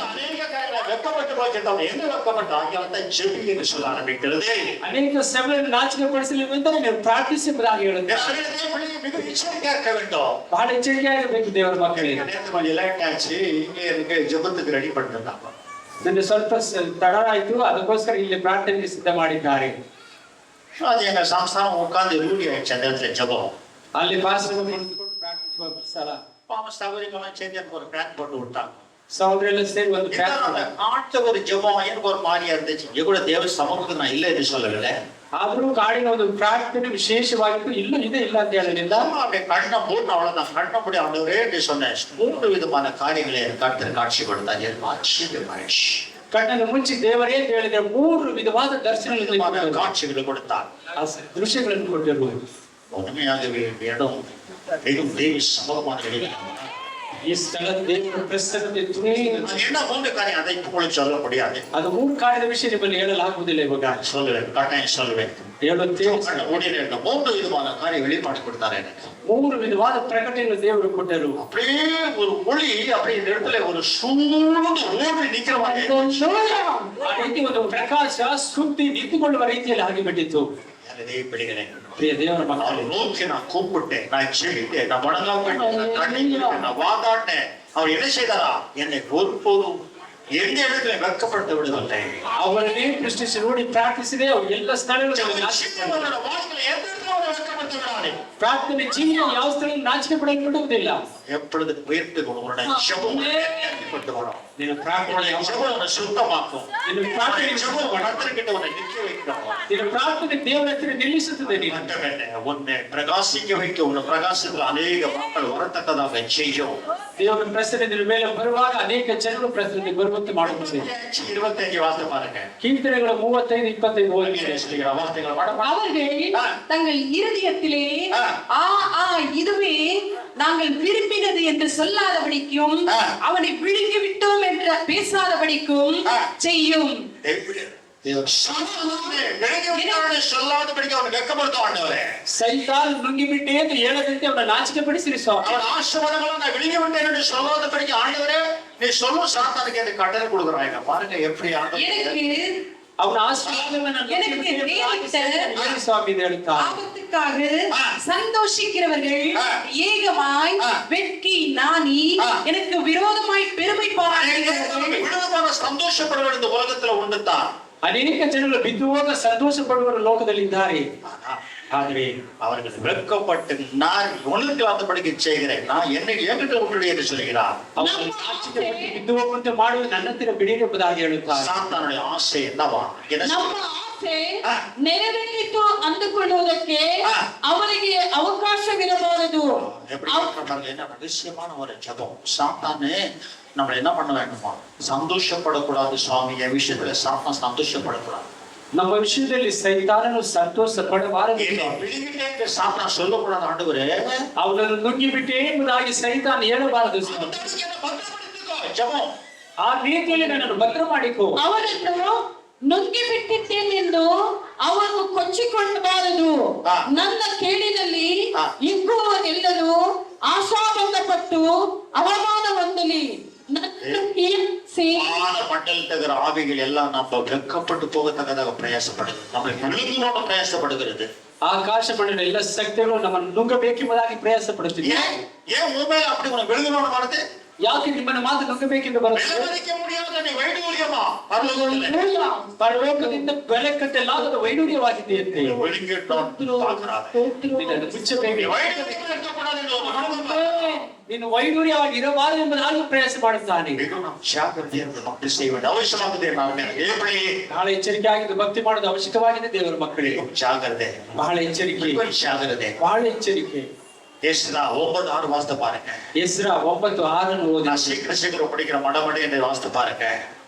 A: ಅನೇಕ ಕಾರ್ಯಗಳ வெட்கப்பட்டு போய்கிட்டவன் என்ன வெட்கப்பட்டு ஆகியவன் ஜெபி என்று சொல்ல ஆரம்பிக்கிறது
B: ಅನೇಕ ಸಭೆಗಳನ್ನು ನಾಚಿಕೆ ಪಡಿಸಲಿಲ್ಲ ಅಂತ ನೀವು ಪ್ರಾರ್ಥಿಸಿ ಎಂಬುದಾಗಿ ಹೇಳುತ್ತೆ
A: மிக எச்சரிக்கையா இருக்க வேண்டும்
B: ಬಹಳ ಎಚ್ಚರಿಕೆಯಾಗಿರಬೇಕು ದೇವರ ಮಕ್ಕಳಿಗೆ
A: நேற்று கொஞ்சம் லேட் ஆச்சு இங்கே எனக்கு ஜெபத்துக்கு ரெடி பண்ணிருந்தாங்க
B: ನನಗೆ ಸ್ವಲ್ಪ ತಡ ಆಯ್ತು ಅದಕ್ಕೋಸ್ಕರ ಇಲ್ಲಿ ಪ್ರಾರ್ಥನೆಗೆ ಸಿದ್ಧ ಮಾಡಿದ್ದಾರೆ
A: அது எங்க சம்ஸ்தானம் உட்கார்ந்து ரூಢி ஆயிடுச்சு அந்த இடத்துல ஜெபம்
B: ಅಲ್ಲಿ ಪಾಸ್ಟರ್ ನಿಂತುಕೊಂಡು ಪ್ರಾರ್ಥಿಸುವ ಸ್ಥಳ
A: சகோதரிகளாம் சேர்ந்து எனக்கு ஒரு பிளான் போட்டு விட்டாங்க
B: ಸಹೋದರೆಲ್ಲ ಸೇರಿ ಒಂದು
A: காட்ட ஒரு ஜெபம் எனக்கு ஒரு மாதிரியா இருந்துச்சு இங்க கூட தேவ சமூகத்துக்கு நான் இல்லை என்று சொல்லவில்லை
B: ಆದ್ರೂ ಕಾಡಿನ ಒಂದು ಪ್ರಾರ್ಥನೆ ವಿಶೇಷವಾಗಿತ್ತು ಇಲ್ಲೂ ಇದೆ ಇಲ್ಲ ಅಂತ ಹೇಳಲಿಲ್ಲ
A: அப்படியே கண்ணை மூணு அவ்வளவுதான் கண்ணை முடி ஆண்டவரே என்று சொன்னேன் 3 விதமான காரியங்களை கர்த்தர் காட்சி கொடுத்தார் ஆச்சரியமாயிடுச்சு
B: ಕಣ್ಣನ್ನು ಮುಂಚೆ ದೇವರೇ ಅಂತ ಹೇಳಿದ್ರೆ 3 ವಿಧವಾದ ದರ್ಶನಗಳನ್ನು
A: காட்சிகளை கொடுத்தார்
B: ದೃಶ್ಯಗಳನ್ನು ಕೊಟ್ಟಿರುವುದು
A: உண்மையாகவே இடம் மிகவும் தேவ சமூகமான இடம்
B: ಈ ಸ್ಥಳ ದೇವರ ಪ್ರಸನ್ನತೆ
A: என்ன 3 காரியம் அதை உங்களுக்கு சொல்ல முடியாது
B: ಅದು 3 ಕಾರ್ಯದ ವಿಷಯ ನಿಮ್ಮಲ್ಲಿ ಹೇಳಲಾಗುವುದಿಲ್ಲ ಇವಾಗ
A: சொல்லுவேன் கட்டாயம் சொல்லுவேன்
B: ಹೇಳುತ್ತೇವೆ
A: 3 விதமான காரியம் வெளிப்பாடு கொடுத்தாரு எனக்கு
B: 3 ವಿಧವಾದ ಪ್ರಕಟಣೆಯನ್ನು ದೇವರು ಕೊಟ್ಟರು
A: அப்படியே ஒரு ஒளி அப்படியே இந்த இடத்துல ஒரு சூழ்ந்து ஓடி நிக்கிற மாதிரி
B: ಆ ರೀತಿ ಒಂದು ಪ್ರಕಾಶ ಸುತ್ತಿ ನಿಂತುಕೊಳ್ಳುವ ರೀತಿಯಲ್ಲಿ ಆಗಿಬಿಟ್ಟಿತ್ತು
A: பிடிக்கிறேன்
B: ಪ್ರಿಯ ದೇವರ ಮಕ್ಕಳು
A: நோக்கி நான் கூப்பிட்டேன் நான் செடித்தேன் நான் வணங்காம நான் வாதாட்டேன் அவர் என்ன செய்தாரா என்னை ஒருபோதும் எந்த இடத்துல வெட்கப்படுத்த விடுவதில்லை
B: ಅವರನ್ನೇ ಸೃಷ್ಟಿಸಿ ನೋಡಿ ಪ್ರಾರ್ಥಿಸಿದೆ ಅವರು ಎಲ್ಲ ಸ್ಥಳಗಳಲ್ಲಿ ಪ್ರಾರ್ಥನೆ ಜೀವನ ಯಾವ ಸ್ಥಳದಲ್ಲಿ ನಾಚಿಕೆ ಪಡೆಯಲು ಬಿಡುವುದಿಲ್ಲ
A: எப்பொழுது உயர்த்து கொண்டு கொண்டு வரும்
B: ನಿನ್ನ ಪ್ರಾರ್ಥನೆ
A: உன்னுடைய ஜெபம் உன்னை சுத்தமாக்கும்
B: ನಿನ್ನ ಪ್ರಾರ್ಥನೆ
A: உன்னுடைய ஜெபம் கர்த்தர்கிட்ட உன்னை நிற்க வைக்கும்
B: ನಿನ್ನ ಪ್ರಾರ್ಥನೆ ದೇವರ ಹತ್ತಿರ ನಿಲ್ಲಿಸುತ್ತದೆ ನೀನು
A: மட்டுமல்ல, உன்னை பிரகாசிக்க வைக்க உன்னை பிரகாசத்தில் அநேக மக்கள் வரத்தக்கதாக செய்யும்
B: ದೇವರ ಪ್ರಸನ್ನ ನಿನ್ನ ಮೇಲೆ ಬರುವಾಗ ಅನೇಕ ಜನರು ಪ್ರಸನ್ನ ಬರುವಂತೆ ಮಾಡುತ್ತದೆ
A: 25 வார்த்தை பாருங்க
B: ಕೀರ್ತನೆಗಳು 35-25 ಓದಿದರೆ
A: சொல்லுகிற வார்த்தைகள்
C: அவர்கள் தங்கள் இருதயத்திலே ஆ ஆ இதுவே நாங்கள் விரும்பினது என்று சொல்லாதபடிக்கும் அவனை விழுங்கி விட்டோம் என்று பேசாதபடிக்கும் செய்யும்.
A: சொல்லாதபடிக்கு அவனை வெட்கப்படுத்தும் ஆண்டவரே.
B: ಸೈತಾನ್ ನುಂಗಿಬಿಟ್ಟೆ ಎಂದು ಹೇಳದಂತೆ ಅವನ ನಾಚಿಕೆ ಪಡಿಸಿರಿ ಸ್ವಾಮಿ.
A: அவன் ஆசீர்வாதங்களை நான் விழுங்கி விட்டேன் என்று சொல்லாதபடிக்கு ஆண்டவரே நீ சொல்லும் சாத்தானுக்கு எனக்கு கட்டளை கொடுக்குறாங்க. பாருங்க எப்படி
C: எனக்கு
B: ಅವನ ಆಶೀರ್ವಾದವನ್ನು ಸ್ವಾಮಿ ಹೇಳುತ್ತಾರೆ.
C: ஆபத்துக்காக சந்தோஷிக்கிறவர்கள் ஏகமாய் வெட்கி நாணி எனக்கு விரோதமாய் பெருமை பாராட்டுகிறவர்கள்
A: விரோதமாக சந்தோஷப்படுவர் இந்த உலகத்துல உண்டுத்தான்.
B: ಅನೇಕ ಜನರು ಬಿದ್ದು ಹೋಗ ಸಂತೋಷ ಪಡುವವರು ಲೋಕದಲ್ಲಿ ಇದ್ದಾರೆ.
A: ஆகவே அவர்கள் வெட்கப்பட்டு நான் உனக்கு வந்தபடிக்கு செய்கிறேன் நான் என்னை என்கிட்ட விட்டுடு என்று சொல்கிறார்.
B: ಅವರು ನಾಚಿಕೆ ಪಟ್ಟು ಬಿದ್ದು ಹೋಗುವಂತೆ ಮಾಡುವುದು ನನ್ನ ಹತ್ತಿರ ಬಿಡಿರಿ ಎಂಬುದಾಗಿ ಹೇಳುತ್ತಾರೆ.
A: சாத்தானுடைய ஆசை என்னவா?
C: ನಮ್ಮ ಆಸೆ ನೆರವೇರಿತು ಅಂದುಕೊಳ್ಳುವುದಕ್ಕೆ ಅವರಿಗೆ ಅವಕಾಶವಿರಬಾರದು.
A: என்ன ரகசியமான ஒரு ஜபம். சாத்தானே நம்மள என்ன பண்ண வேண்டுமா? சந்தோஷப்படக்கூடாது சுவாமி. என் விஷயத்துல சாத்தான் சந்தோஷப்படக்கூடாது.
B: ನಮ್ಮ ವಿಷಯದಲ್ಲಿ ಸೈತಾನನು ಸಂತೋಷ ಪಡಬಾರದು.
A: சாத்தான் சொல்லக்கூடாது ஆண்டவரೇ
B: ಅವನನ್ನು ನುಂಗಿಬಿಟ್ಟೆ ಎಂಬುದಾಗಿ ಸೈತಾನ್ ಹೇಳಬಾರದು.
A: ஜபம்
B: ಆ ರೀತಿಯಲ್ಲಿ ನನ್ನನ್ನು ಭದ್ರ ಮಾಡಿಕೋ.
C: ಅವರನ್ನು ನುಂಗಿ ಬಿಟ್ಟಿದ್ದೇನೆಂದು ಅವರು ಕೊಚ್ಚಿಕೊಳ್ಳಬಾರದು. ನನ್ನ ಕೇಳಿನಲ್ಲಿ ಇಬ್ಬುವರೆಲ್ಲರೂ ಆಶಾಭಂಗಪಟ್ಟು ಅವಮಾನ ಹೊಂದಲಿ.
A: மண்டல் தகர ஆவிகள் எல்லாம் நம்ம வெட்கப்பட்டு போகத்தக்கதாக பிரயாசப்படுது. நம்ம விழுங்கினோட பிரயாசப்படுகிறது.
B: ಆಕಾಶ ಮಂಡಲ ಎಲ್ಲ ಶಕ್ತಿಗಳು ನಮ್ಮನ್ನು ನುಂಗಬೇಕೆಂಬುದಾಗಿ ಪ್ರಯಾಸ ಪಡುತ್ತಿದೆ.
A: ஏன் உண்மையில அப்படி உனக்கு விழுங்கினோட வருது?
B: ಯಾಕೆ ನಿಮ್ಮನ್ನು ಮಾತ್ರ ನುಂಗಬೇಕೆಂದು ಬರುತ್ತದೆ?
A: முடியாத ನೀ ವೈಡೂರ್ಯமா
B: ಪರಲೋಕದಿಂದ ಬೆಲೆ ಕಟ್ಟಲಾಗದ ವೈಡೂರ್ಯವಾಗಿದೆಯಂತೆ. ನೀನು ವೈಡೂರ್ಯವಾಗಿ ಇರಬಾರದು ಎಂಬುದಾಗಿ ಪ್ರಯಾಸ ಮಾಡುತ್ತಾನೆ. ಬಹಳ ಎಚ್ಚರಿಕೆ ಆಗಿದ್ದು ಭಕ್ತಿ ಮಾಡೋದು ಅವಶ್ಯಕವಾಗಿದೆ ದೇವರ ಮಕ್ಕಳಿಗೆ.
A: ಜಾಗ್ರತೆ,
B: ಬಹಳ ಎಚ್ಚರಿಕೆ,
A: ಜಾಗ್ರತೆ,
B: ಬಹಳ ಎಚ್ಚರಿಕೆ.
A: எஸ்ரா 9:6 வாசித்து பாருங்க.
B: எஸ்ரா 9:6 ஓதி.
A: நான் சீக்கிரம் படிக்கிற மடமடி என்று வாசித்து பாருங்க.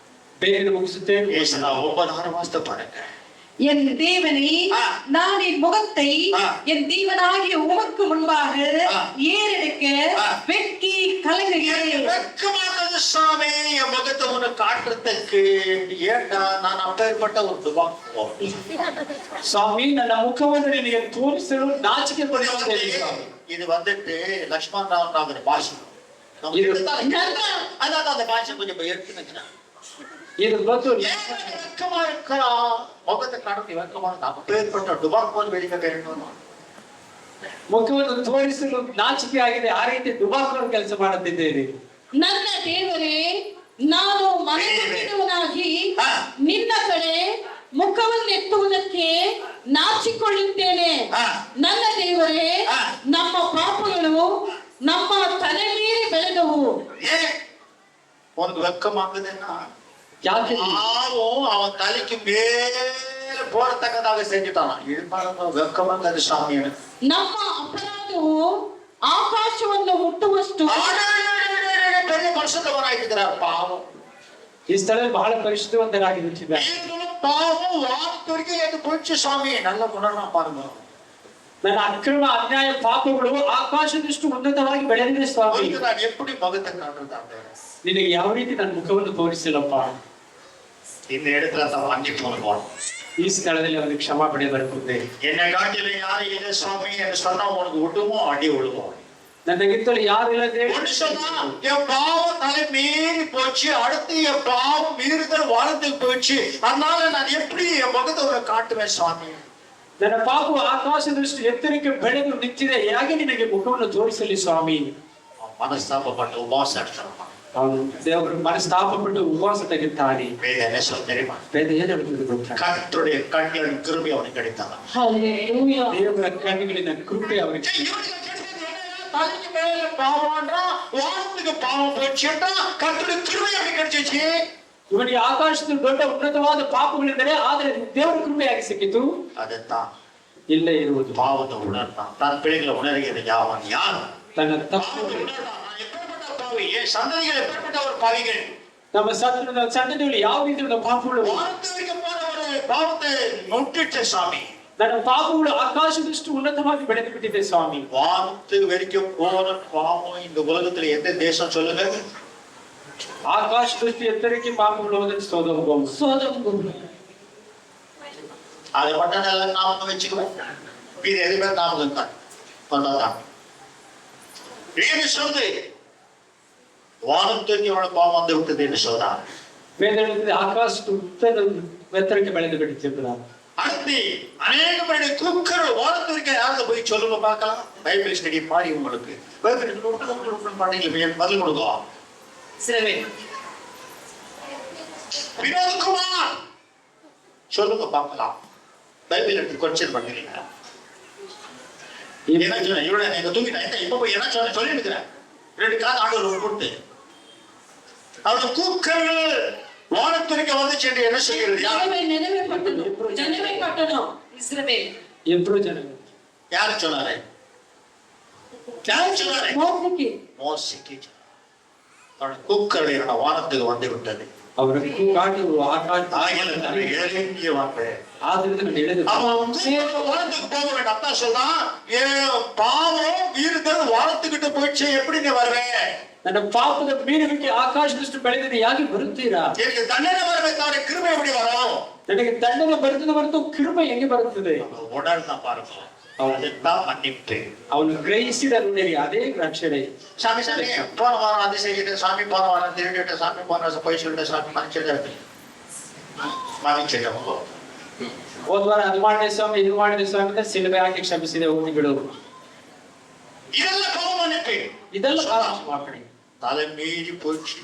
B: ಬೇಗ ಮುಗಿಸುತ್ತೇನೆ.
A: எஸ்ரா 9:6 வாசித்து பாருங்க.
C: என் தேவனே நான் என் முகத்தை என் தேவனாகிய உமக்கு முன்பாக ஏறெடுக்க வெட்கி கலங்குகிறேன்.
A: வெட்கமானது சாமி என் முகத்தை உனக்கு காட்டுறதுக்கு ஏண்டா நான் அப்பேற்பட்ட ஒரு துவாக்குவோம்.
B: ಸ್ವಾಮಿ ನನ್ನ ಮುಖವನ್ನು ನಿನಗೆ ತೋರಿಸಲು ನಾಚಿಕೆ ಪಡುತ್ತೇನೆ ಸ್ವಾಮಿ.
A: இது வந்துட்டு லட்சுமண ராவ் நாகர் பாஷை. அதான் அந்த பாஷை கொஞ்சம் எடுத்துனுச்சுன்னா
B: ಇದು ಬಂದು
A: வெட்கமா இருக்கா முகத்தை காட்டுறது வெட்கமா அப்பேற்பட்ட டுபாக்கோல் வெளியே ಬೇಡ
B: ಮುಖವನ್ನು ತೋರಿಸಲು ನಾಚಿಕೆ ಆಗಿದೆ. ಆ ರೀತಿ ದುಬಾಕುವ ಕೆಲಸ ಮಾಡುತ್ತಿದ್ದೇನೆ.
C: ನನ್ನ ದೇವರೇ ನಾನು ಮನಸ್ಸಿನವನಾಗಿ ನಿನ್ನ ಕಡೆ ಮುಖವನ್ನೆತ್ತುವುದಕ್ಕೆ ನಾಚಿಕೊಳ್ಳುತ್ತೇನೆ. ನನ್ನ ದೇವರೇ ನಮ್ಮ ಪಾಪಗಳು ನಮ್ಮ ತಲೆ ಮೀರಿ ಬೆಳೆದವು.
A: உனக்கு வெட்கமாகுதுன்னா
B: ಯಾಕೆ
A: அவன் தலைக்கு மேல போறத்தக்கதாக செஞ்சுட்டான். இருந்தாலும் வெட்கமாகுது சாமி.
C: ನಮ್ಮ ಅಪರಾಧವು ಆಕಾಶವನ್ನು ಮುಟ್ಟುವಷ್ಟು
A: பெரிய பரிசுத்தவராயிருக்கிறார். பாவம்
B: ಈ ಸ್ಥಳದಲ್ಲಿ ಬಹಳ ಪರಿಶುದ್ಧವಂತರಾಗಿ ನಿಂತಿದ್ದಾರೆ.
A: பாவம் வார்த்தைக்கு எது போச்சு சாமி. நல்ல குணமா பாருங்க.
B: ನನ್ನ ಅಕ್ರಮ ಅನ್ಯಾಯ ಪಾಪಗಳು ಆಕಾಶದಷ್ಟು ಉನ್ನತವಾಗಿ ಬೆಳೆದಿದೆ ಸ್ವಾಮಿ.
A: நான் எப்படி முகத்தை காட்டுறது?
B: ನಿನಗೆ ಯಾವ ರೀತಿ ನನ್ನ ಮುಖವನ್ನು ತೋರಿಸಿಲ್ಲಪ್ಪ.
A: இந்த இடத்துல தான் வாங்கி போகணும்.
B: ಈ ಸ್ಥಳದಲ್ಲಿ ಅವನಿಗೆ ಕ್ಷಮಾಪಣೆ ಬರುತ್ತದೆ.
A: என்னை காட்டில யாரு இல்லை சுவாமி என்று சொன்னா உனக்கு விட்டுமோ அடி விழுவோம்.
B: ನನಗಿಂತಲೂ ಯಾರು ಇಲ್ಲದೆ
A: என் பாவம் தலை மீறி போச்சு. அடுத்து என் பாவம் மீறுதல் வாழ்ந்து போச்சு. அதனால நான் எப்படி என் முகத்தை ஒரு காட்டுவேன் சுவாமி.
B: ನನ್ನ ಪಾಪವು ಆಕಾಶದಷ್ಟು ಎತ್ತರಕ್ಕೆ ಬೆಳೆದು ನಿಂತಿದೆ. ಹೇಗೆ ನಿನಗೆ ಮುಖವನ್ನು ತೋರಿಸಲಿ ಸ್ವಾಮಿ.
A: மனஸ்தாபப்பட்டு உபவாசம் எடுத்துறான்.
B: ಅವನು ದೇವರು ಮನಸ್ತಾಪಪಟ್ಟು ಉಪವಾಸ ತೆಗೆದುತ್ತಾನೆ.
A: வேத தெரியுமா?
B: ವೇದ ಏನು ಹೇಳುತ್ತದೆ ಗೊತ್ತಾ?
A: கர்த்தருடைய கண்களின் கிருபை அவனுக்கு கிடைத்தது.
C: ಹಲ್ಲೆಲೂಯಾ.
B: ದೇವರ ಕಣ್ಣುಗಳಿನ ಕೃಪೆ ಅವನಿಗೆ.
A: மேல பாவம்ன்றான், வானத்துக்கு பாவம் போச்சுன்றான். கர்த்தருடைய கிருபை எப்படி கிடைச்சிச்சு?
B: ಇವನಿಗೆ ಆಕಾಶದಲ್ಲಿ ದೊಡ್ಡ ಉನ್ನತವಾದ ಪಾಪಗಳಿದ್ದರೆ ಆದರೆ ದೇವರ ಕೃಪೆಯಾಗಿ ಸಿಕ್ಕಿತು.
A: அதுதான்
B: ಇಲ್ಲೇ ಇರುವುದು
A: பாவத்தை உணர்ந்தான். தன் பிள்ளைகளை உணர்கிறது யாவன் யார்?
B: ತನ್ನ ತಪ್ಪು.
A: பாவத்தை உணர்ந்தான். நான் எப்பேற்பட்ட பாவி, என் சந்ததிகள் எப்பேற்பட்ட ஒரு பாவிகள்.
B: ನಮ್ಮ ಸಂತತಿಯಲ್ಲಿ ಯಾವ ರೀತಿಯ ಪಾಪಗಳು,
A: வானத்து வரைக்கும் போன ஒரு பாவத்தை முட்டிட்ட சாமி.
B: ನನ್ನ ಪಾಪಗಳು ಆಕಾಶದಷ್ಟು ಉನ್ನತವಾಗಿ ಬೆಳೆದು ಬಿಟ್ಟಿದೆ ಸ್ವಾಮಿ.
A: வானத்து வரைக்கும் போன பாவம் இந்த உலகத்துல எந்த தேசம் சொல்லுங்க?
B: ಆಕಾಶದಷ್ಟು ಎತ್ತರಕ್ಕೆ ಪಾಪಗಳು ಹೋದರೆ ಸೋದೋಮ ಗೊಮೋರ.
C: சோதம் குரு.
A: அதை மட்டும் நல்லா ஞாபகம் வச்சுக்குவேன். இது எதுவுமே ஞாபகம் தான் பண்ணதான். இது சொல்லு, வானத்துக்கு எவ்வளவு பாவம் வந்து விட்டது என்று சொன்னார்.
B: ವೇದ ಹೇಳಿದ್ರೆ ಆಕಾಶದ ಎತ್ತರಕ್ಕೆ ಬೆಳೆದು ಬಿಟ್ಟಿದೆ.
A: அடுத்து அநேக பேருடைய குக்கர்கள் வானத்திற்கு யாராவது போய் சொல்லுங்க பார்க்கலாம். பைபிள் ஸ்டடி மாதிரி உங்களுக்கு பைபிள் பண்ணீங்க பதில் கொடுங்க. வினோத்குமார் சொல்லுங்க பார்க்கலாம். பைபிள் எடுத்து கொஸ்டின் பண்ணுறீங்க. என்ன சொன்ன இவட எங்க தூக்கிட்டேன் இப்ப போய் என்ன சொன்ன சொல்லி இருக்கிறேன். 2 கால ஆண்டவர் கொடுத்து அவருடைய கூக்கர்கள் வானத்திற்கு வந்துச்சு என்று என்ன சொல்கிறது?
C: நினைவே பட்டணம் இஸ்ரவேல்.
B: ಇಬ್ರು ಜನ
A: யாரு சொன்னாரு? யாரு சொன்னாரு?
C: மோசேக்கு.
A: மோசேக்கு அவருடைய கூக்கர்கள் வானத்துக்கு வந்து விட்டது.
B: ಅವರ ಕೂಗಾಟವು
A: இறங்கிய வார்த்தை.
B: ಆದ್ರಿಂದ ನಡೆದು
A: அவன் வானத்துக்கு போக வேண்டாம். அப்பா சொல்றான், பாவம் வீடுகள் வானத்துக்கிட்ட போயிடுச்சு, எப்படி நீ வருவேன்?
B: ನನ್ನ ಪಾಪದ ಮೀರುವಿಕೆ ಆಕಾಶದಷ್ಟು ಬೆಳೆದಿದೆ, ಯಾಕೆ ಬರುತ್ತೀರಾ?
A: எனக்கு தண்டனை வரಬೇಕಾದ್ರೆ கிருபை எப்படி வரும்?
B: ನನಗೆ ದಂಡನೆ ಬರುತ್ತದೆ ಹೊರತು ಕೃಪೆ ಹೆಂಗೆ ಬರುತ್ತದೆ?
A: உணர்ந்தா பாருங்க, அதுதான் மன்னிப்பு.
B: ಅವನು ಗ್ರಹಿಸಿದ ನೋಡಿ ಅದೇ ರಕ್ಷಣೆ.
A: சாமி சாமி போன வாரம் அது செய்யிட்டு, சாமி போன வாரம் திருடிட்டு, சாமி போன வருஷம் போய் சொல்லிட்டு, சாமி மன்னிச்சிட்டு
B: ಹೋದ ವಾರ ಅದು ಮಾಡಿದ ಸ್ವಾಮಿ, ಇದು ಮಾಡಿದ ಸ್ವಾಮಿ ಅಂತ ಸಿಲುಬೆ ಹಾಕಿ ಕ್ಷಮಿಸಿದೆ, ಹೋಗಿ ಬಿಡು.
A: இதெல்லாம் பாவ மன்னிப்பு.
B: ಇದೆಲ್ಲ ಪಾಪಣೆ.
A: தலை மீறி போச்சு,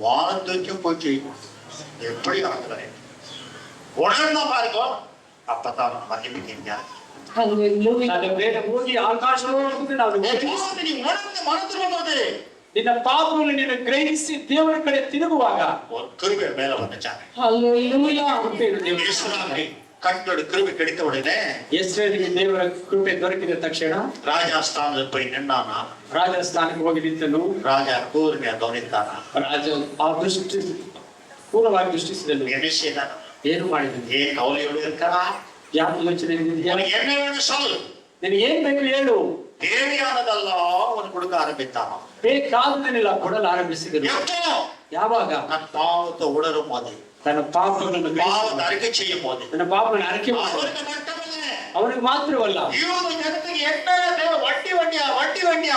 A: வானத்துக்கும் போச்சு, எப்படி ஆகுறேன் உணர்ந்தா பாருங்க, அப்பதான் மன்னிப்பீங்க.
B: ನನ್ನ ಬೇರೆ ಹೋಗಿ ಆಕಾಶವನ್ನು ನಾವು
A: நீ உணர்ந்து மனதிரும்போது
B: ನಿನ್ನ ಪಾಪವನ್ನು ನೀನು ಗ್ರಹಿಸಿ ದೇವರ ಕಡೆ ತಿರುಗುವಾಗ
A: ஒரு கிருபை மேல வந்துச்சாங்க.
C: ஹல்லேலூயா.
A: கர்த்தருடைய கிருபை கிடைத்த உடனே
B: ಎಸ್ರೇಲಿಗೆ ದೇವರ ಕೃಪೆ ದೊರಕಿದ ತಕ್ಷಣ
A: ராஜஸ்தானத்தில் போய் நின்னானா,
B: ರಾಜಸ್ಥಾನಕ್ಕೆ ಹೋಗಿ ನಿಂತನು.
A: ராஜா கூர்மையா கவனித்தானா,
B: ರಾಜ ಆ ದೃಷ್ಟಿ ಪೂರ್ಣವಾಗಿ ದೃಷ್ಟಿಸಿದನು.
A: என்ன செய்தான?
B: ಏನು ಮಾಡಿದನು?
A: ஏன் கவலையோடு இருக்கிறா?
B: ಯಾಕೆ ಯೋಚನೆ
A: உனக்கு என்ன வேணும் சொல்,
B: ನಿನಗೆ ಏನ್ ಬೇಕು ಹೇಳು.
A: தேவையானதெல்லாம் உனக்கு கொடுக்க ஆரம்பித்தானா.
B: ಬೇಕಾದನ್ನೆಲ್ಲ ಕೊಡಲು ಆರಂಭಿಸಿದರು.
A: எப்போ?
B: ಯಾವಾಗ?
A: நான் பாவத்தை உணரும் போது,
B: ತನ್ನ ಪಾಪಗಳನ್ನು
A: பாவத்தை அறிக்கை செய்யும் போது,
B: ತನ್ನ ಪಾಪಗಳನ್ನು ಅರಿಕೆ ಮಾಡಿ
A: அவருக்கு மட்டுமல்ல,
B: ಅವನಿಗೆ ಮಾತ್ರವಲ್ಲ,
A: இவங்க ஜனத்துக்கு என்ன தேவை? வட்டி வண்டியா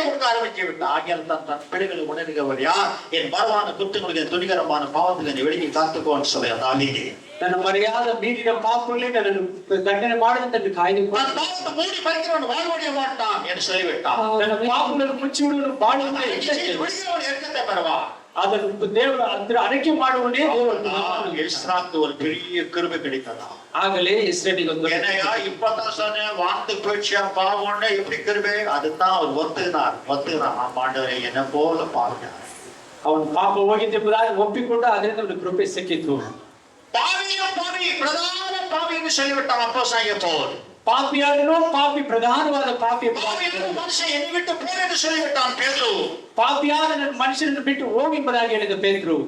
A: கொடுக்க ஆரம்பிச்சு விட்டா. ஆகியால் தான் தன் பிள்ளைகளை உணர்கிறவர் யார்? என் பலவான குற்றங்களுக்கு துணிகரமான பாவத்தில் வெளியே காத்துக்கோன்னு சொல்லி தாவீது.
B: ತನ್ನ ಮರೆಯಾದ ಮೀರಿನ ಪಾಪಗಳೇ ನನ್ನನ್ನು ದಂಡನೆ ಮಾಡದಂತೆ ಕಾಯ್ದುಕೊಂಡು
A: பாவத்தை மூடி பறிக்கிறவன் வாழ்வடைய மாட்டான் என்று சொல்லிவிட்டான்.
B: ತನ್ನ ಪಾಪಗಳನ್ನು ಮುಚ್ಚಿ ಬಿಡುವನು ಬಾಳುವಂತೆ
A: விடுகிறவன் இருக்கத்தை பெறவா.
B: ಅದನ್ನು ದೇವರ ಅದರ ಅರಿಕೆ ಮಾಡುವನೇ ದೇವರು.
A: எஸ்ராக்கு ஒரு பெரிய கிருபை கிடைத்ததா.
B: ಆಗಲೇ ಇಸ್ರೇಲಿಗೆ ಒಂದು
A: என்னையா இப்பதான் சொன்ன வானத்துக்கு போயிடுச்சா பாவம்னு எப்படி கிருபை? அதுதான் அவர் ஒத்துனான். ஆண்டவரை என்ன போல பாருங்க.
B: ಅವನು ಪಾಪ ಹೋಗಿದ್ದೆಂಬುದಾಗಿ ಒಪ್ಪಿಕೊಂಡು ಅದರಿಂದ ಒಂದು ಕೃಪೆ ಸಿಕ್ಕಿತು.
A: பாவி பிரதான பாவி என்று சொல்லிவிட்டான் அப்போஸ்தலனாகிய பவுல்.
B: ಪಾಪಿಯಾದನು ಪಾಪಿ ಪ್ರಧಾನವಾದ ಪಾಪಿ.
A: மனுஷன் என்னை விட்டு போய் என்று சொல்லிவிட்டான் பேதுரு.
B: ಪಾಪಿಯಾದ ನನ್ನ ಮನುಷ್ಯನನ್ನು ಬಿಟ್ಟು ಹೋಗಿ ಎಂಬುದಾಗಿ ಹೇಳಿದ ಪೇತ್ರರು.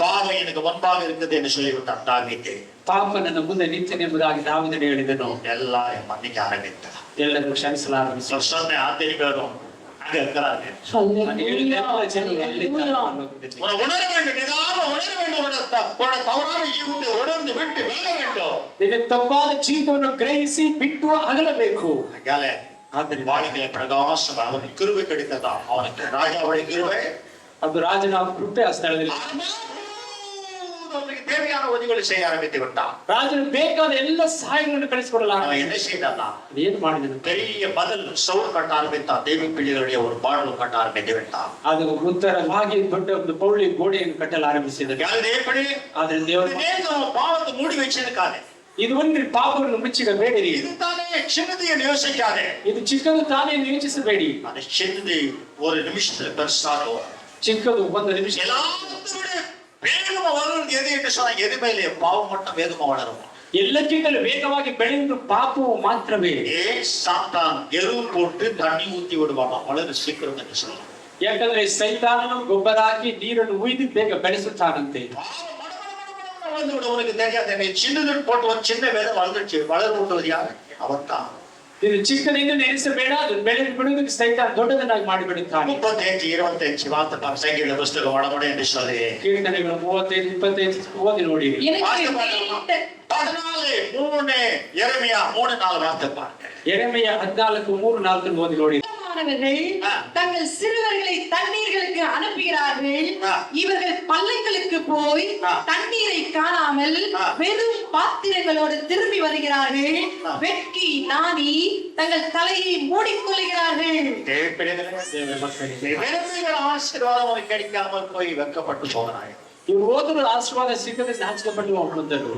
A: பாவம் எனக்கு முன்பாக இருக்குது என்று சொல்லிவிட்டான் தாவீது.
B: ಪಾಪ ನನ್ನ ಮುಂದೆ ನಿಂತಿದೆ ಎಂಬುದಾಗಿ ದಾವೀದನು ಹೇಳಿದನು.
A: எல்லாரும் மன்னிக்க ஆரம்பித்தார்.
B: ಎಲ್ಲರೂ ಕ್ಷಮಿಸಲಾರಂಭಿಸಿದರು.
A: சொன்ன ஆத்திரி பேரும் அங்க இருக்கிறாங்க.
C: ஹல்லேலூயா.
A: உணர வேண்டும், நிதானம் உணர வேண்டும். உன்னோட தவறான ஜீவத்தை உணர்ந்து விட்டு வெல்ல வேண்டும்.
B: ನಿನ್ನ ತಪ್ಪಾದ ಜೀವಿತವನ್ನು ಗ್ರಹಿಸಿ ಬಿಟ್ಟು ಅಗಲಬೇಕು.
A: ಆದ್ದರಿಂದ வாழ்க்கையை பிரகாசம் அவனுக்கு கிருபை கிடைத்ததா. அவனுக்கு ராஜாவுடைய கிருபை,
B: ಅದು ರಾಜನ ಕೃಪೆ ಆ ಸ್ಥಳದಲ್ಲಿ.
A: அவனுக்கு தேவையான உதவிகளை செய்ய ஆரம்பித்து விட்டான்.
B: ರಾಜನು ಬೇಕಾದ ಎಲ್ಲ ಸಹಾಯಗಳನ್ನು ಕಳಿಸಿಕೊಡಲಾಗ
A: அவன் என்ன செய்தான்?
B: ಏನು ಮಾಡಿದನು?
A: பெரிய பதில் சவுல் கட்ட ஆரம்பித்தான். தேவி பிள்ளைகளுடைய ஒரு பாடல் கட்ட ஆரம்பித்து விட்டான்.
B: ಅದು ಉತ್ತರವಾಗಿ ದೊಡ್ಡ ಒಂದು ಪೌಳಿ ಗೋಡೆಯನ್ನು ಕಟ್ಟಲು ಆರಂಭಿಸಿದರು.
A: எப்படி?
B: ಆದ್ರೆ ದೇವರು
A: பாவத்தை மூடி வச்சிருக்காரு.
B: ಇದು ಒಂದು ಪಾಪವನ್ನು ಮುಚ್ಚಿಡಬೇಡಿರಿ.
A: இதுதானே சின்னது என்று யோசிக்காதே.
B: ಇದು ಚಿಕ್ಕದು ತಾನೇ ಎಂದು ಯೋಚಿಸಬೇಡಿ.
A: அது சின்னது ஒரு நிமிஷத்துல பெருசாகும்.
B: ಚಿಕ್ಕದು ಒಂದು ನಿಮಿಷ.
A: எல்லாத்தோட வேகமா வளர்றது எது என்று சொன்னா எதுமையிலே பாவம் மட்டும் வேகமா வளரும்.
B: ಎಲ್ಲಕ್ಕಿಂತಲೂ ವೇಗವಾಗಿ ಬೆಳೆಯುವುದು ಪಾಪವು ಮಾತ್ರವೇ.
A: சாத்தான் எருவு போட்டு தண்ணி ஊத்தி விடுவான், வளர சீக்கிரம் என்று சொல்லுவான்.
B: ಯಾಕಂದ್ರೆ ಸೈತಾನನು ಗೊಬ್ಬರ ಹಾಕಿ ನೀರನ್ನು ಉಯ್ದು ಬೇಗ ಬೆಳೆಸುತ್ತಾನಂತೆ.
A: உனக்கு தெரியாது, சின்னது போட்டு ஒரு சின்ன வேலை வளர்ந்துச்சு, வளர விட்டுவது யாரு? அவன் தான்.
B: ಇದು ಚಿಕ್ಕದಿಂದ ನೆನೆಸಬೇಡ, ಅದು ಬೆಳೆ ಬಿಡುವುದಕ್ಕೆ ಸೈತಾನ ದೊಡ್ಡದನ್ನಾಗಿ ಮಾಡಿಬಿಡುತ್ತಾನೆ.
A: 35-25 ವಾರ್ತೆ ಸಂಗೀತ ಪುಸ್ತಕ ಒಳಗಡೆ ಎಂದು சொல்லி
B: ಕೀರ್ತನೆಗಳು 35-25 ಓದಿ ನೋಡಿ.
A: 14 எரேமியா 3-4 வார்த்தை பாருங்க.
B: எரேமிய 14:3-4 ஓதி ನೋಡಿ.
C: தங்கள் சிறுவர்களை தண்ணீர்களுக்கு அனுப்புகிறார்கள். இவர்கள் பள்ளங்களுக்கு போய் தண்ணீரை காணாமல் வெறும் பாத்திரங்களோடு திரும்பி வருகிறார்கள். வெட்கி நாணி தங்கள் தலையை மூடிக்கொள்கிறார்கள்.
A: ஆசீர்வாதம் கிடைக்காமல் போய் வெட்கப்பட்டு போகிறாய்.
B: இவர் ஓதுற ஆசீர்வாத சிக்கலை நாச்சிக்கப்பட்டு வந்தது.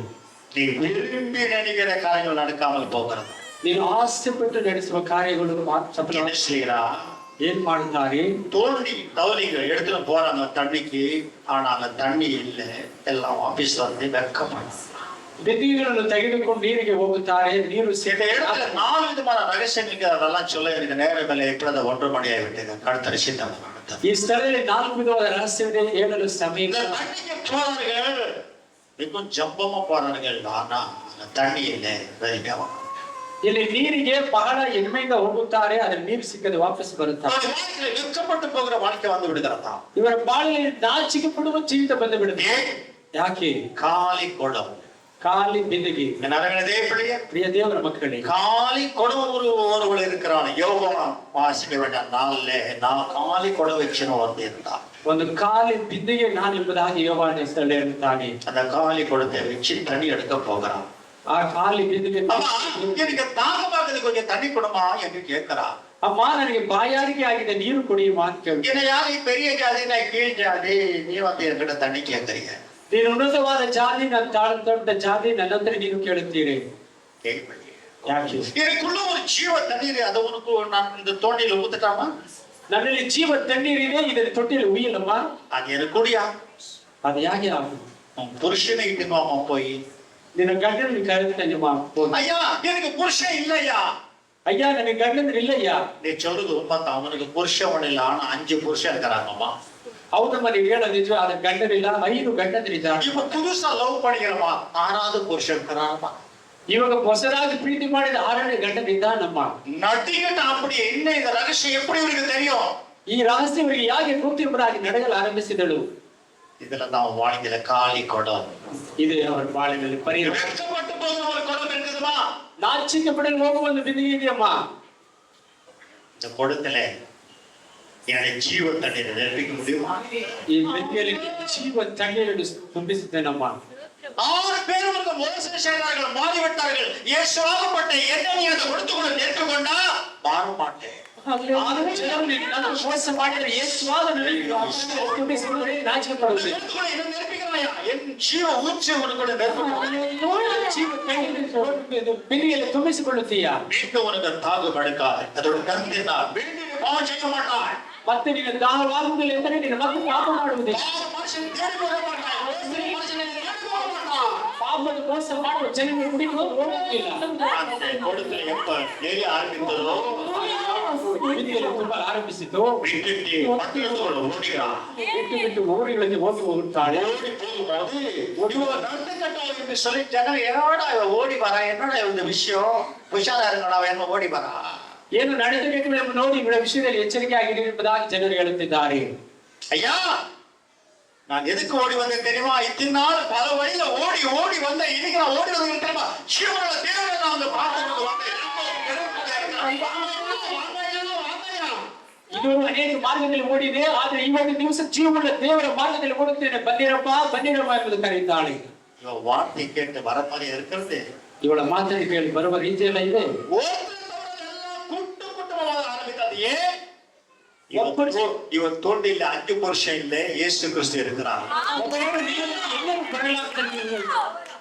A: நீ விரும்பி நினைக்கிற காரியங்கள் நடக்காமல் போகிறது.
B: ನೀನು ಆಸೆಪಟ್ಟು ನಡೆಸುವ ಕಾರ್ಯಗಳು ಏನ್ ಮಾಡ್ತಾರೆ?
A: தோணிங்க எடுத்துட்டு போறாங்க தண்ணிக்கு, ஆனா அங்க தண்ணி இல்லை, எல்லாம் ஆபீஸ் வந்து வெட்கப்படுறாங்க.
B: ಬಿಂದಿಗೆಗಳನ್ನು ತೆಗೆದುಕೊಂಡು ನೀರಿಗೆ ಹೋಗುತ್ತಾರೆ. ನೀರು
A: இடத்துல 4 விதமான ரகசியங்கள், அதெல்லாம் சொல்ல எனக்கு நேரம் இல்லை, இப்பதான் 1:30 மணி ஆகிவிட்டது. கடுத்த சித்தம்
B: ಈ ಸ್ಥಳದಲ್ಲಿ 4 ವಿಧವಾದ ರಹಸ್ಯವಿದೆ, ಹೇಳಲು ಸಮಯ.
A: தண்ணிக்கு போறார்கள், மிகவும் ஜம்பமா போறார்கள், ஆனா தண்ணி இல்லை, வெறுமையா.
B: ಇಲ್ಲಿ ನೀರಿಗೆ ಬಹಳ ಹೆಮ್ಮೆಯಿಂದ ಹೋಗುತ್ತಾರೆ, ಅದ್ರ ನೀರು ಸಿಕ್ಕದೆ ವಾಪಸ್ ಬರುತ್ತಾರೆ.
A: வெட்கப்பட்டு போகிற வாழ்க்கை வந்து விடுகிறதா?
B: ಇವರ ಬಾಳಿನಲ್ಲಿ ನಾಚಿಕೆ ಪಡುವ ಜೀವಿತ ಬಂದು ಬಿಡುತ್ತೆ. ಯಾಕೆ?
A: காலி குடம்,
B: ಖಾಲಿ ಬಿಂದಿಗೆ.
A: பிரிய
B: ದೇವರ ಮಕ್ಕಳೇ,
A: காலி குடம் ஒருவர் இருக்கிறான். யோவான் வாசிக்க வேண்டாம், நான் காலி குடம் வச்சுன்னு வந்து இருந்தான்.
B: ಒಂದು ಖಾಲಿ ಬಿಂದಿಗೆ ನಾನು ಎಂಬುದಾಗಿ ಯೋಹಾನ ಹೆಸರಲ್ಲಿ ಹೇಳ್ತಾನೆ.
A: அந்த காலி குடத்தை வச்சு தண்ணி எடுக்க போகிறான்.
B: ಆ ಖಾಲಿ ಬಿಂದಿಗೆ,
A: எனக்கு தாகமாகுது, கொஞ்சம் தண்ணி கொடுமா என்று கேட்கிறான்.
B: ಅಮ್ಮ ನನಗೆ ಬಾಯಾರಿಕೆ ಆಗಿದೆ, ನೀರು ಕುಡಿಯುವ ಅಂತ ಕೇಳಿ.
A: என்ன யாரு பெரிய ஜாதி, நான் கீழ் ஜாதி, நீ வந்து என்கிட்ட தண்ணி கேட்கறீங்க?
B: ನೀನು ಉನ್ನತವಾದ ಜಾತಿ, ನನ್ನ ತಾழ்ದೊಡ್ಡ ಜಾತಿ, ನನ್ನ ಹತ್ರ ನೀನು ಕೇಳುತ್ತೀರಿ. ಯಾಕೆ?
A: எனக்குள்ள ஒரு ஜீவ தண்ணீர், அதை உனக்கு நான் இந்த தோண்டியில ஊத்துட்டாமா?
B: ನನ್ನಲ್ಲಿ ಜೀವ ತಣ್ಣೀರಿದೆ, ಇದನ್ನು ತೊಟ್ಟಿಯಲ್ಲಿ ಉಯ್ಯಲಮ್ಮ.
A: அது எனக்கு குடியா?
B: ಅದು ಯಾಕೆ ಆಗುದು?
A: புருஷனை இட்டுமாமா போய்
B: ನಿನ್ನ ಗಂಡನ ಕರೆದ ನಿಮ್ಮ
A: ஐயா எனக்கு புருஷன் இல்லையா?
B: ஐயா ನನಗೆ ಗಂಡಂದ್ರೆ இல்லையா?
A: நீ சொல்றது உண்மைதான், அவனுக்கு புருஷன் இல்ல, ஆனா 5 புருஷன் இருக்கிறாங்கம்மா.
B: ಹೌದಮ್ಮ, ನೀವು ಹೇಳೋದು ನಿಜ. ಅದ ಗಂಡನಿಲ್ಲ, 5 ಗಂಡಂದ್ರಿದ್ದಾರೆ.
A: இப்ப புதுசா லவ் பண்ணிக்கிறமா, 6வது புருஷன் இருக்கிறாமா.
B: ಇವಾಗ ಹೊಸದಾಗಿ ಪ್ರೀತಿ ಮಾಡಿದ 6ನೇ ಗಂಡನಿದ್ದಾನಮ್ಮ.
A: நடிகட்ட அப்படி என்ன இந்த ரகசியம் எப்படி இவருக்கு தெரியும்?
B: ಈ ರಹಸ್ಯವರಿಗೆ ಯಾಕೆ ಗೊತ್ತಿರಬಾಗಿ ನಡೆಯಲು ಆರಂಭಿಸಿದಳು.
A: இதுல தான் வாழ்க்கையில காலி குடம்,
B: ಇದು ಅವರ ಬಾಳಿನಲ್ಲಿ ಪರಿಹಾರ.
A: வெட்கப்பட்டு போகிற ஒரு குடம் இருக்குதுமா,
B: ನಾಚಿಕೆ ಪಡೆದು ಹೋಗುವ ಒಂದು ಬಿಂದಿಗೆ ಇದೆಯಮ್ಮ.
A: இந்த குடத்துல என்னுடைய ஜீவ தண்ணீரை நிரப்பிக்க முடியுமா?
B: ಈ ಬಿಂದಿಗೆಯಲ್ಲಿ ಜೀವ ತಣ್ಣೀರನ್ನು ತುಂಬಿಸಿದ್ದೇನಮ್ಮ.
A: 6 பேர் வந்து மோசம் செய்தார்கள், மாறிவிட்டார்கள். இயேசுவாகப்பட்ட என்னை நீ அந்த கொடுத்துக்கொண்டு நிற்கொண்டா மாற மாட்டேன்.
B: 6 ಜನರು ನಿನ್ನನ್ನು ಮೋಸ ಮಾಡಿದರೆ ಯೇಸುವಾದ ತುಂಬಿಸಿದರೆ ನಾಚಿಕೆ ಪಡುವುದು.
A: என் ஜீவ ஊற்றை உனக்கு
B: ಜೀವ ತಣ್ಣೀರನ್ನು ಬಿಂದಿಗೆಯಲ್ಲಿ ತುಂಬಿಸಿಕೊಳ್ಳುತ್ತೀಯಾ?
A: மீண்டும் உனக்கு தாகம் எடுக்காது, அதோட கருத்தினால் மீண்டும் பாவம் செய்ய மாட்டாய்.
B: ಮತ್ತೆ ನೀನು ದಾಹವಾಗುವುದಿಲ್ಲ ಎಂದರೆ ನಿನ್ನ ಮಕ್ಕಳು ಪಾಪ ಮಾಡುವುದಿಲ್ಲ. ಪಾಪದ ಮೋಸ ಮಾಡುವ ಜನರು ಹುಡುಕಲು ಹೋಗುವುದಿಲ್ಲ.
A: கொடுத்துல எப்ப ஏறி ஆரம்பித்ததோ
B: ಬೀದಿಯಲ್ಲಿ ತುಂಬಾ ಆರಂಭಿಸಿತು.
A: ஓடுகிறான்,
B: ಬಿಟ್ಟು ಊರುಗಳಿಗೆ ಹೋಗುತ್ತಾಳೆ.
A: ஓடி போகும்போது என்று சொல்லி ஜனம் என்னடா ஓடி வரா, என்னடா இந்த விஷயம், உஷாரா இருக்கடா, என்ன ஓடி வரா,
B: ಏನು ನಡೆಸಬೇಕು ಎಂಬ ನೋಡಿ ಇವರ ವಿಷಯದಲ್ಲಿ ಎಚ್ಚರಿಕೆ ಆಗಿದೆ ಎಂಬುದಾಗಿ ಜನರು ಹೇಳುತ್ತಿದ್ದಾರೆ.
A: ஐயா நான் எதுக்கு ஓடி வந்தேன் தெரியுமா? இத்தனை நாள் பல வழியில ஓடி ஓடி வந்த, இன்னைக்கு நான் ஓடி வந்தேன் தெரியுமா? சிவனோட தேவனை நான் வந்து பார்த்துட்டு வந்தேன்.
B: ಇದು ಅನೇಕ ಮಾರ್ಗದಲ್ಲಿ ಓಡಿದೆ, ಆದ್ರೆ ಈ ಒಂದು ದಿವಸ ಜೀವನ ದೇವರ ಮಾರ್ಗದಲ್ಲಿ ಓಡುತ್ತೇನೆ, ಬನ್ನಿರಪ್ಪ ಬನ್ನಿರಪ್ಪ ಎಂಬುದು ಕರೆಯುತ್ತಾಳೆ.
A: இவ வார்த்தை கேட்டு வர மாதிரி இருக்கிறது,
B: ಇವಳ ಮಾತನ್ನು ಕೇಳಿ ಬರುವ ರೀತಿಯೆಲ್ಲ ಇದೆ.
A: கூட்டு கூட்டமாக ஆரம்பித்தது. ஏன்? இவன் தோண்டில 5 வருஷம் இல்ல இயேசு கிறிஸ்து இருக்கிறார்.
B: எல்லாரும் பரலாக்கள்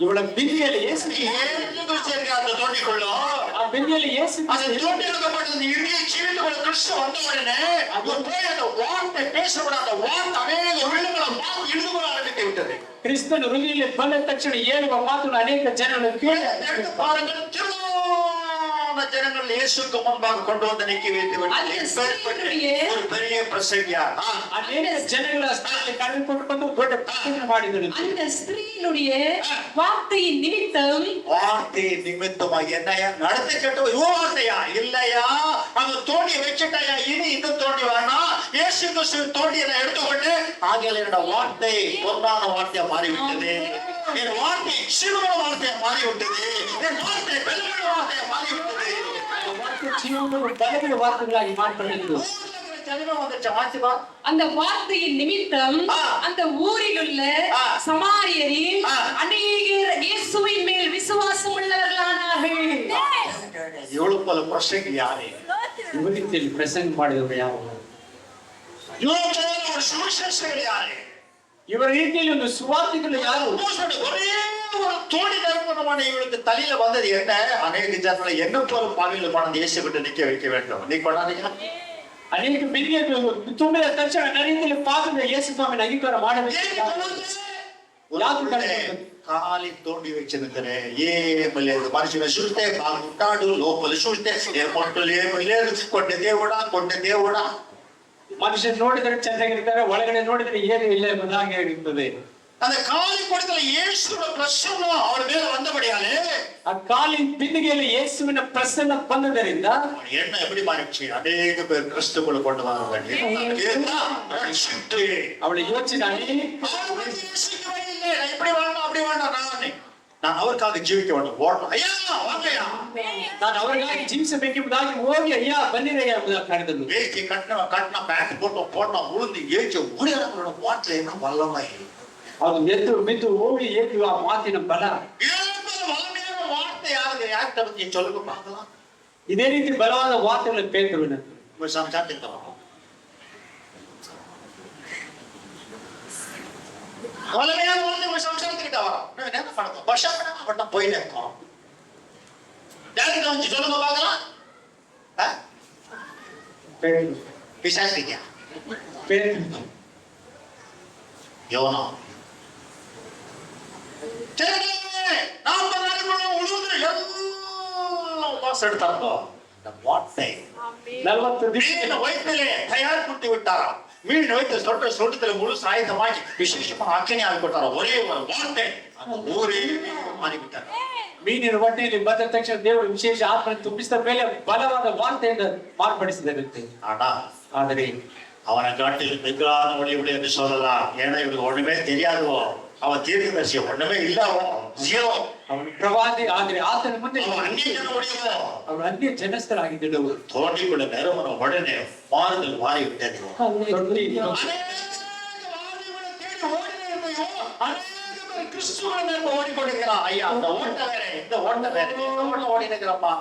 B: இவ்வளவு பிந்தியல இயேசு
A: கிறிஸ்து இருக்கிற அந்த தோண்டிக்குள்ள
B: பிந்தியல இயேசு
A: அந்த தோண்டிக்கப்பட்ட இறுதிய ஜீவித்துக்குள்ள கிறிஸ்து வந்த உடனே அவர் போய் அந்த வார்த்தை பேசப்பட அந்த வார்த்தை அநேக உள்ளங்களை மாற்றி எழுதுகிற ஆரம்பித்து விட்டது.
B: ಕ್ರಿಸ್ತನ ಹೃದಯದಲ್ಲಿ ಬಂದ ತಕ್ಷಣ ಹೇಳುವ ಮಾತುಗಳು ಅನೇಕ ಜನರು
A: எடுத்து பாருங்கள், திரளான ஜனங்கள் இயேசுக்கு முன்பாக கொண்டு வந்து நிக்க வைத்து ஒரு பெரிய பிரசங்கியா
B: ಅನೇಕ ಜನಗಳ ಸ್ಥಳಕ್ಕೆ ಕರೆದುಕೊಂಡು ಬಂದು ದೊಡ್ಡ ಪ್ರಸಂಗ ಮಾಡಿದರು.
C: அந்த ஸ்திரீனுடைய வார்த்தையின் நிமித்தம்
A: நிமித்தமாக என்னையா நடத்தி கேட்டு வார்த்தையா இல்லையா அங்க தோண்டி வச்சுட்டாயா, இனி இந்த தோண்டி வேணாம், இயேசு கிறிஸ்து தோண்டியை எடுத்துக்கொண்டு ஆகிய என்னோட வார்த்தை பொன்னான வார்த்தையா மாறிவிட்டது, என் வார்த்தை சிறுவன வார்த்தையா மாறிவிட்டது, என் வார்த்தை பெருமையான வார்த்தையா மாறிவிட்டது.
B: பலவித வார்த்தைகளாகி மாற்றப்பட்டது.
C: அந்த வார்த்தையின் நிமித்தம் அந்த ஊரில் உள்ள சமாரியரில் அநேகர் இயேசுவின் மேல் விசுவாசம் உள்ளவர்களானார்கள்.
A: எவ்வளவு பல பிரசங்க யாரு
B: ಯುವತಿಯಲ್ಲಿ ಪ್ರಸಂಗ ಮಾಡಿದವರು ಯಾವ
A: ಸುವಿಶೇಷಗಳು ಯಾರು
B: ಇವರ ರೀತಿಯಲ್ಲಿ ಒಂದು ಸುವಾರ್ತಿಗಳು ಯಾರು
A: ஒரே ஒரு தோணி நிரப்பணமான இவளுக்கு தலையில வந்தது என்ன, அநேக ஜனங்களை என்ன போல பாவியில் பணம் இயேசு விட்டு நிக்க வைக்க வேண்டும். நீ கொண்டாதீங்க
B: ಅನೇಕ ಬೆನ್ನಿಗೆ ತುಂಬಿದ ತಕ್ಷಣ ನರೇಂದ್ರ ಪಾದದ ಯೇಸು ಸ್ವಾಮಿನ ಅಂಗೀಕಾರ ಮಾಡಬೇಕು.
A: ఖాళీ తోండి వచ్చిందంటే ఏమి లేదు, మనిషిని చూస్తే కాలు ఉంటాడు, లోపల చూస్తే ఏ పొట్టులు ఏమి లేదు, కొండ దేవుడా
B: ಮನುಷ್ಯನ್ ನೋಡಿದ್ರೆ ಚೆನ್ನಾಗಿರ್ತಾರೆ, ಒಳಗಡೆ ನೋಡಿದ್ರೆ ಏನು ಇಲ್ಲ ಎಂಬುದಾಗಿ ಇರುತ್ತದೆ.
A: அந்த காலி கொடுத்தல இயேசுவோட பிரசன்னம் அவள் மேல வந்தபடியாலே
B: ಆ ಕಾಲಿನ ಬಿಂದಿಗೆಯಲ್ಲಿ ಯೇಸುವಿನ ಪ್ರಸನ್ನ ಬಂದದರಿಂದ
A: என்ன எப்படி மாறிச்சு, அநேக பேர் கிறிஸ்துவுக்குள்ள கொண்டு வந்தாங்க.
B: ಅವಳ ಯೋಚನೆ
A: இப்படி வேண்டாம் அப்படி வேண்டாம், நான் அவருக்காக ஜீவிக்க வேண்டும், ஓடணும், ஐயா வாங்கய்யா
B: ನಾನು ಅವರಿಗಾಗಿ ಜೀವಿಸಬೇಕೆಂಬುದಾಗಿ ಹೋಗಿ ಅಯ್ಯ ಬನ್ನಿರಯ್ಯ ಎಂಬುದಾಗಿ ಕರೆದನು.
A: ஏச்சி கட்டின பேண்ட் போட்டோம் உளுந்து ஏச்சி ஓடியாரோட வாட்டில் என்ன வல்லமை,
B: ಅದು ಎದ್ದು ಬಿದ್ದು ಓಡಿ ಏಳು ಆ ಮಾತಿನ ಬಲ.
A: வல்லமையான வார்த்தை யாருக்கு யாருக்கு தகுதி சொல்லுங்க பார்க்கலாம்.
B: ಇದೇ ರೀತಿ ಬಲವಾದ ವಾರ್ತೆಗಳು ಪೇತ್ರನ
A: ಸಂಸಾರ வல்லமையான வார்த்தை உங்க சம்சாரத்துக்கிட்ட வரும். என்ன பண்ணணும், வருஷம் பண்ண போயிட்டே இருக்கோம். யாருக்கு தகுதி சொல்லுங்க பார்க்கலாம். பிசாசிக்க யோனா தயார் கொடுத்து விட்டாரா, மீன் வைத்து சொட்டத்துல முழு சாயுதமாக்கி விசேஷமா அக்கனி ஆகி கொடுத்தாரா, ஒரே ஒரு வார்த்தை ஊரே மாறிவிட்டார்.
B: ಮೀನಿನ ಹೊಟ್ಟೆಯಲ್ಲಿ ಬಂದ ತಕ್ಷಣ ದೇವರು ವಿಶೇಷ ಆತ್ಮ ತುಂಬಿಸಿದ ಮೇಲೆ ಬಲವಾದ ವಾರ್ತೆಯನ್ನು ಮಾರ್ಪಡಿಸಿದಂತೆ.
A: ಆದರೆ அவனை காட்டில் மிகுதியான ஒளியுடைய என்று சொல்லலாம். ஏன்னா இவனுக்கு ஒண்ணுமே தெரியாதுவோ, அவன் தீர்க்கதரிசி ஒண்ணுமே இல்லாவோ, ஜீரோ.
B: ಅವನು ಪ್ರವಾದಿ ಆದ್ರೆ ಆತನ ಮುಂದೆ
A: அந்நிய ஜன ஒளியவோ,
B: ಅವರು ಅನ್ಯ ಜನಸ್ಥರಾಗಿದ್ದರು.
A: தோண்டிக்குள்ள நிறுவன உடனே மாறுதல் மாறிவிட்டது. ஓடிக்கொண்டிருக்கிறான். ஐயா அந்த ஓட்ட வேற இந்த ஓட்ட வேற ஓடிக்கிறப்பா.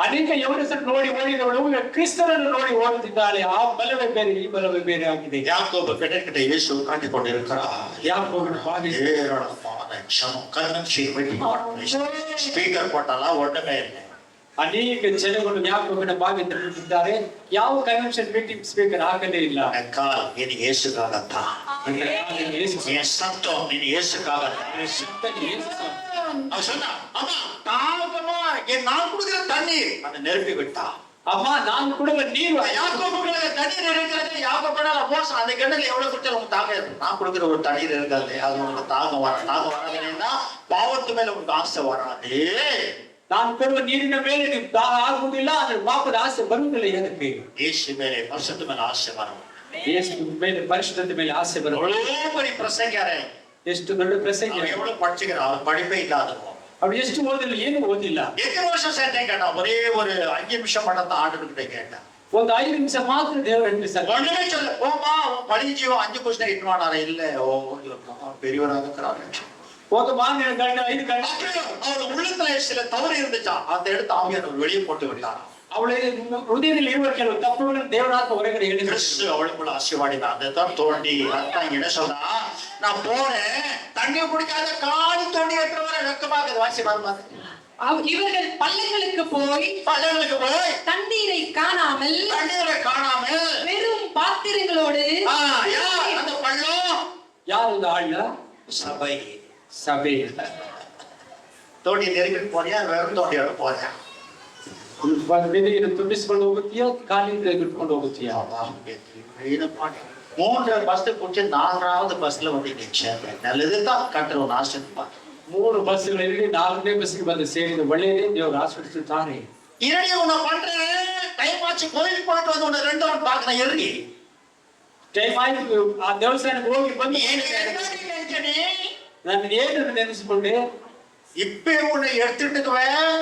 B: ಅನೇಕ ಯೌವನಸ್ಥರು ನೋಡಿ ಓಡಿದವಳು ಕ್ರಿಸ್ತನನ್ನು ನೋಡಿ ಓಡುತ್ತಿದ್ದಾಳೆ. ಆ ಬಲವೇ ಬೇರೆ ಈ ಬಲವೇ ಬೇರೆ ಆಗಿದೆ.
A: ಯಾಕೋಬ ಕೆಟ್ಟ ಯೇಸು ಕಾಣಿಕೊಂಡಿರುತ್ತಾರ.
B: ಯಾಕೋಬನ
A: ಸ್ಪೀಕರ್ ಕೊಟ್ಟಲ್ಲ ಒಟ್ಟமே ಇಲ್ಲ.
B: ಅನೇಕ ಜನಗಳು ಯಾಕೋಬನ ಬಾವಿ ತರುತ್ತಿದ್ದಾರೆ. ಯಾವ ಕನ್ವೆನ್ಷನ್ ಮೀಟಿಂಗ್ ಸ್ಪೀಕರ್ ಆಗಲೇ ಇಲ್ಲ.
A: ಕಾಲ್ ನೀನು ಯೇಸುಗಾಗತ್ತ, சத்தம் நீ இயேசுக்காக. அவன் சொன்னா அம்மா தாகமா நான் கொடுக்கிற தண்ணீர் அந்த நெருப்பி விட்டா.
B: அம்மா நான் கொடுக்கிற நீர்
A: யாக்கோபுக்கு தண்ணீர் இருக்கிறது. யாக்கோபனால மோசம் அந்த கிணறுல எவ்வளவு குடிச்சாலும் உங்களுக்கு தாகம் இருக்கு. நான் கொடுக்கிற ஒரு தண்ணீர் இருக்காது, அது உங்களுக்கு தாகம் வராதுன்னா பாவத்து மேல உங்களுக்கு ஆசை வராது.
B: ನಾನು ಕೊಡುವ ನೀರಿನ ಮೇಲೆ ನೀವು ದಾಹ ಆಗುವುದಿಲ್ಲ, ಆದ್ರೆ ಪಾಪದ ಆಸೆ ಬರುವುದಿಲ್ಲ. ಏನಕ್ಕೆ?
A: ಯೇಸು ಮೇಲೆ ಪರಿಶುದ್ಧ ಮೇಲೆ ಆಸೆ ಬರುವ,
B: ಯೇಸು ಮೇಲೆ ಪರಿಶುದ್ಧತೆ ಮೇಲೆ ಆಸೆ ಬರುವ.
A: ಬರೀ ಪ್ರಸಂಗಾರೆ
B: ಎಷ್ಟು ದೊಡ್ಡ ಪ್ರಸಂಗ.
A: எவ்வளவு படிச்சுக்கிற அவர் படிப்பே இல்லாதவோ,
B: ಅವ್ರು ಎಷ್ಟು ಓದಿಲ್ಲ, ಏನು ಓದಿಲ್ಲ.
A: எத்தனை வருஷம் சேர்ந்தேன் கேட்டா, ஒரே ஒரு 5 நிமிஷம் மட்டும் தான் ஆண்டுகிட்ட கேட்டேன்.
B: ಒಂದು 5 ನಿಮಿಷ ಮಾತ್ರ ದೇವರು ಎಣಿಸ್ತಾರೆ.
A: ஒண்ணுமே சொல்ல போமா படிச்சியோ 5 ಕ್ವಶ್ಚನ್ ಇಟ್ವಾನಾರ ಇಲ್ಲ. ಓ பெரியவராக
B: ಒಂದು ಮಾರ್ನಿನ ಗಂಡ 5 ಗಂಟೆ
A: அவர் உள்ளத்துல சில தவறு இருந்துச்சா, அந்த எடுத்து ஆவியானவர் வெளியே போட்டு விட்டார்.
B: ಅವಳ ಹೃದಯದಲ್ಲಿ ಇರುವ ಕೆಲವು ತಪ್ಪುಗಳನ್ನು ದೇವರಾತ್ಮ ಹೊರಗಡೆ ಹೇಳಿದ್ರು.
A: கிறிஸ்து அவளுக்குள்ள ஆசீர்வாடினார். அதுதான் தோண்டி அதான் என்ன சொன்னா, நான் போனேன் தண்ணி குடிக்காத கால் தோண்டி எடுத்து வர வெக்கமாக்குது. வாசி பாருமா.
C: இவர்கள் பள்ளங்களுக்கு போய் தண்ணீரை காணாமல் வெறும் பாத்திரங்களோடு
A: அந்த பள்ளம்
B: யார் இந்த ஆள்ல
A: சபை
B: சபை
A: தோண்டி நெருங்கி போறியா வெறும் தோண்டியோட போறியா
B: ಬೆದೆಯನ್ನು ತುಂಬಿಸಿಕೊಂಡು ಹೋಗುತ್ತೀಯಾ ಕಾಲಿಂದ ಎದುರ್ಕೊಂಡು ಹೋಗುತ್ತೀಯಾ
A: 3 பஸ் குடிச்சு 4வது பஸ்ல வந்து நிச்சயம் நல்லதுதான் கட்டுறோம் ஆசிரியப்பா.
B: 3 ಬಸ್ಗಳಲ್ಲಿ 4ನೇ ಬಸ್ಗೆ ಬಂದು ಸೇರಿದ ಒಳ್ಳೆಯದೇ ದೇವರು ಆಶೀರ್ವದಿಸುತ್ತಾರೆ.
A: இரடி உன்னை பண்றேன் டைம் ஆச்சு கோயிலுக்கு போயிட்டு வந்து உன்னை 2 ரவுண்ட் பார்க்கணும். இறங்கி
B: ಟೈಮ್ ಆಯ್ತು ಆ ದೇವಸ್ಥಾನಕ್ಕೆ ಹೋಗಿ ಬಂದು ನಾನು ಏನು ನೆನೆಸಿಕೊಂಡೆ
A: இப்ப உன்னை எடுத்துட்டுக்குவேன்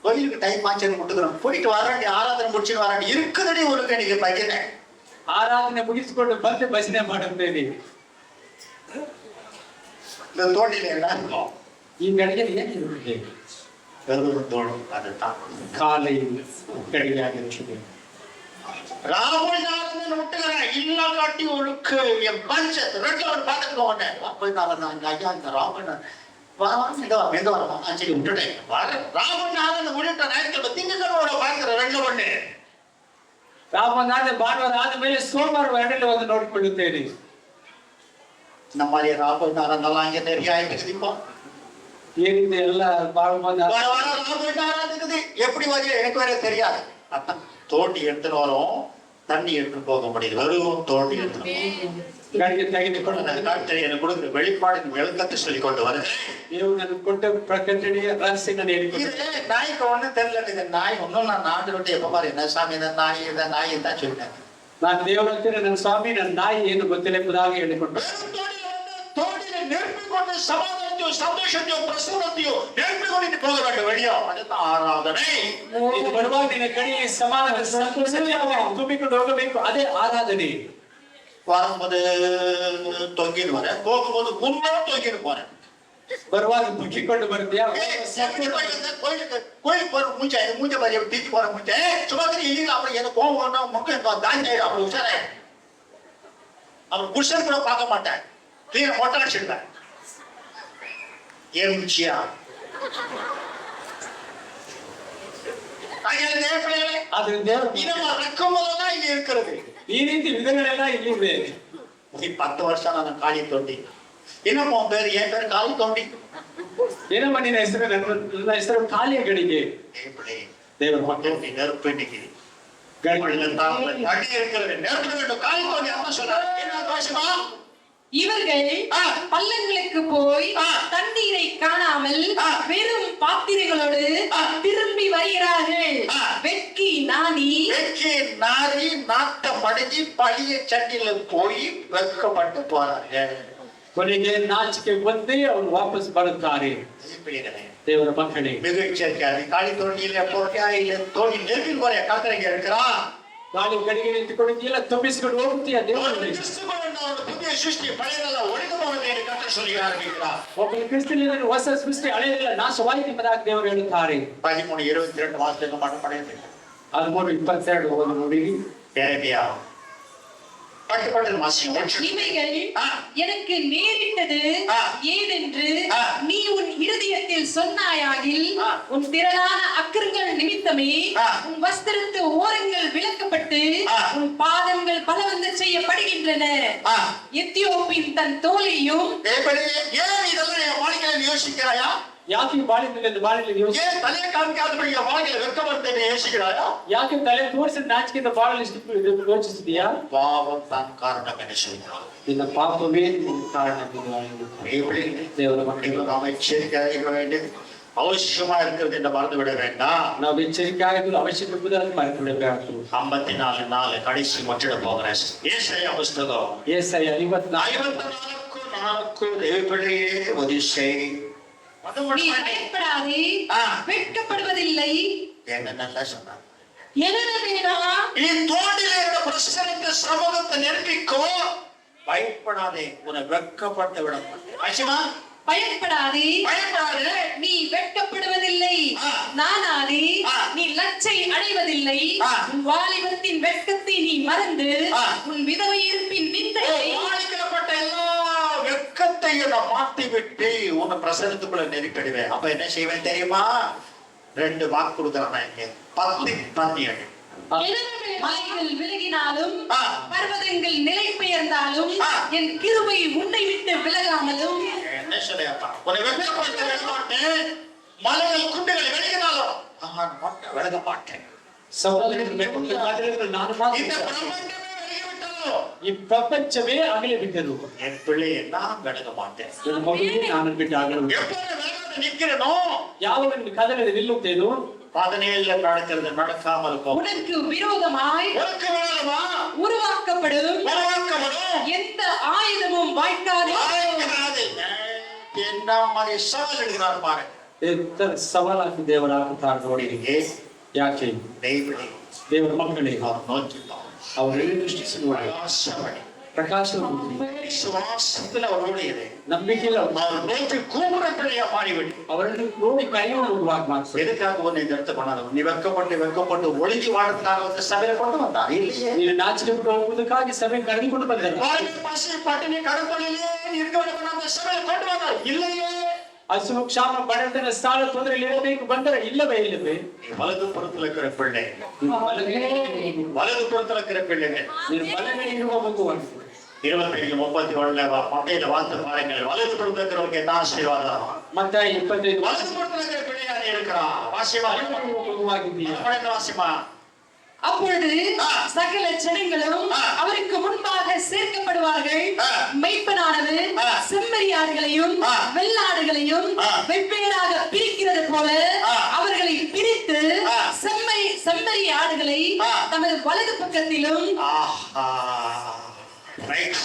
A: கோயிலுக்கு டைம் ஆச்சுன்னு விட்டுக்கிறோம். போயிட்டு வராண்டி ஆராதனை முடிச்சுட்டு வராண்டி இருக்குதுடி உனக்கு எனக்கு பைக்கிறேன்.
B: ಆರಾಧನೆ ಮುಗಿಸಿಕೊಂಡು ಬಂದು ಭಜನೆ ಮಾಡುತ್ತೇನೆ.
A: இந்த தோண்டில என்ன இருக்கும்?
B: ಈ ಕಡೆಗೆ ಏನಿರುತ್ತೆ
A: வெறும் தோணும். அதுதான்
B: ಕಾலை ಕಡೆಗೆ ಆಗಿರುತ್ತದೆ.
A: ராமநாதன் விட்டுக்கிறேன் இல்ல காட்டி உனக்கு என் பஞ்சத் 2 ரவுண்ட் பார்த்துட்டு போனேன். ராமநாதன் அந்த ஐயா இந்த ராமநாதன் விட்டுட்டேன். ராமநாதன் விட்டுட்ட நேரத்தில் திங்கக்கிழமை பார்க்கிற 2 ஒண்ணு
B: ರಾಮನಾಥ ಭಾನುವಾರ ಆದ್ಮೇಲೆ ಸೋಮವಾರ ಎರಡಲ್ಲಿ ಒಂದು ನೋಡಿಕೊಳ್ಳುತ್ತೇನೆ.
A: இந்த மாதிரி ராமநாதன் எல்லாம் இங்க நிறைய இருக்குது. இப்போ
B: ಏನಿದೆ ಎಲ್ಲ
A: ராமநாதன் இருக்குது எப்படி வந்து எனக்கு வேற தெரியாது. தோண்டி எடுத்துட்டு வரும் தண்ணி எடுத்துட்டு போக முடியுது. வெறும் தோண்டி எடுத்துட்டு
B: ಗಾಡಿಗೆ ತೆಗೆದುಕೊಂಡು
A: எனக்கு கொடுக்குற வெளிப்பாடு விளக்கத்தை சொல்லி கொண்டு வர
B: ನೀವು ನನಗೆ ಕೊಟ್ಟ ಪ್ರಕಟಣೆಯ ರಹಸ್ಯಗಳನ್ನು ಹೇಳಿಕೊಟ್ಟು
A: நாய்க்கு ஒண்ணும் தெரியல. இந்த நாய் ஒன்னும் நான் நாட்டு விட்டு எப்ப பாரு என்ன சாமி இந்த நாய் தான் சொல்லிட்டேன்.
B: ನಾನು ದೇವರ ಹತ್ತಿರ ನನ್ನ ಸ್ವಾಮಿ ನನ್ನ ನಾಯಿ ಏನು ಗೊತ್ತಿಲ್ಲ ಎಂಬುದಾಗಿ ಹೇಳಿಕೊಟ್ಟು
A: தோண்டில நெருப்பி கொண்டு சமாதானத்தையும் சந்தோஷத்தையும் பிரசன்னத்தையும் நெருப்பி கொண்டு போக வேண்டும் வெளியோ. அதுதான் ஆராதனை.
B: ಇದು ಬರುವಾಗ ನಿನ್ನ ಕಡೆಗೆ ಸಮಾಧಾನ ಸಂತೋಷ ತುಂಬಿಕೊಂಡು ಹೋಗಬೇಕು. ಅದೇ ಆರಾಧನೆ.
A: வரும்போது தொங்கின்னு வரேன் போகும்போது முன்னோடு தொங்கின்னு போறேன்.
B: ಬರುವಾಗ ಮುಚ್ಚಿಕೊಂಡು ಬರ್ತೀಯಾ
A: கோயிலுக்கு போற மூஞ்ச மாதிரி தீச்சு போற மூஞ்ச சும்மா இல்லைங்களா அப்படி எனக்கு கோவம் முக்கியம் தாண்டி ஆயிடும். அப்படி உஷாரே அவன் புருஷன் கூட பார்க்க மாட்டேன். தீர மொட்டை அடிச்சிடுவேன். ஏமிச்சியா
B: ಆದ್ರೆ ದೇವರು
A: நம்ம ரக்கமெல்லாம் இங்க இருக்கிறது.
B: ಈ ರೀತಿ ವಿಧಗಳೆಲ್ಲ ಇಲ್ಲಿವೆ.
A: 10 வருஷம் நான் காளி தோண்டி. என்னப்பா உன் பேரு? என் பேரு காளி தோண்டி.
B: ಏನಮ್ಮ ನಿನ್ನ ಹೆಸರು? ನನ್ನ ಹೆಸರು ಕಾಲಿಯ ಗಡಿಗೆ. ದೇವರ
A: மக்கள் நெருப்பு இன்னைக்கு அடி இருக்கிறது. நெருப்பு வேண்டும் காளி தோண்டி அம்மா சொன்னார். என்ன தோஷமா?
C: இவர்கள் பள்ளங்களுக்கு போய் தண்ணீரை காணாமல் வெறும் பாத்திரங்களோடு திரும்பி வருகிறார்கள். வெட்கி நாரி
A: நாட்டம் அடைஞ்சி பழைய சட்டில போய் வெட்கப்பட்டு போறார்கள்.
B: ಕೊನೆಗೆ ನಾಚಿಕೆ ಬಂದು ಅವರು ವಾಪಸ್ ಬರುತ್ತಾರೆ. ದೇವರ ಮಕ್ಕಳೇ
A: மிக எச்சரிக்கையாக காளி தோண்டியில போட்டியா இல்ல தோண்டி நெருப்பில் போற காத்திரங்க இருக்கிறா
B: ಗಾಳಿ ಕಡೆಗೆ ನಿಂತುಕೊಂಡಿದ್ದೀಯಲ್ಲ ತುಂಬಿಸಿಕೊಂಡು ಹೋಗ್ತೀಯ. ದೇವರು
A: புதிய சிருஷ்டி பழையதெಲ್ಲ ஒழிந்து போனது என்று கற்று சொல்லி ஆரம்பிக்கிறார்.
B: ಒಬ್ಬ ಕ್ರಿಸ್ತನಿಗೆ ಹೊಸ ಸೃಷ್ಟಿ ಹಳೆಯದೆಲ್ಲ ನಾಶವಾಯಿತು ಎಂಬುದಾಗಿ ದೇವರು ಹೇಳುತ್ತಾರೆ.
A: 13:22 ವಾಕ್ಯಕ್ಕೆ ಮನಪಡೆಯುತ್ತೆ.
B: 13:22 ಓದಿ ನೋಡಿ.
A: எரேமியா
C: இவைகள் எனக்கு நேரிட்டது ஏதென்று நீ உன் இருதயத்தில் சொன்னாயாகில் உன் திரளான அக்கிரங்கள் நிமித்தமே உன் வஸ்திரத்து ஓரங்கள் விலக்கப்பட்டு உன் பாதங்கள் பலவந்த செய்யப்படுகின்றன. எத்தியோப்பின் தன் தோலையும்
A: ஏன் இதெல்லாம் என் வாழ்க்கையில யோசிக்கிறாயா?
B: ಯಾಕೆ ಬಾಳಿನಲ್ಲಿ
A: ஏன் தலை காமிக்காதபடி என் வாழ்க்கையில வெட்கப்படுத்தேன்னு யோசிக்கிறாயா?
B: ಯಾಕೆ ತಲೆ ತೋರಿಸಿದ ನಾಚಿಕೆಯಿಂದ ಬಾಳಲು ಯೋಚಿಸಿದೀಯಾ?
A: பாவம் தான் காரணம் என்று சொல்கிறார்.
B: ನಿನ್ನ ಪಾಪವೇ ಕಾರಣ. ದೇವರ ಮಕ್ಕಳು
A: எச்சரிக்கையாக இருக்க வேண்டும். அவசியமா இருக்கிறது என்று மறந்து விட வேண்டாம்.
B: ನಾವು ಎಚ್ಚರಿಕೆಯಾಗಿ ಅವಶ್ಯಕ ಎಂಬುದನ್ನು ಮರೆತು ಬಿಡಬೇಕು.
A: 54 கடைசி முற்றிட போகிறேன். ஏசாயா புஸ்தகம்
B: ஏசாயா
A: 54 தேவப்பிள்ளையே ஒதிசை
C: நீ பயப்படாதே வெட்கப்படுவதில்லை
A: என்ன நல்லா சொன்னார்.
C: நீ
A: தோண்டில இருந்த பிரச்சனைக்கு சமூகத்தை நெருப்பிக்கோ பயப்படாதே உன்னை வெட்கப்பட்டு விட மாட்டேன்.
C: பயப்படாதே
A: பயப்படாதே.
C: நீ வெட்கப்படுவதில்லை
A: ஆ.
C: நானாலே
A: ஆ.
C: நீ லட்சை அடைவதில்லை
A: ஆ.
C: உன் வாலிபத்தின் வெட்கத்தை நீ மறந்து
A: ஆ.
C: உன் விதவை இருப்பின் நிந்தையை
A: வாழ்க்கைப்பட்ட எல்லா வெட்கத்தையும் நான் மாத்தி விட்டு உன்னை பிரசனத்துக்குள்ள நெருப்பிடுவேன். அப்ப என்ன செய்வேன் தெரியுமா? 2 வாக்கு கொடுக்குறேன். 10 பாத்தியங்கள்.
C: எதிரிகள் மலைகள் விலகினாலும்
A: ஆ.
C: பர்வதங்கள் நிலை பெயர்ந்தாலும்
A: ஆ.
C: என் கிருபை உன்னை விட்டு விலகாமலும்
A: என்ன சொல்லையப்பா? உன்னை வெட்கப்படுத்த விட மாட்டேன். மலைகள் குண்டுகளை விலகினாலும் நான் மட்டும் விலக மாட்டேன்.
B: ಸಹೋದರರು ನಾನು ಮಾತ್ರ
A: இந்த பிரபஞ்சமே விலகிவிட்டாலும்
B: இப்பிரபஞ்சமே அகலிவிட்டது.
A: என் பிள்ளையை நான் விலக மாட்டேன்.
B: ನನ್ನ ಮಗುವಿಗೆ ನಾನು ಬಿಟ್ಟು ಆಗಲು
A: எப்போது விலகாத நிற்கிறனோ
B: ಯಾವಾಗ ಕದಲದೆ ನಿಲ್ಲುತ್ತೇನೋ
A: 17 நடக்கிறது நடக்காமல் போகும்.
C: உனக்கு விரோதமாய்
A: உனக்கு விரோதமா
C: உருவாக்கப்படும்
A: உருவாக்கப்படும்
C: எந்த ஆயுதமும் வாய்க்காது
A: வாய்க்காது. என்ன மாதிரி சவால் எடுக்கிறார் பாருங்க.
B: ಸವಾಲಾಗಿ ದೇವರ ಹಾಕುತ್ತಾರೆ ನೋಡಿ.
A: ஏன்
B: ಯಾಕೆ
A: தேவனை
B: ದೇವರ ಮಕ್ಕಳೇ
A: அவர் நோக்கிட்டார்.
B: ಅವರೆಲ್ಲ ದೃಷ್ಟಿಸಿ ನೋಡಿ
A: பிரகாசமணி.
B: ಪ್ರಕಾಶ
A: விசுவாசத்துல அவருடையது.
B: ನಂಬಿಕೆಯಲ್ಲಿ
A: அவர் நோக்கி கூப்பிட பிள்ளையா மாறிவிட்டு
B: ಅವರನ್ನು ನೋಡಿ ಕರೆಯುವ ಮಾಡ್ತಾರೆ.
A: எதுக்காக ஒன்னு இந்த இடத்த கொண்டாந்து நீ வெக்கப்பட்டு ஒளிஞ்சு வாழறதுக்காக வந்து சபையில கொண்டு வந்தார் இல்லையே?
B: ನೀನು ನಾಚಿಕೊಂಡು ಹೋಗುವುದಕ್ಕಾಗಿ ಸಭೆ ಕರೆದುಕೊಂಡು ಬಂದರು.
A: வாழ்க்கை பசி பட்டினி கடற்கொள்ளையிலே இருக்கவனை கொண்டாந்து சபையில கொண்டு வந்தார் இல்லையே?
B: ಹಸಿವು ಕ್ಷಾಮ ಬಡತನ ಸ್ಥಳ ತೊಂದರೆಯಲ್ಲಿ ಇರಬೇಕು ಬಂದರೆ ಇಲ್ಲವೇ ಇಲ್ಲವೇ?
A: வலது புறத்துல இருக்கிற பிள்ளை
B: ನೀನು ಬಲಗಡೆ
A: வலது புறத்துல இருக்கிற பிள்ளைகள்
B: ನೀನು ಬಲಗಡೆ ಇರುವ ಮಗುವಾಗಿದೆ.
A: 25-37 மட்டையில வாழ்த்து பாருங்கள். வலது புறத்துல இருக்கிறவங்க என்ன ஆசீர்வாதம்.
B: ಮತ್ತೆ 25
A: வலது புறத்துல இருக்கிற பிள்ளையா நீ இருக்கிறா வாசிமா
B: ಮಗುವಾಗಿದ್ದೀಯ.
A: வாசிமா.
C: அப்பொழுது
A: ஆ.
C: சகல ஜனங்களும்
A: ஆ.
C: அவருக்கு முன்பாக சேர்க்கப்படுவார்கள்
A: ஆ.
C: மெய்ப்பனானது
A: ஆ.
C: செம்மறியாடுகளையும்
A: ஆ.
C: வெள்ளாடுகளையும்
A: ஆ.
C: வெவ்வேறாக பிரிக்கிறது போல
A: ஆ.
C: அவர்களை பிரித்து
A: ஆ.
C: செம்மறி ஆடுகளை
A: ஆ.
C: தமது வலது பக்கத்திலும்
A: ஆஹா ரைட்.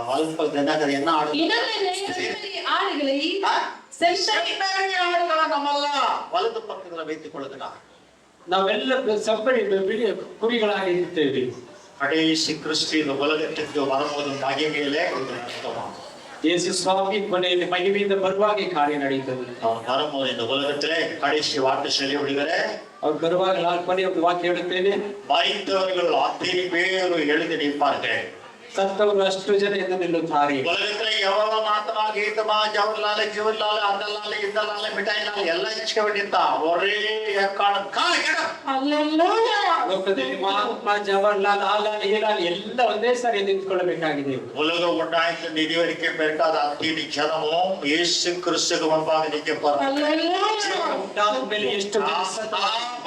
A: வலது பக்கத்துல என்ன ஆடு?
C: இடது செம்மறி ஆடுகளை
A: ஆ?
C: செம்மறி
A: செம்மறி ஆடுகளை நம்மெல்லாம் வலது பக்கத்துல வைத்துக் கொள்ளுகிறார்.
B: ನಾವೆಲ್ಲ ಸಬ್ಬರಿ ಬಿಳಿ ಕುರಿಗಳಾಗಿ ಇರ್ತೇವೆ.
A: கடைசி கிறிஸ்து இந்த உலகத்திற்கு வரும்போது மகிமையிலே ஒரு அர்த்தமாகும்.
B: ಯೇಸು ಸ್ವಾಮಿ ಮನೆಯಲ್ಲಿ ಮಹಿಮೆಯಿಂದ ಬರುವಾಗ ಕಾರ್ಯ ನಡೆಯುತ್ತದೆ.
A: அவர் வரும்போது இந்த உலகத்திலே கடைசி வார்த்தை சொல்லி விடுகிறேன்.
B: ಅವ್ರು ಬರುವಾಗ ನಾನು ಕೊನೆಯ ಒಂದು ವಾಕ್ಯ ಹೇಳುತ್ತೇನೆ.
A: மரித்தவர்கள் அத்தனை பேர் எழுதி நிற்பார்கள்.
B: ಸತ್ತವರು ಅಷ್ಟು ಜನ ಎದ್ದು ನಿಲ್ಲುತ್ತಾರೆ.
A: உலகத்துல எவ்வளவு மாத்தமா கீதமா ஜவஹர்லால் ஜவஹர்லால் அந்த இந்த மிட்டாய் எல்லாம் இச்சுக்க வேண்டியதுதான். ஒரே காலம்
B: ಲೋಕದಲ್ಲಿ ಮಹಾತ್ಮ ಜವಾಹರ್ಲಾಲ್ ಆಲಾಲ್ ಹೀಲಾಲ್ ಎಲ್ಲ ಒಂದೇ ಸಾರಿ ನಿಂತ್ಕೊಳ್ಳಬೇಕಾಗಿದೆ.
A: உலகம் உண்டாய்ந்து நிதி வரைக்கும் இருக்காத அத்தனை ஜனமும் இயேசு கிறிஸ்துக்கு முன்பாக நிற்கப்படுறாங்க.
B: ಉಂಟಾದ ಮೇಲೆ ಎಷ್ಟು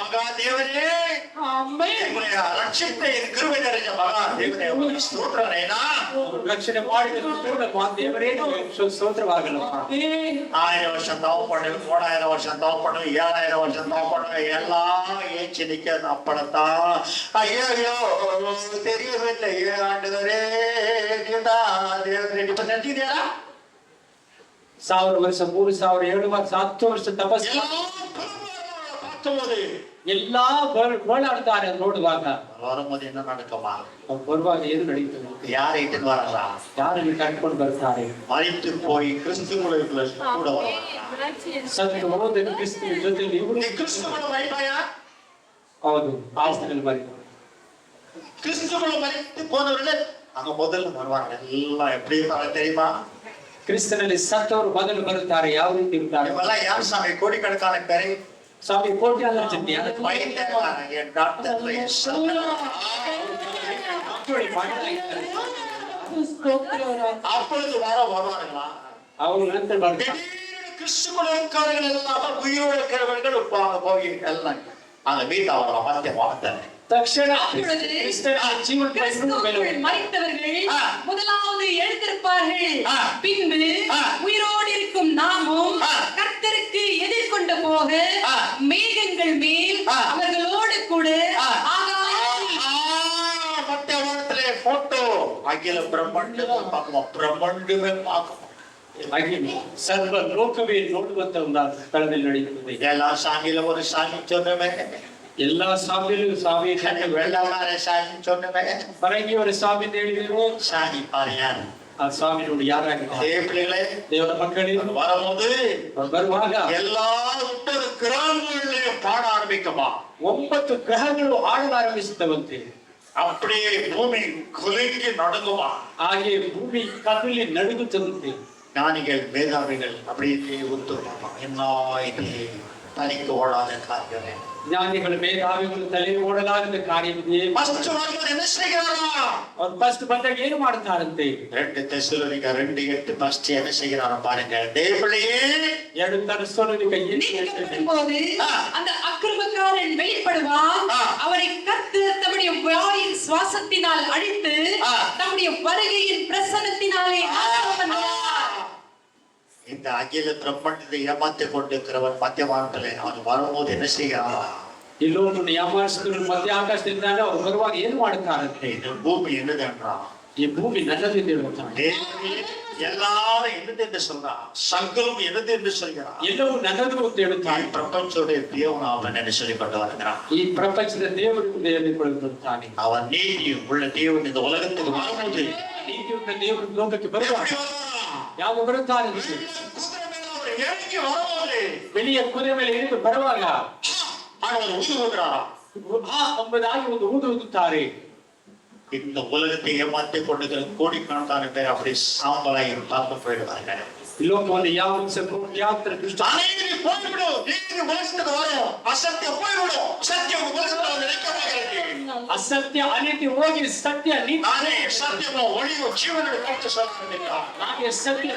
A: மகா தேவனே எங்களுடைய ரட்சிப்பை கிருபை நிறைஞ்ச மகா தேவனே உங்களுக்கு ஸ்தோத்திரம்.
B: ರಕ್ಷಣೆ ಮಾಡಿದ ದೇವರೇ ಸ್ತೋತ್ರವಾಗಲಪ್ಪ.
A: 1000 வருஷம் தவம் பண்ணுவேன், 3000 வருஷம் தவம் பண்ணுவேன், 7000 வருஷம் தவம் பண்ணுவேன், எல்லாம் ஏச்சி நிக்க அப்படத்தான் ஐயோ தெரியவில்லையே ஆண்டவரே தேவரே இப்ப நன்றியா
B: 1000 ವರ್ಷ 3000 7 ವರ್ಷ 10 ವರ್ಷ ತಪಸ್ಸು
A: பார்த்தபோது
B: ಎಲ್ಲಾ ಗೋಳಾಡ್ತಾರೆ ನೋಡುವಾಗ
A: வரும்போது என்ன நடக்குமா?
B: ಬರುವಾಗ ಏನು ನಡೀತದೆ?
A: யாரை இட்டுன்னு வர்றா?
B: ಯಾರನ್ನು ಕರ್ಕೊಂಡು ಬರ್ತಾರೆ?
A: மறித்து போய் கிறிஸ்துவுக்குள்ள கூட வர்றா.
B: ಸತ್ತು ಹೋದ ಕ್ರಿಸ್ತನ ಜೊತೆಲಿ ಇವರು
A: நீ கிறிஸ்துவுக்குள்ள மறிப்பாயா?
B: ಹೌದು ಆಸ್ತನಲ್ಲಿ ಬರೀತಾರೆ.
A: கிறிஸ்துவுக்குள்ள மறித்து போனவர்கள் அங்க முதல்ல வருவாங்க. எல்லாம் எப்படி இருப்பாங்க தெரியுமா?
B: ಕ್ರಿಸ್ತನಲ್ಲಿ ಸತ್ತವರು ಮೊದಲು ಬರುತ್ತಾರೆ. ಯಾವ ರೀತಿ ಇರ್ತಾರೆ?
A: இவெல்லாம் யார் சாமி? கோடிக்கணக்கான பேரை
B: ಸ್ವಾಮಿ ಕೋಟ್ಯಾನ ಜನ
A: அப்பொழுது வருவார்களா?
B: ಅವರು ನಂತರ ಬರ್ತಾರೆ.
A: கிறிஸ்துவர்கள் எல்லாம் உயிரோடு இருக்கிறவர்கள் போய் எல்லாம் அங்க வீட்டை வரலாம். மத்திய வார்த்தை
B: ತಕ್ಷಣ
C: அப்பொழுது
B: ಕ್ರಿಸ್ತನ ಜೀವನ
C: கிறிஸ்துவுக்குள் மரித்தவர்கள் முதலாவது எழுந்திருப்பார்கள். பின்பு உயிரோடு இருக்கும் நாமும் கர்த்தருக்கு எதிர்கொண்ட போக மேகங்கள் மேல் அவர்களோடு கூட
A: மத்திய வாரத்திலே போட்டோ அகில பிரம்மண்டமே பார்க்கணும். பிரம்மண்டமே பார்க்கணும்.
B: ಹಾಗೆ ಸರ್ವ ಲೋಕವೇ ನೋಡುವಂತ ಒಂದು ಸ್ಥಳದಲ್ಲಿ ನಡೆಯುತ್ತದೆ.
A: எல்லா சாங்கில ஒரு சாமி சொன்னமே,
B: ಎಲ್ಲಾ ಸ್ವಾಮಿಗಳು ಸ್ವಾಮಿ
A: வெள்ளமார சாமி சொன்னமே,
B: ಪರಂಗಿಯವರ ಸ್ವಾಮಿ ಹೇಳಿದರು.
A: சாமி பாரு யார்?
B: ಆ ಸ್ವಾಮಿ ನೋಡಿ ಯಾರಾಗಿದ್ದಾರೆ?
A: பிள்ளைகளே,
B: ದೇವರ ಮಕ್ಕಳೇ,
A: அவர் வரும்போது
B: ಅವ್ರು ಬರುವಾಗ
A: எல்லா 9 கிரகங்களையும் பாட ஆரம்பிக்குமா.
B: 9 ಗ್ರಹಗಳು ಆಡಲಾರಂಭಿಸುತ್ತವಂತೆ.
A: அப்படியே பூமி குலுங்கி நடுங்குமா.
B: ಹಾಗೆ ಭೂಮಿ ಕದಲಿ ನಡುಗುತ್ತದಂತೆ.
A: ஞானிகள் மேதாவிகள் அப்படியே ஒத்துழைப்பா. என்ன இது தனிக்கு ஓடாத காரியமே.
B: ಜ್ಞಾನಿಗಳು ಮೇಧಾವಿಗಳು ತಲೆ ಓಡಲಾಗದ ಕಾರ್ಯವಿದೆ.
A: ஃபர்ஸ்ட் வரும்போது என்ன செய்கிறாரா?
B: ಅವ್ರು ಫಸ್ಟ್ ಬಂದಾಗ ಏನು ಮಾಡ್ತಾರಂತೆ?
A: 2 தெசலோனிக்கா 2:8 ஃபர்ஸ்ட் என்ன செய்கிறாரா பாருங்க. தேவபிள்ளையே,
B: 2 தெசலோனிக்கா
C: நீக்கப்படும்போது அந்த அக்கிரமக்காரன் வெளிப்படுவான். அவரை கர்த்தர் தம்முடைய வாயின் சுவாசத்தினால் அழித்து தம்முடைய வருகையின் பிரசன்னத்தினாலே நாசம் பண்ணுவார்.
A: இந்த அகில பிரம்மண்டத்தை ஏமாத்திக் கொண்டிருக்கிறவன் மத்தியவான்களே, அவன் வரும்போது என்ன செய்கிறாரா?
B: ಈ ಲೋಕವನ್ನು ಯಾಮಾರಿಸಿದ್ರು ಮಧ್ಯ ಆಕಾಶದಿಂದಾನೆ ಅವ್ರು ಬರುವಾಗ ಏನು ಮಾಡುತ್ತಾರಂತೆ?
A: இந்த பூமி என்னதுன்றா?
B: ಈ ಭೂಮಿ ನನ್ನದು ಎಂದು ಹೇಳುತ್ತಾನೆ.
A: எல்லாரும் என்னது என்று சொல்றா, சகலம் என்னது என்று சொல்கிறான்.
B: ಎಲ್ಲವೂ ನನ್ನದು ಅಂತ ಹೇಳುತ್ತಾನೆ.
A: பிரபஞ்சோடைய தேவன் அவன் என்று சொல்லி கொண்டு வருகிறான்.
B: ಈ ಪ್ರಪಂಚದ ದೇವರು ಹೇಳಿಕೊಳ್ಳುತ್ತಾನೆ.
A: அவன் நீதியும் உள்ள தேவன் இந்த உலகத்துக்கு வரும்போது
B: ನೀತಿಯುಳ್ಳ ದೇವರು ಲೋಕಕ್ಕೆ ಬರುವಾಗ ಯಾವ ಬರುತ್ತಾನೆ? ಬೆಳೆಯ ಕುದುರೆ ಮೇಲೆ ಇಳಿದು ಬರುವಾಗ ಎಂಬುದಾಗಿ ಒಂದು ಊದುತ್ತಾರೆ.
A: இந்த உலகத்தை ஏமாற்றிக் கொண்டிருக்கிற கோடிக்கணக்கான பேர் அப்படி சாம்பலாய் பார்க்க போயிடுவாங்க.
B: லோகವನ್ನು ಯಾವತ್ತರ ದುಷ್ಟ
A: போய்விடு, நீதி உலகத்துக்கு வரும், அசத்தியம் போய்விடும், சத்தியம் உலகத்தில் நிலைக்கமாகிறது.
B: ಅಸತ್ಯ ಅನೀತಿ ಹೋಗಿ ಸತ್ಯ
A: நானே சத்தியமோ ஒளியோ ஜீவனுடைய கருத்து சொல்லுகிறார்.
B: ನಾನೇ ಸತ್ಯ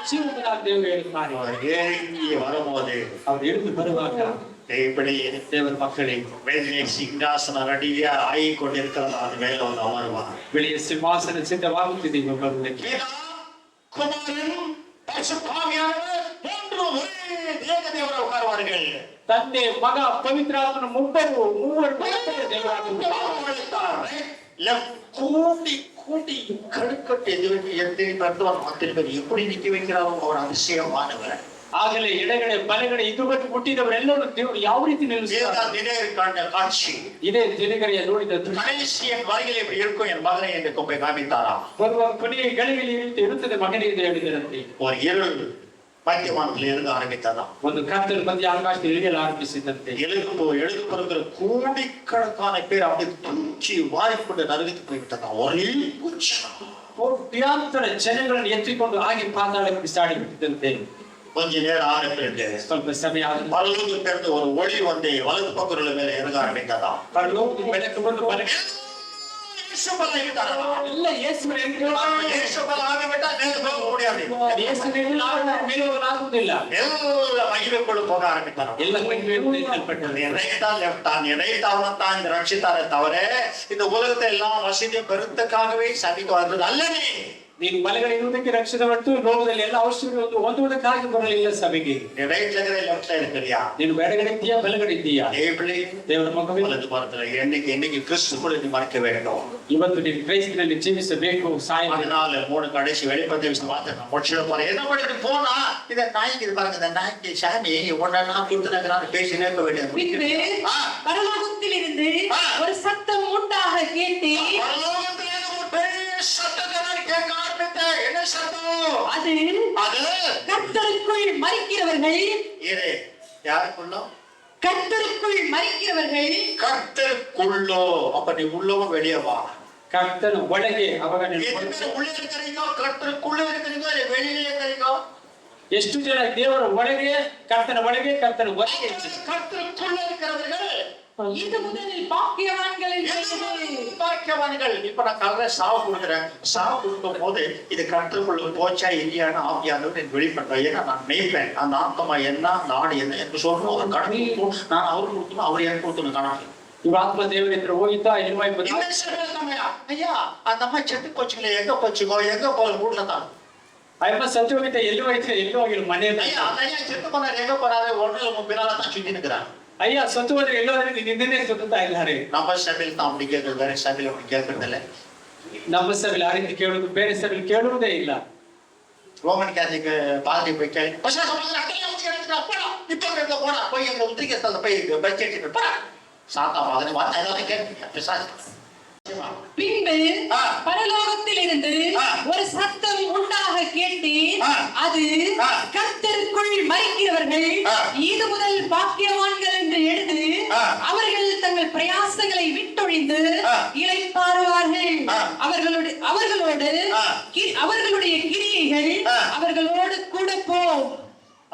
B: ಜೀವನದ ದೇವರು ಹೇಳ್ತಾರೆ.
A: அவர் இறங்கி வரும்போது
B: அவர் எழுந்து ಬರುವಾಗ
A: இப்படி
B: ದೇವರ ಮಕ್ಕಳೇ,
A: வெளியே சிங்காசனம் ரெடியா ஆகி கொண்டிருக்கிறது. அது மேல வந்து அமருவார்.
B: ಬೆಳೆಯ ಸಿಂಹಾಸನ ಸಿದ್ಧವಾಗುತ್ತಿದೆ. ಬರುವುದಕ್ಕೆ
A: குமாரன் பரிசுத்தாவியானவர் மூன்று ஒரே ஏக தேவராக உட்காருவார்கள்.
B: ತಂದೆ ಮಗ ಪವಿತ್ರಾತ್ಮನ ಮೂವರು ದೇವರಾಗುತ್ತಾರೆ.
A: கூட்டி கூட்டி கடுக்கட்டு எதிரி பருத்துவார். அத்தனை பேர் எப்படி நிக்க வைக்கிறாரோ அவர் அதிசயமானவர்.
B: ಆಗಲೇ ಎಡಗಡೆ ಬಲಗಡೆ ಇದುವರೆಗೂ ಹುಟ್ಟಿದವರೆಲ್ಲರೂ ದೇವರು ಯಾವ ರೀತಿ ನಿಲ್ಲಿಸುತ್ತಾರೆ?
A: காட்சி
B: ಇದೇ ದಿನಗರಿಯ ನೋಡಿದದ್ದು.
A: கடைசி என் வருகையில் இப்படி இருக்கும் என் மகனை என்று கொம்பை காமித்தாரா.
B: ಬರುವ ಕೊನೆಯ ಗಳಿಗೆಯಲ್ಲಿ ಇರುತ್ತದೆ ಮಗನೇ ಎಂದು ಹೇಳಿದರಂತೆ.
A: ஒரு இருள் மத்தியமானத்தில் இருந்து ஆரம்பித்ததா.
B: ಒಂದು ಕತ್ತಲು ಮಧ್ಯ ಆಕಾಶದಲ್ಲಿ ಇಳಿಯಲು ಆರಂಭಿಸಿದಂತೆ.
A: எழுதுபடுகிற கோடிக்கணக்கான பேர் அப்படி தூக்கி வாரிக்கொண்டு நரகத்துக்கு போய்விட்டதா. ஒரே
B: ಕೋಟ್ಯಾಂತರ ಜನಗಳನ್ನು ಎತ್ತಿಕೊಂಡು ಹಾಗೆ ಪಾತಾಳಕ್ಕೆ ಬಿಸಾಡಿ ಬಿಟ್ಟಿದ್ದಂತೆ.
A: கொஞ்ச நேரம் ஆரம்பித்து
B: ಸ್ವಲ್ಪ ಸಮಯ
A: பரலோகத்தில் இருந்து ஒரு ஒளி வந்து வலது பக்கத்துல மேல இறங்க ஆரம்பித்ததா.
B: ಪರಲೋಕದ ಬೆಳಕು ಬಂದು
C: ಎಲ್ಲ ಯೇಸುವಿನ
B: ಆಗುವುದಿಲ್ಲ.
A: ಎಲ್ಲ ಮಹಿಮೆಗಳು போக ஆரம்பித்தார்.
B: ಎಲ್ಲ
A: தான் ரட்சித்தாரே தவிர இந்த உலகத்தை எல்லாம் வசதியை பெருத்துக்காகவே சபைக்கு வந்தது அல்லவே.
B: ನೀನು ಬಲಗಡೆ ಇರುವುದಕ್ಕೆ ರಕ್ಷಣೆ ಹೊರತು ಲೋಕದಲ್ಲಿ ಎಲ್ಲ ಅವಶ್ಯಕತೆ ಹೊಂದುವುದಕ್ಕಾಗಿ ಬರಲಿಲ್ಲ ಸಭೆಗೆ.
A: ನೀನು
B: ಬೆಳಗಡೆ ಇದ್ದೀಯಾ ಬಲಗಡೆ ಇದ್ದೀಯಾ? ದೇವರ ಮಗವೇ,
A: என்னைக்கு கிறிஸ்துக்குள்ள நீ மறக்க வேண்டும்.
B: ಇವತ್ತು ನೀನು ಕ್ರೈಸ್ತನಲ್ಲಿ ಜೀವಿಸಬೇಕು.
A: அதனால 3 கடைசி வெளிப்படுத்த வார்த்தை முடிச்சிட போறேன். என்ன பண்ணிட்டு போனா இதை நாய்க்கு இது பாருங்க, இந்த நாய்க்கு சாமி ஒன்னா கொடுத்துனாங்க பேசி நேர்க்க வேண்டியது.
C: பின்பு பரலோகத்தில் இருந்து ஒரு சத்தம் உண்டாக கேட்டு அது கர்த்தருக்குள் மரிக்கிறவர்கள்.
A: யாருக்குள்ளோ?
C: கர்த்தருக்குள் மரிக்கிறவர்கள்.
A: கர்த்தருக்குள்ளோ. அப்ப நீ உள்ளவும் வெளியே வா.
B: கர்த்தர் ಒಳಗೆ ಅವಾಗ
A: உள்ள இருக்கிறீங்க, கர்த்தருக்குள்ள இருக்கிறீங்க, வெளியில இருக்கிறீங்க.
B: ಎಷ್ಟು ಜನ ದೇವರ ಒಳಗೆ, ಕರ್ತನ ಒಳಗೆ, ಕರ್ತನ ಹೊರಗೆ?
A: கர்த்தருக்குள்ள இருக்கிறவர்கள்
C: இது முதலில் பாக்கியவான்கள்.
A: பாக்கியவான்கள். இப்ப நான் காலையில சாவு கொடுக்குறேன். சாவு கொடுக்கும் போது இது கர்த்தருக்குள்ள போச்சா இல்லையான்னு ஆவியானவர் எனக்கு வெளிப்படுறேன். ஏன்னா நான் மெய்ப்பேன். அந்த ஆத்மா என்ன, அந்த ஆடு என்ன என்று சொல்லணும். அவர் கணக்கு நான் அவருக்கு கொடுக்கணும், அவர் எனக்கு கொடுக்கணும் கணக்கு.
B: இவ ஆத்மா தேவன் என்று ಹೋಗಿತ್ತಾ ಇಲ್ವಾ?
A: ஐயா அந்த அம்மா செத்து போச்சுங்களே, எங்க போச்சுக்கோ, எங்க போல ஊர்ல தான்
B: ಅಯ್ಯಪ್ಪ ಸತ್ತು ಹೋಗಿದ್ದ, ಎಲ್ಲಿ ಹೋಯ್ತು, ಎಲ್ಲಿ ಹೋಗಿಲ್ಲ ಮನೆ.
A: செத்து போனாரு, எங்க போறாரு, ஒன்று பின்னால தான் சுத்தி நிற்கிறான்.
B: ಅಯ್ಯ ಸತ್ತು ಹೋದ್ರೆ ಎಲ್ಲೋ ನಿನ್ನೆ ಸುತ್ತಾ ಇದ್ದಾರೆ.
A: நம்ம சபையில் தான் அப்படி கேட்கறது, வேற சபையில் அப்படி கேட்கறது இல்லை.
B: ನಮ್ಮ ಸಭೆಯಲ್ಲಿ ಆ ರೀತಿ ಕೇಳುವುದು, ಬೇರೆ ಸಭೆಯಲ್ಲಿ ಕೇಳುವುದೇ ಇಲ್ಲ.
A: ரோமன் கேத்தலிக் பாதி போய் கேள்வி போனா போய் எங்க உத்திரிக்க போய் பட்ஜெட் சாத்தா மாதிரி வார்த்தை கேட்க
C: பின்பு
A: ஆ.
C: பரலோகத்தில் இருந்து
A: ஆ.
C: ஒரு சத்தம் உண்டாக கேட்டேன்.
A: ஆ.
C: அது
A: ஆ.
C: கர்த்தருக்குள் மரிக்கிறவர்கள்
A: ஆ.
C: இது முதல் பாக்கியவான்கள் என்று எழுது.
A: ஆ.
C: அவர்கள் தங்கள் பிரயாசங்களை விட்டொழிந்து
A: ஆ.
C: இளைப்பாறுவார்கள்.
A: ஆ.
C: அவர்களுடைய கிரியைகள்
A: ஆ.
C: அவர்களோடு கூட போம்.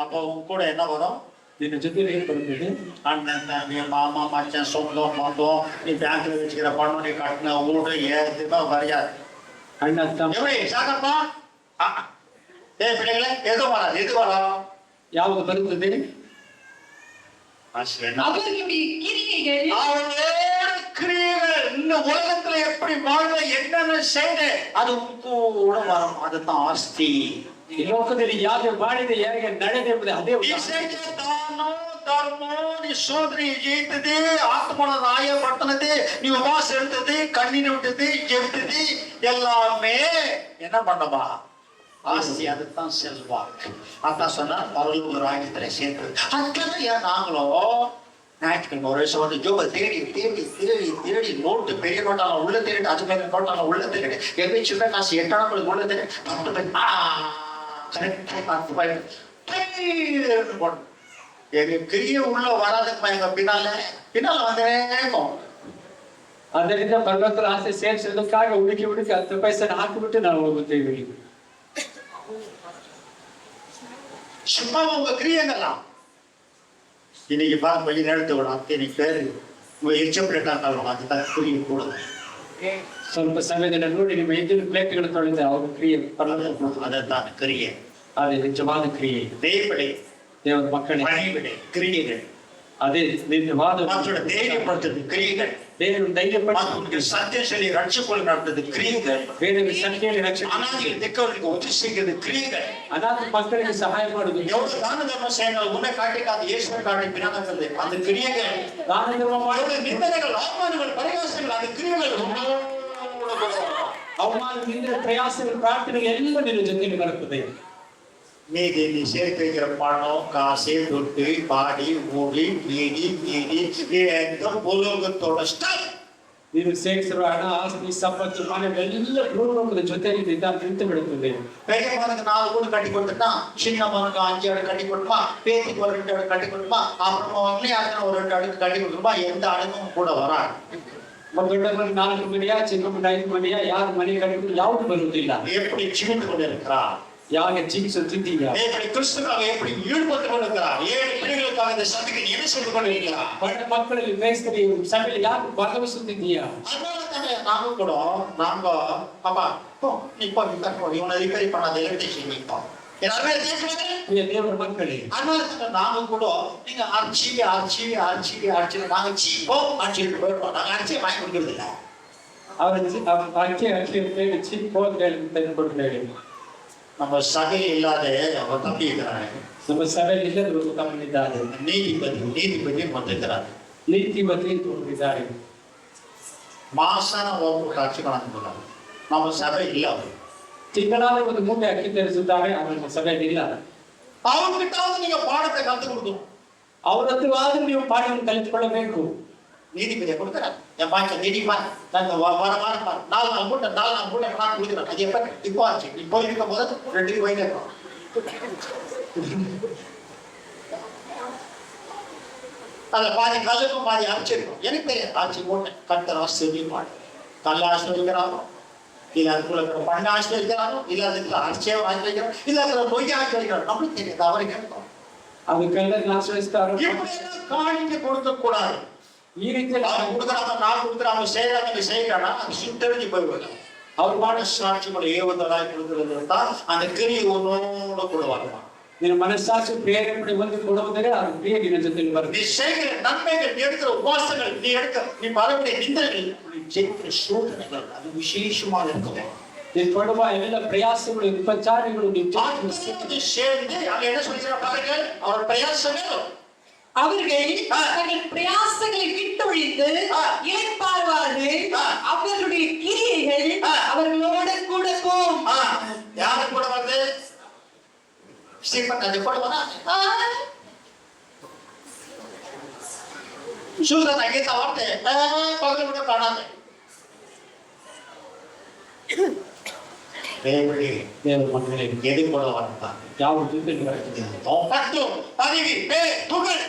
A: அப்போ உன் கூட என்ன வரும்?
B: ನಿನ್ನ ಜೊತೆಲಿ ಏನ್ ಬರುತ್ತದೆ?
A: அண்ணன் தம்பி மாமா மச்சான் சொந்தம் பந்தம் நீ பேங்க்ல வச்சுக்கிற பணம் நீ கட்டின ஊடு எதுவுமே வரையாது.
B: ಅಣ್ಣ ತಮ್ಮ
A: எப்படி சாகப்பா? ஏ பிள்ளைங்களே எது வராது? எது வரும்?
B: ಯಾವಾಗ ಬರುತ್ತದೆ?
C: அவர்களுடைய கிரியைகள்
A: அவனோட கிரியைகள் இந்த உலகத்துல எப்படி வாழ்ந்த என்னென்ன செய்த அது கூட வரும். அதுதான் ஆஸ்தி.
B: ಈ ಲೋಕದಲ್ಲಿ ಯಾವ್ದು ಮಾಡಿದೆ ಹೇಗೆ ನಡೆದೆ ಎಂಬುದು ಅದೇ
A: நீ செஞ்ச தானம் தர்மம் நீ சோதனை ஜெயித்தது ஆத்மன நாயப்பட்டனது நீ உபாசம் எடுத்தது கண்ணீர் விட்டது ஜெபித்தது எல்லாமே என்ன பண்ணமா ஆஸ்தி. அதுதான் செல்வாக்கு. அதான் சொன்னா பரலோக ராஜ்யத்துல சேர்ந்தது. அதுக்காக ஏன் நாங்களும் ஞாயிற்றுக்கிழமை ஒரு வருஷம் வந்து ஜோபை தேடி தேடி தேடி தேடி நோட்டு பெரிய நோட்டால உள்ள தேடி அது மேல நோட்டால உள்ள தேடி எங்க சின்ன காசு 8 ஆண்டுகளுக்கு உள்ள தேடி 10 பேர் கரெக்டா 10 பேர் போடணும். எங்க கிரிய உள்ள வராதுக்குமா எங்க பின்னால வந்தேன்.
B: ಅದರಿಂದ ಪರಲೋಕದ ಆಸೆ ಸೇರಿಸೋದಕ್ಕಾಗಿ ಹುಡುಕಿ 10 ಪೈಸೆ ಹಾಕಿಬಿಟ್ಟು ನಾವು ಹೋಗುತ್ತೇವೆ.
A: சும்மா உங்க கிரியங்கள்லாம் இன்னைக்கு பார்க்க கொஞ்சம் நேரத்தை விட அத்தனை பேர் உங்க எச்சப்பட்டாங்க. அதுதான் கிரிய கூட
B: ಸ್ವಲ್ಪ ಸಮಯದಲ್ಲಿ ನೋಡಿ ನಿಮ್ಮ ಎದುರು ಪ್ಲೇಟ್ಗಳು ತೊಳೆದ ಅವ್ರ ಕ್ರಿಯೆ ಪರಲೋಕ.
A: அதைத்தான் கிரிய.
B: ಅದೇ ನಿಜವಾದ ಕ್ರಿಯೆ.
A: தேவப்படை
B: ದೇವರ ಮಕ್ಕಳೇ
A: பணிவிடை கிரியைகள்.
B: ಅದೇ ನಿಜವಾದ
A: மற்றோட தைரியப்படுத்துறது கிரியைகள்.
B: ಬೇರೆ ಧೈರ್ಯಪಟ್ಟು
A: மற்றவங்களுக்கு சத்தியம் சொல்லி ரட்சிக்கொள்ள நடத்துறது கிரியைகள்.
B: ಬೇರೆ ಸತ್ಯದಲ್ಲಿ ರಕ್ಷಣೆ
A: அனாதைகள் திக்கவர்களுக்கு உதவி செய்கிறது கிரியைகள்.
B: ಅನಾಥ ಮಕ್ಕಳಿಗೆ ಸಹಾಯ ಮಾಡುವುದು
A: எவ்வளவு தான தர்மம் செய்யணும் உன்னை காட்டிக்காது இயேசுவை காட்டி பின்னாங்கிறது அந்த கிரியைகள்.
B: ದಾನ ಧರ್ಮ ಮಾಡಿ
A: எவ்வளவு நிந்தனைகள் அவமானங்கள் பரிகாசங்கள் அந்த கிரியைகள்.
B: ಅವಮಾನ ನಿಂದ ಪ್ರಯಾಸಗಳು ಪ್ರಾರ್ಥನೆಗಳು ಎಲ್ಲ ನಿನ್ನ ಜೊತೆಯಲ್ಲಿ ಬರುತ್ತದೆ.
A: மீதி நீ சேர்த்து வைக்கிற பணம் காசு தொட்டு பாடி ஓடி மீதி எந்த உலகத்தோட ஸ்டாப்.
B: ನೀನು ಸೇರಿಸಿರುವ ಹಣ ಆಸ್ತಿ ಸಂಪತ್ತು ಮನೆಗಳೆಲ್ಲ ಭೂಲೋಕದ ಜೊತೆಯಲ್ಲಿ ನಿಂತು ಬಿಡುತ್ತದೆ.
A: பெரிய மனுக்கு 4 வீடு கட்டி கொடுத்துட்டான், சின்ன மனுக்கு 5 அடுக்கு கட்டி கொடுமா, பேத்திக்கு ஒரு 2 அடுக்கு கட்டி கொடுமா, அப்புறமா வந்து யாருன்னா ஒரு 2 அடுக்கு கட்டி கொடுக்குமா, எந்த அணுகும் கூட வராது.
B: ದೊಡ್ಡ ಮನೆ 4 ಮನೆಯ ಚಿಕ್ಕ ಮನೆ 5 ಮನೆಯ ಯಾರ ಮನೆ ಕಟ್ಟಿದ್ರು ಯಾವುದು ಬರುವುದಿಲ್ಲ.
A: எப்படி ஜீவித்து கொண்டிருக்கிறா?
B: ಯಾಕೆ ಜೀವಿಸುತ್ತಿದ್ದೀಯಾ?
A: எப்படி கிறிஸ்துக்காக எப்படி ஈடுபட்டு கொண்டிருக்கிறா? 7 பிள்ளைகளுக்காக இந்த சபைக்கு நீ என்ன செய்து கொண்டிருக்கிறா?
B: ಬಡ ಮಕ್ಕಳಲ್ಲಿ ಮೇಸ್ತ್ರಿ ಸಭೆಯಲ್ಲಿ ಯಾಕೆ ಭಾಗವಹಿಸುತ್ತಿದ್ದೀಯಾ?
A: அதனால தானே நாங்க பாப்பா நீ போ இவனை ரிப்பேரி பண்ணாத எலக்ட்ரிஷியன் நீ போ எல்லாருமே தேசுவாங்க.
B: ಪ್ರಿಯ ದೇವರ ಮಕ್ಕಳೇ,
A: அதனால தானே நாங்க கூட நீங்க அரிச்சி நாங்க அரிச்சிட்டு போயிடுவோம். நாங்க அரிசியை வாங்கி கொடுக்கறது இல்லை.
B: ಅಕ್ಕಿ ಅಂತೇಳಿ ಚಿಪ್ ಹೋಗಿ ತೆಗೆದುಕೊಡ್ತೇವೆ.
A: நம்ம சபையில் இல்லாத ஒரு தம்பி இருக்கிறாங்க.
B: ನಮ್ಮ ಸಭೆಯಲ್ಲಿ ಇಲ್ಲದ ತಮ್ಮನಿದ್ದಾರೆ.
A: நீதிபதி வந்திருக்கிறார்.
B: ನೀತಿಮತಿ ತೋರಿದ್ದಾರೆ.
A: மாசம் ஒரு காட்சி கணக்கு நம்ம சபை இல்ல. அவர்
B: ತಿಂಗಳಾದ ಒಂದು ಮೂಟೆ ಅಕ್ಕಿ ತರಿಸುತ್ತಾರೆ, ಅವರ ಸಭೆಯಲ್ಲಿ ಇಲ್ಲ.
A: அவர்கிட்டாவது நீங்க பாடத்தை கற்றுக் கொடுக்கணும்.
B: ಅವರ ಹತ್ರವಾದ್ರೂ ನೀವು ಪಾಠವನ್ನು ಕಲಿತುಕೊಳ್ಳಬೇಕು.
A: நீதிபதியை கொடுக்குறார். என் பாய்ச்ச நீதிப்பா நாங்க வாரம் 4 மூட்டை நான் கொடுக்குறேன். அது எப்ப இப்போ ஆச்சு? இப்போ இருக்கும் போது 2 வயது இருக்கும். அதுல பாதி கல்லுக்கும் பாதி அரைச்சிருக்கும். எனக்கு தெரியும் ஆட்சி மூட்டை கத்தர் ஆசிரியப்பாடு கல்ல ஆசிரியக்கிறாரோ இல்ல அதுக்குள்ள இருக்கிற பண்ண ஆசிரியக்கிறாரோ இல்ல அதுக்குள்ள அரிசியை ஆசிரியக்கிறாரோ இல்ல அதுல நொய்ய ஆசிரியக்கிறாரோ நம்மளுக்கு தெரியாது. அவரை கேட்கும்
B: ಅದಕ್ಕೆಲ್ಲ ಆಶ್ರಯಿಸ್ತಾರೆ.
A: இப்படியெல்லாம் காணிக்க கொடுக்க கூடாது.
B: ಈ ರೀತಿ
A: அவன் கொடுக்குறாங்க, நான் கொடுக்குறேன், அவன் செய்யறாங்க, நீ செய்யறானா அது சுட்டறிஞ்சு போய்விடும். அவர் பாட சாட்சி கூட ஏவுதலாய் கொடுக்கிறது தான் அந்த கிரி ஒன்னோட கூட வரலாம்.
B: ನಿನ್ನ ಮನಸ್ಸಾಕ್ಷಿ ಪ್ರೇರಣೆ ಒಂದು ಕೊಡುವುದರೆ ಅದು ಕ್ರಿಯೆ ನಿನ್ನ ಜೊತೆಯಲ್ಲಿ ಬರುತ್ತೆ.
A: நீ செய்கிற நன்மைகள், நீ எடுக்கிற உபாசங்கள், நீ வரக்கூடிய நிந்தனைகள், நீ செய்கிற சோதனைகள் அது விசேஷமாக இருக்கும்.
B: ನೀನು ಪಡುವ ಎಲ್ಲ ಪ್ರಯಾಸಗಳು ಉಪಚಾರಗಳು
A: நீ சேர்ந்து அங்க என்ன சொல்லிக்கிற பாருங்க, அவர் பிரயாசங்கள்
C: அவர்கள் தங்கள் பிரயாசங்களை விட்டொழித்து இளைப்பாறுவார்கள். அவர்களுடைய கிரியைகள் அவர்களோட கூட போம்.
A: யாரு கூட வந்து ஸ்டீபன் அது கூட வர சூதன் அங்கே வார்த்தை பகல் கூட காணாது. தேவனே,
B: தேவ மக்களே,
A: எது கூட வரத்தான்
B: யாவது
A: பட்டும் பதவி பேர் புகழ்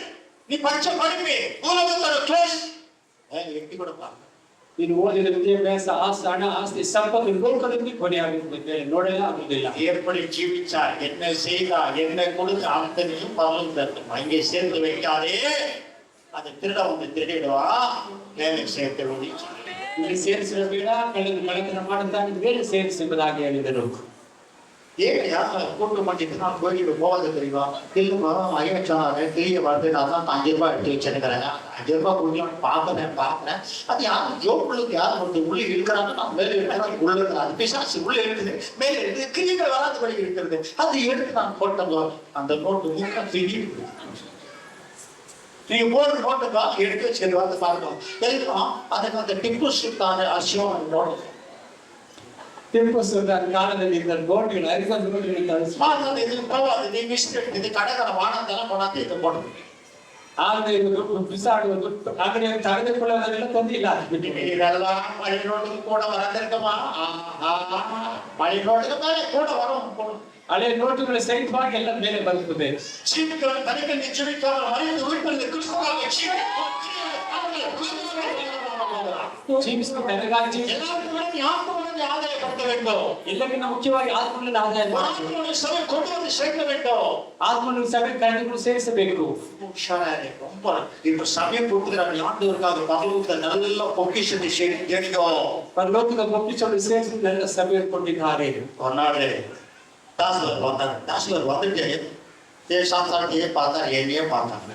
A: நீ பச்ச படிப்பு உலகத்தோட க்ளோஸ் எட்டி கொடுப்பா
B: ನೀನು ಓದಿದ ವಿದ್ಯಾಭ್ಯಾಸ ಆಸ್ತಿ ಹಣ ಆಸ್ತಿ ಸಂಪತ್ತು ಲೋಕದಲ್ಲಿ ಕೊನೆಯಾಗುತ್ತದೆ ನೋಡಲೇ ಆಗುದಿಲ್ಲ.
A: எப்படி ஜீவிச்சா என்ன செய்தா என்ன கொடுத்து அத்தனையும் பலன் தரும். அங்கே சேர்த்து வைக்காதே, அதை திருட வந்து திருடிடுவா, வேலை சேர்த்து விடி.
B: ಇಲ್ಲಿ ಸೇರಿಸಿದ ಬೇಡ, ಕಳ್ಳತನ ಮಾಡುತ್ತಾನೆ, ಬೇರೆ ಸೇರಿಸಿ ಎಂಬುದಾಗಿ ಹೇಳಿದರು.
A: ஏயா கூட்டு மாட்டிட்டு நான் கோயிலுக்கு போகாத தெரியுமா? இல்லைம்மா ஐயா சொன்னாரு தெரிய வருது, நான் தான் 5 ரூபாய் எடுத்து வச்சிருக்கிறேன், 5 ரூபாய் கொடுக்கலாம்னு பார்க்குறேன். அது யாரும் ஜோப்புளுக்கு யாரும் வந்து உள்ளே இருக்கிறாங்க, நான் மேலே இருக்கிறேன், உள்ள இருக்கிறேன், அது பிசாசு உள்ளே இருக்குது, மேலே இருக்குது, கிரியங்கள் வராது படி இருக்கிறது. அது எடுத்து நான் போட்டோங்க, அந்த நோட்டு முக்கா திடீர் நீங்க போட்டு நோட்டுக்கா எடுத்து வச்சு வந்து பாருங்க. எதுக்கும் அதுக்கு அந்த டிப்பு சுல்தான் அசியம் நோட்டு
B: ಟಿಪ್ಪು ಸುಲ್ತಾನ್ ಕಾಲದಲ್ಲಿ ಇದ್ದ ನೋಟುಗಳು ಅರಿಕೊಂದು ನೋಟುಗಳು
A: இது போவாது, நீ மிஸ்டேக் இது கடைக்கார வானந்தெல்லாம் கொண்டாந்து இது போடணும்.
B: ಆದರೆ ಇದು ದುಡ್ಡು ಬಿಸಾಡುವುದು ಅಂಗಡಿಯನ್ನು ತೆಗೆದುಕೊಳ್ಳೋದನ್ನೆಲ್ಲ ತಂದಿಲ್ಲ.
A: இதெல்லாம் பழைய நோட்டுக்கு கூட வந்திருக்கமா? பழைய நோட்டுக்கு மேலே கூட வரும்.
B: ಹಳೆ ನೋಟುಗಳ ಸಹಿತವಾಗಿ ಎಲ್ಲ ಮೇಲೆ ಬರುತ್ತದೆ.
A: சீட்டுகளை தனிகள் நிச்சயிக்காமல் மறைந்து வீட்டில் கிறிஸ்துவாக
B: ಜೀವಿಸುವ ನನಗಾಗಿ
A: ஆதாயப்படுத்த வேண்டும்.
B: ಎಲ್ಲಕ್ಕಿಂತ ಮುಖ್ಯವಾಗಿ ಆತ್ಮಗಳನ್ನು ಆದಾಯ
A: சபை கொண்டு வந்து சேர்க்க வேண்டும்.
B: ಆತ್ಮನು ಸಭೆ ಕರೆದುಕೊಂಡು ಸೇರಿಸಬೇಕು.
A: ரொம்ப இப்ப சமயம் கொடுக்குறாங்க ஆண்டவருக்காக பரலோகத்தை நல்ல பொக்கிஷத்தை சேர்க்கோ.
B: ಪರಲೋಕದ ಒಪ್ಪಿಸಲು ಸೇರಿಸಿ ನನ್ನ ಸಭೆ ಕೊಟ್ಟಿದ್ದಾರೆ.
A: ஒரு நாள் தாசர் வந்தார். தாசர் வந்துட்டு சாம்சாட்டியே பார்த்தார், என்னையே பார்த்தாங்க.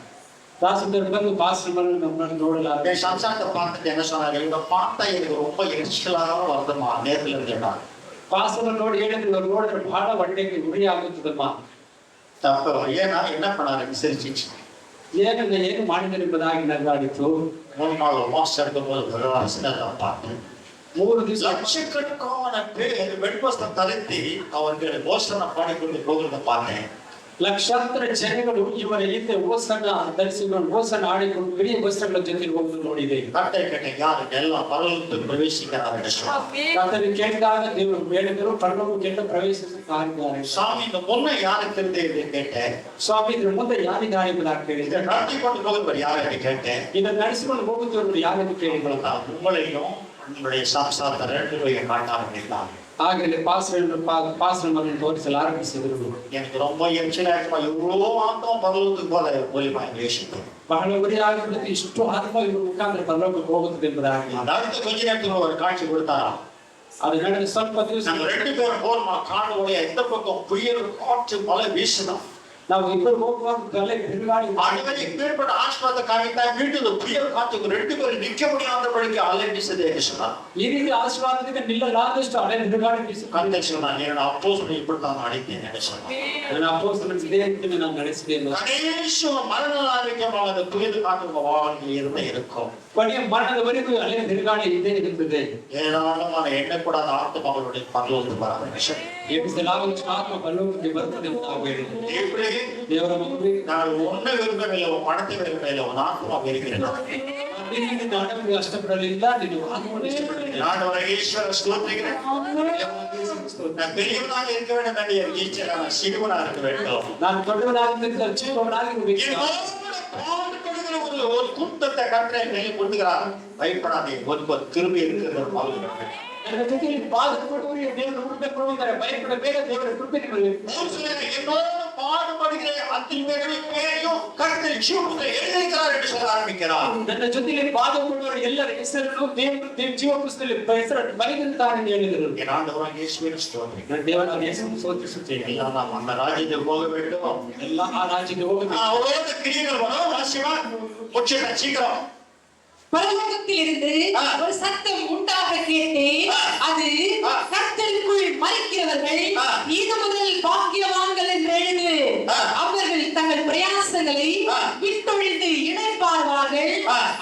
B: தாசர் ಬಂದು பாஸ்டர்ಗಳನ್ನು ನಮ್ಮನ್ನು ನೋಡಲಾರೆ.
A: சாம்சாட்டை பார்த்துட்டு என்ன சொன்னாங்க, இவங்க பார்த்தா எனக்கு ரொம்ப எரிச்சலாக வருதுமா, நேரத்தில் இருந்தாங்க.
B: பாஸ்டர் ನೋಡಿ ಹೇಳಿದ್ರು, ನೋಡಿದ್ರೆ ಬಹಳ ಒಳ್ಳೆಗೆ ಗುರಿ ಆಗುತ್ತದಮ್ಮ.
A: தப்பு ஏன்னா என்ன பண்ணாரு விசாரிச்சு
B: ಏನು ಮಾಡಿದರೆ ಎಂಬುದಾಗಿ ನಗಾಡಿತು.
A: 3 நாள் வாஸ் எடுக்கும்போது ஒரு அரசியல் பார்த்தேன்.
B: 3 ದಿವಸ
A: லட்சக்கணக்கான பேர் வெண்பஸ்தம் தரித்தி அவர்கள் ஓசனை பாடிக்கொண்டு போகிறத பார்த்தேன்.
B: ಲಕ್ಷಾಂತರ ಜನಗಳು ಇವರ ಹಿಂದೆ ಓಸನ್ನ ಧರಿಸಿಕೊಂಡು ಓಸನ್ನ ಆಡಿಕೊಂಡು ಬಿಳಿ ವಸ್ತ್ರಗಳ ಜೊತೆ ಹೋಗಿ ನೋಡಿದೆ.
A: கட்டை கட்டை யாரு எல்லாம் பரலோகத்துக்கு பிரவேசிக்கிறார்கள்.
B: ಕರ್ತನು ಕೇಳಿದಾಗ ದೇವರು ಹೇಳಿದರು, ಪರಲೋಕಕ್ಕೆ ಪ್ರವೇಶಿಸುತ್ತಾರೆ.
A: சாமி இந்த முன்ன யாருக்கு தெரியுது கேட்டேன்.
B: ಸ್ವಾಮಿ ಇದ್ರ ಮುಂದೆ ಯಾರಿದ್ದಾರೆ ಎಂಬುದಾಗಿ ಕೇಳಿದೆ.
A: இதை நடத்தி கொண்டு போகிறவர் யாரை கேட்டேன்.
B: ಇದನ್ನು ನಡೆಸಿಕೊಂಡು ಹೋಗುತ್ತಿರುವರು ಯಾರೆಂದು ಕೇಳಿದರು.
A: உங்களையும் உங்களுடைய சாம்சாரத்தை 2 பேரையும் காட்டாமல்
B: ಹಾಗೆಯೇ ಪಾಸ್ರನ್ನು ತೋರಿಸಲು ಆರಂಭಿಸಿದರು.
A: எனக்கு ரொம்ப எரிச்சலாயிருக்குமா, இவ்வளோ ஆத்மா பரலோகத்துக்கு போல போலிமா யோசிக்கும்.
B: ಬಹಳ ಉರಿಯಾಗುತ್ತದೆ, ಇಷ್ಟು ಆತ್ಮ ಇವರು ಮುಖಾಂತರ ಪರಲೋಕಕ್ಕೆ ಹೋಗುತ್ತದೆ ಎಂಬುದಾಗಿ.
A: அடுத்த கொஞ்ச நேரத்தில் ஒரு காட்சி கொடுத்தாரா.
B: ಅದು ನಡೆದ ಸ್ವಲ್ಪ ದಿವಸ
A: நாங்கள் 2 பேரும் போறோமா, காணுடைய எந்த பக்கம் புயல் காற்று மழை வீசுதான்.
B: ನಾವು ಇಬ್ಬರು ಹೋಗುವಾಗ ತಲೆ ತಿರುಗಾಡಿ
A: ஆண்டவரே இப்பேற்பட்ட ஆசீர்வாத காரியத்தை வீட்டுல புயல் காத்துக்கு 2 பேரும் நிற்க முடியாதபடிக்கு அலை வீசுதே சொன்னார்.
B: ಈ ರೀತಿ ಆಶೀರ್ವಾದದಿಂದ ನಿಲ್ಲಲಾದಷ್ಟು ಅಲೆ ತಿರುಗಾಡಿ ಬೀಸುತ್ತದೆ.
A: கண்டக்ட் சொன்னார், நான் அப்போஸ்தலனை இப்படி தான் அழைத்தேன் சொன்னார்.
B: ನನ್ನ ಅಪೊಸ್ತಲನ ಇದೇ ರೀತಿ ನಾನು ನಡೆಸಿದ್ದೇನೆ.
A: கடைசி மரண நாளைக்கமாக அந்த புயல் காற்று உங்க வாழ்க்கையில் இருக்கும்.
B: ಕೊನೆಯ ಮರಣದವರೆಗೂ ಅಲೆ ತಿರುಗಾಡಿ ಇದ್ದೇ ಇರುತ್ತದೆ.
A: ஏராளமான எண்ணக்கூடாத ஆத்மாக்களுடைய பரலோகத்துக்கு வராங்க.
B: ಎಬ್ಬಿಸಲಾಗುವಷ್ಟು ಆತ್ಮ ಪರಲೋಕಕ್ಕೆ ಬರುತ್ತದೆ ಎಂದು ನಾವು ಹೇಳಿದ್ದೇವೆ.
A: எப்படி
B: ದೇವರ ಮಕ್ಕಳು,
A: நான் ஒன்றை விரும்பவில்லை, பணத்தை விரும்பவில்லை, ஆத்மா விரும்புகிறேன்.
B: ನೀನು ಹಣವನ್ನು ಇಷ್ಟಪಡಲಿಲ್ಲ, ನೀನು ಆತ್ಮವನ್ನು ಇಷ್ಟಪಡಲಿಲ್ಲ.
A: ஆண்டவரை ஈஸ்வர ஸ்தோத்திரிக்கிறேன். நான் பெரியவனாக இருக்க வேண்டும் என்று என் ஈச்சை, நான் சிறுவனாக இருக்க வேண்டும்.
B: ನಾನು ದೊಡ್ಡವನಾಗಿದ್ದ ಚಿಕ್ಕವನಾಗಿರಬೇಕು.
A: ஒரு கூட்டத்தை கற்றை கையில் கொடுக்கிறார். பயப்படாதே, ஒரு கிருபை இருக்கிறது.
B: ನನ್ನ ಜೊತೆಯಲ್ಲಿ ಬಾಧಪಡುವವರಿಗೆ ದೇವರು ಹುಡುಕಬೇಕು ಅಂದರೆ ಭಯಪಡಬೇಡ, ದೇವರ ಕೃಪೆ ನಿಮಗೆ.
A: என்னோட பாடுபடுகிறேன், அத்தனை பேரையும் கர்த்தர் ஜீவபுஸ்தகத்தில் எழுதியிருக்கிறார் என்று சொல்ல ஆரம்பிக்கிறார்.
B: ನನ್ನ ಜೊತೆಯಲ್ಲಿ ಬಾಧಪಡುವವರ ಎಲ್ಲರ ಹೆಸರನ್ನು ದೇವರು ಜೀವ ಪುಸ್ತಕದಲ್ಲಿ ಹೆಸರನ್ನು ಬರೆದಿರುತ್ತಾರೆ ಎಂದು ಹೇಳಿದರು.
A: என் ஆண்டவராகிய இயேசுவின் ஸ்தோத்திரம்.
B: ನಾನು ದೇವರ ಹೆಸರನ್ನು ಸ್ತೋತ್ರಿಸುತ್ತೇನೆ.
A: எல்லாம் நாம் அந்த ராஜ்யத்துக்கு போக வேண்டும்.
B: ಎಲ್ಲ ಆ ರಾಜ್ಯಕ್ಕೆ ಹೋಗಬೇಕು.
A: அவரோட கிரியைகள் வரும். ஆசீர்வாதம் முடிச்சிடலாம் சீக்கிரம்.
C: பரலோகத்திலிருந்து ஒரு சத்தம் உண்டாக கேட்டேன். அது கர்த்தருக்குள் மறிக்கிறவர்கள் இது முதல் பாக்கியவான்கள் என்று எழுது. அவர்கள் தங்கள் பிரயாசங்களை விட்டொழிந்து இணைப்பார்கள்.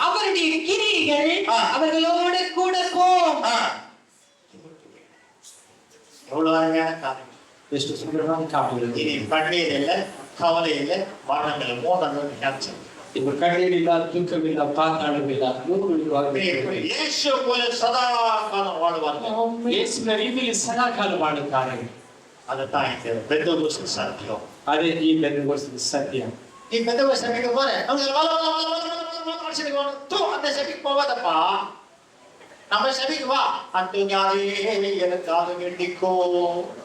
C: அவருடைய கிரியைகள் அவர்களோடு கூட போம்.
A: எவ்வளவு அருமையான காரியம்.
B: ಎಷ್ಟು ಸುಂದರವಾದ ಕಾವ್ಯಗಳು.
A: இனி கண்ணீர் இல்லை, கவலை இல்லை, மரணங்கள் 3 கேன்சல்.
B: இப்ப கண்ணீரிಲ್ಲ துக்கமில்ல பாத்தாளமில்ல
A: இயேசு போல சதா காலம் வாழ்வார்கள்.
B: ಯೇಸುವಿನ ರೀತಿಯಲ್ಲಿ ಸದಾ ಕಾಲ ಮಾಡುತ್ತಾರೆ.
A: அதுதான் இந்த பெந்தகோஸ்து சத்தியம்.
B: ಅದೇ ಈ ಬೆಂದೆಕೋಸ್ತಿನ ಸತ್ಯ.
A: நீ பெந்தகோஸ்து சபைக்கு போற அவங்க அந்த சபைக்கு போகாதப்பா, நம்ம சபைக்கு வா. அந்தோனியாவே எனக்காக வேண்டிக்கோ,